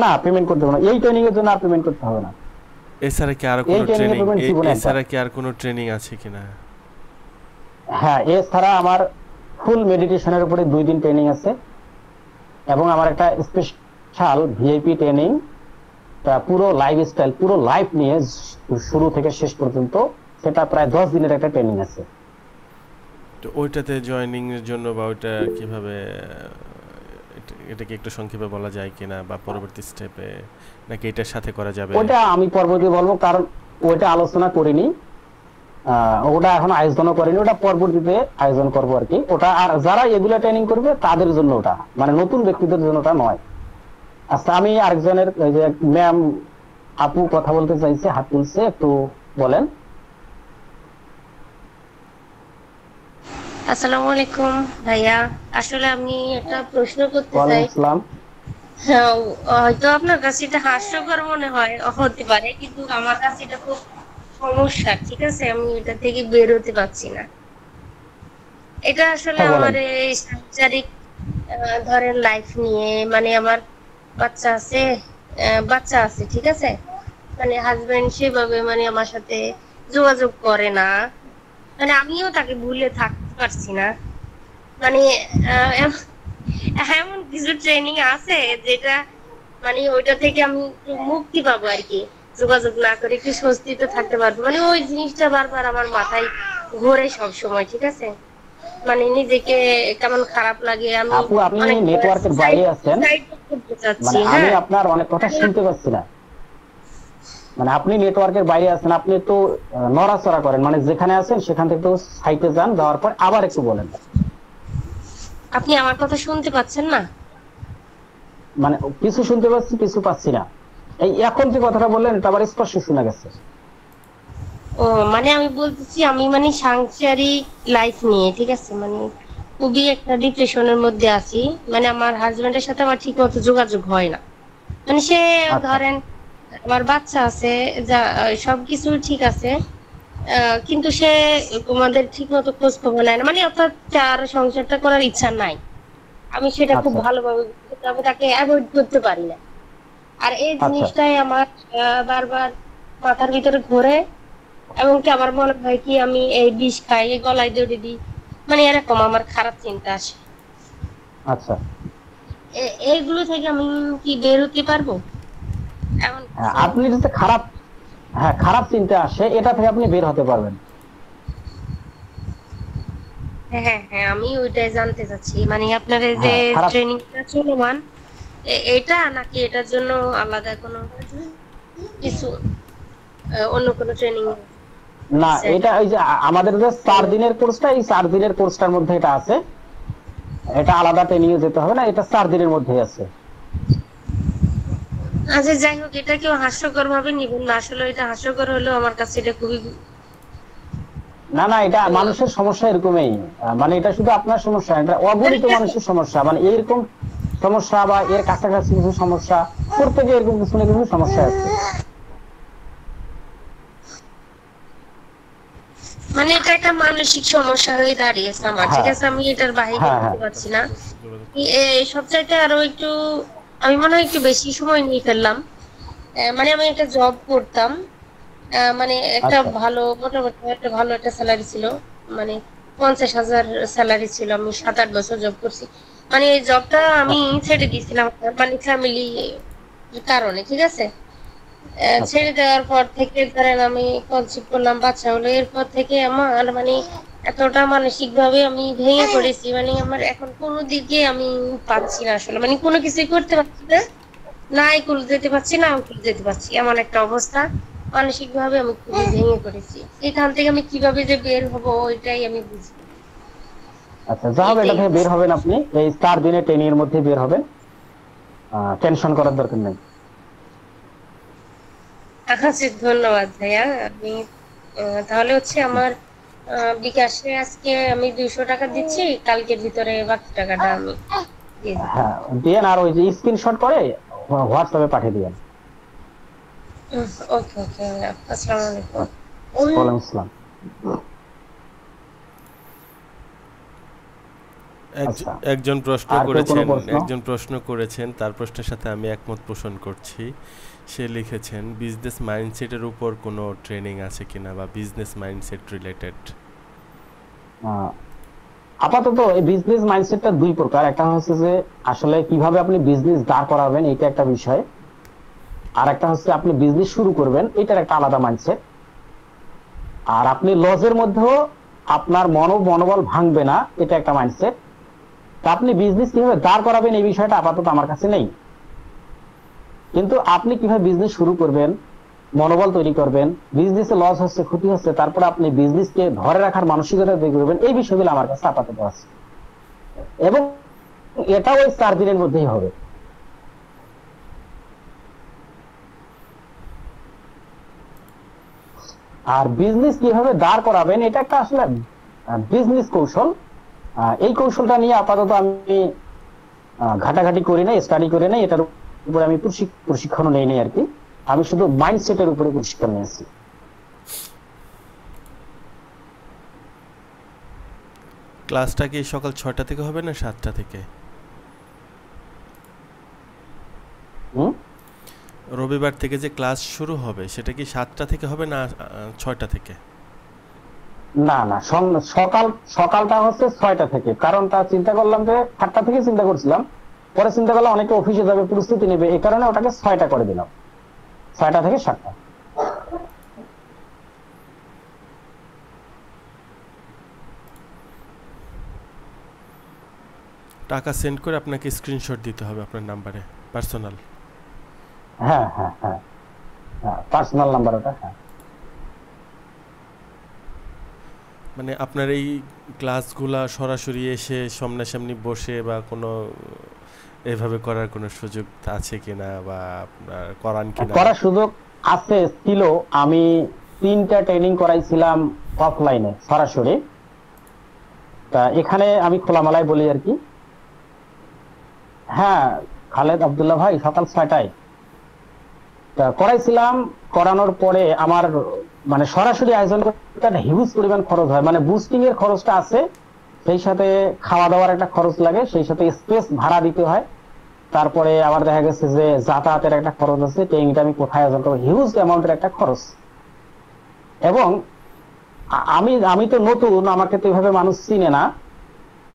না, পেমেন্ট করতে হবে না, এই ট্রেনিং এর জন্য আর পেমেন্ট করতে হবে না। এছাড়া কি আর কোনো ট্রেনিং আছে কিনা? হ্যাঁ, এছাড়া আমার ফুল মেডিটেশনের উপরে 2 দিন ট্রেনিং আছে, এবং আমার একটা স্পেশাল ভিআইপি ট্রেনিং, পুরো লাইফস্টাইল, পুরো লাইফ নিয়ে শুরু থেকে শেষ পর্যন্ত, সেটা প্রায় 10 দিনের একটা ট্রেনিং আছে। তো ওইটাতে জয়েনিং এর জন্য বা ওইটা কিভাবে, এটাকে একটু সংক্ষেপে বলা যায় কিনা, বা পরবর্তী স্টেপে নাকি এটার সাথে করা যাবে? ওটা আমি পরবর্তী বলবো, কারণ ওইটা আলোচনা করিনি, ওটা এখন আয়োজনও করিনি, ওটা পরবর্তীতে আয়োজন করবো আর কি। ওটা আর যারা এগুলা ট্রেনিং করবে তাদের জন্য, ওটা মানে নতুন ব্যক্তিদের জন্য ওটা নয়। আচ্ছা, আমি আরেকজনের, ওই যে ম্যাম আপু কথা বলতে চাইছে, হাত তুলছে, একটু বলেন। আসসালামু আলাইকুম ভাইয়া, আসলে আমি একটা প্রশ্ন করতে চাই। হয়তো আপনার কাছে এটা হাস্যকর মনে হয়, হতে পারে, কিন্তু আমার কাছে এটা খুব সমস্যা, ঠিক আছে? আমি এটা থেকে বের হতে পারছি না। এটা আসলে আমার এই সাংসারিক ধরেন লাইফ নিয়ে, মানে আমার বাচ্চা আছে, ঠিক আছে? মানে হাজবেন্ড সেভাবে মানে আমার সাথে যোগাযোগ করে না, মানে আমিও তাকে ভুলে থাকতে পারছি না। মানে এমন কিছু ট্রেনিং আছে যেটা মানে ওইটা থেকে আমি মুক্তি পাবো আর কি, যোগাযোগ না করে একটু স্বস্তিতে থাকতে পারবো। মানে ওই জিনিসটা বারবার আমার মাথায় ঘোরে সব সময়, ঠিক আছে? মানে নিজেকে কেমন খারাপ লাগে। আপু, আপনি নেটওয়ার্কের বাইরে আছেন, মানে আমি আপনার অনেক কথা শুনতে পাচ্ছি না। মানে আপনি নেটওয়ার্কের বাইরে আছেন, আপনি একটু নড়াচড়া করেন, মানে যেখানে আছেন সেখান থেকে একটু সাইডে যান, যাওয়ার পর আবার একটু বলেন। আপনি আমার কথা শুনতে পাচ্ছেন না? মানে কিছু শুনতে পাচ্ছি, কিছু পাচ্ছি না। এই এখন যে কথাটা বললেন, এটা আবার স্পষ্ট শোনা গেছে। ও মানে আমি বলতেছি আমি মানে সাংসারিক লাইফ নিয়ে, ঠিক আছে, মানে খুবই একটা ডিপ্রেশনের মধ্যে আছি। মানে আমার হাজবেন্ডের সাথে আমার ঠিক মতো যোগাযোগ হয় না। মানে সে ধরেন আমার বাচ্চা আছে, যা সবকিছু ঠিক আছে, কিন্তু সে আমাদের ঠিক মতো খোঁজ খবর নেয় না। মানে অর্থাৎ তার সংসারটা করার ইচ্ছা নাই। আমি সেটা খুব ভালোভাবে আমি তাকে অ্যাভয়েড করতে পারি না। আর এই জিনিসটাই আমার বারবার মাথার ভিতরে ঘোরে, এবং কি আমার মনে হয় কি আমি এই বিষ খাই, এই গলায় দড়ি দিই, মানে এরকম আমার খারাপ চিন্তা আসে। আচ্ছা, এইগুলো থেকে আমি কি বের হতে পারবো? আপনি যদি খারাপ চিন্তা আসে, এটা থেকে আপনি বের হতে পারবেন। হ্যাঁ হ্যাঁ, আমি ওইটাই জানতে চাচ্ছি। মানে আপনার এই যে ট্রেনিংটা চলমান, এটা নাকি এটার জন্য আলাদা কোনো কিছু, অন্য কোনো ট্রেনিং? না, এটা ওই যে আমাদের যে 4 দিনের কোর্সটা, এই 4 দিনের কোর্সটার মধ্যে এটা আছে। এটা আলাদা ট্রেনিং এ যেতে হবে না, এটা 4 দিনের মধ্যেই আছে। আচ্ছা যাই হোক, এটা কেউ হাস্যকর ভাবে নিবেন না, আসলে এটা হাস্যকর হলেও আমার কাছে এটা খুবই না, এটা মানুষের সমস্যা এরকমই। মানে এটা শুধু আপনার সমস্যা, এটা অগণিত মানুষের সমস্যা। মানে এরকম সমস্যা বা এর কাছাকাছি কিছু সমস্যা, প্রত্যেকে এরকম কিছু না কিছু সমস্যা আছে। মানে এটা একটা মানসিক সমস্যা হয়ে দাঁড়িয়েছে আমার, ঠিক আছে, আমি এটার বাইরে করতে পারছি না। সবচাইতে আরো একটু আমি মনে হয় একটু বেশি সময় নিয়ে ফেললাম। মানে আমি একটা জব করতাম, মানে একটা ভালো, মোটামুটি একটা ভালো একটা স্যালারি ছিল, মানে 50,000 স্যালারি ছিল। আমি 7-8 বছর জব করছি। মানে এই জবটা আমি ছেড়ে দিয়েছিলাম মানে ফ্যামিলি কারণে, ঠিক আছে। ছেড়ে দেওয়ার পর থেকে ধরেন আমি কনসিভ করলাম, বাচ্চা হলো। এরপর থেকে আমার মানে এতটা মানসিক ভাবে আমি ভেঙে পড়েছি, মানে আমার এখন কোনো দিকে আমি পাচ্ছি না আসলে, মানে কোনো কিছুই করতে পারছি না, না স্কুল যেতে পারছি না স্কুল যেতে পারছি, এমন একটা অবস্থা। মানসিক ভাবে আমি খুবই ভেঙে পড়েছি। এখান থেকে আমি কিভাবে যে বের হবো ওইটাই আমি বুঝি। আচ্ছা, যা হবে এটা থেকে বের হবেন আপনি, এই 4 দিনের ট্রেনিং এর মধ্যে বের হবেন। টেনশন করার দরকার নেই। আচ্ছা, ধন্যবাদ ভাইয়া। আমি তাহলে হচ্ছে আমার বিকাশে আজকে আমি 200 টাকা দিচ্ছি, কালকের ভিতরে বাকি টাকাটা আমি দিয়ে দিই। হ্যাঁ দেন, আর ওই যে স্ক্রিনশট করে হোয়াটসঅ্যাপে পাঠিয়ে দিবেন। ওকে ওকে, আসসালামু আলাইকুম। ওয়ালাইকুম আসসালাম। একজন প্রশ্ন করেছেন, তার প্রশ্নের সাথে আমি একমত পোষণ করছি। সে লিখেছেন বিজনেস মাইন্ডসেটের উপর কোনো ট্রেনিং আছে কিনা, বা বিজনেস মাইন্ডসেট রিলেটেড। আপাতত এই বিজনেস মাইন্ডসেটটা 2 প্রকার। একটা হচ্ছে যে আসলে কিভাবে আপনি বিজনেস দাঁড় করাবেন, এটা একটা বিষয়। আর একটা হচ্ছে আপনি বিজনেস শুরু করবেন, এটার একটা আলাদা মাইন্ডসেট। আর আপনি লজের মধ্যেও আপনার মনোবল ভাঙবে না, এটা একটা মাইন্ডসেট। তা আপনি বিজনেস কিভাবে দাঁড় করাবেন এই বিষয়টা আপাতত আমার কাছে নেই, কিন্তু আপনি কিভাবে বিজনেস শুরু করবেন, মনোবল তৈরি করবেন, বিজনেসে লস হচ্ছে, ক্ষতি হচ্ছে, তারপর আপনি বিজনেসকে ধরে রাখার মানসিকতা তৈরি করবেন, এই বিষয়গুলো আমার কাছে আপাতত আছে। এবং এটা ওই 4 দিনের মধ্যেই হবে। আর বিজনেস কিভাবে দাঁড় করাবেন, এটা একটা আসলে বিজনেস কৌশল। এই কৌশলটা নিয়ে আপাতত আমি ঘাটাঘাটি করি না, স্টাডি করি না, এটার উপরে আমি প্রশিক্ষণ নেই আর কি। আমি শুধু মাইন্ডসেটের উপরে প্রশিক্ষণ নিয়েছি। ক্লাসটা কি সকাল 6টা থেকে হবে না 7টা থেকে? রবিবার থেকে যে ক্লাস শুরু হবে সেটা কি 7টা থেকে হবে না 6টা থেকে? না, সকালটা হচ্ছে 6টা থেকে। কারণ তা চিন্তা করলাম যে 7টা থেকে চিন্তা করছিলাম, পরে চিন্তা করলাম অনেকে অফিসে যাবে, প্রস্তুতি নেবে, এই কারণে ওটাকে 6টা করে দিলাম, 6টা থেকে 7টা। টাকা সেন্ড করে আপনাকে স্ক্রিনশট দিতে হবে আপনার নাম্বারে, পার্সোনাল। হ্যাঁ, পার্সোনাল নাম্বার ওটা। হ্যাঁ, মানে আপনার এই ক্লাসগুলা সরাসরি এসে সামনাসামনি বসে বা কোনো এভাবে করার কোনো সুযোগ আছে কিনা, বা আপনার করান কিনা? করার সুযোগ আছে, ছিল। আমি 3টা ট্রেনিং করাইছিলাম অফলাইনে সরাসরি। তা এখানে আমি খোলামেলায় বলি আর কি। হ্যাঁ খালেদ আব্দুল্লাহ ভাই, সকাল 6টায় তা করাইছিলাম। করানোর পরে আমার মানে সরাসরি আয়োজন করতে একটা হিউজ পরিমাণ খরচ হয়, মানে বুস্টিং এর খরচটা আছে, সেই সাথে খাওয়া দাওয়ার একটা খরচ লাগে, সেই সাথে স্পেস ভাড়া দিতে হয়, তারপরে আবার দেখা গেছে যে যাতায়াতের একটা খরচ আছে, ট্রেনিংটা আমি কোথায় আয়োজন করবো, হিউজ অ্যামাউন্টের একটা খরচ। এবং আমি তো নতুন, আমাকে তো এভাবে মানুষ চিনে না।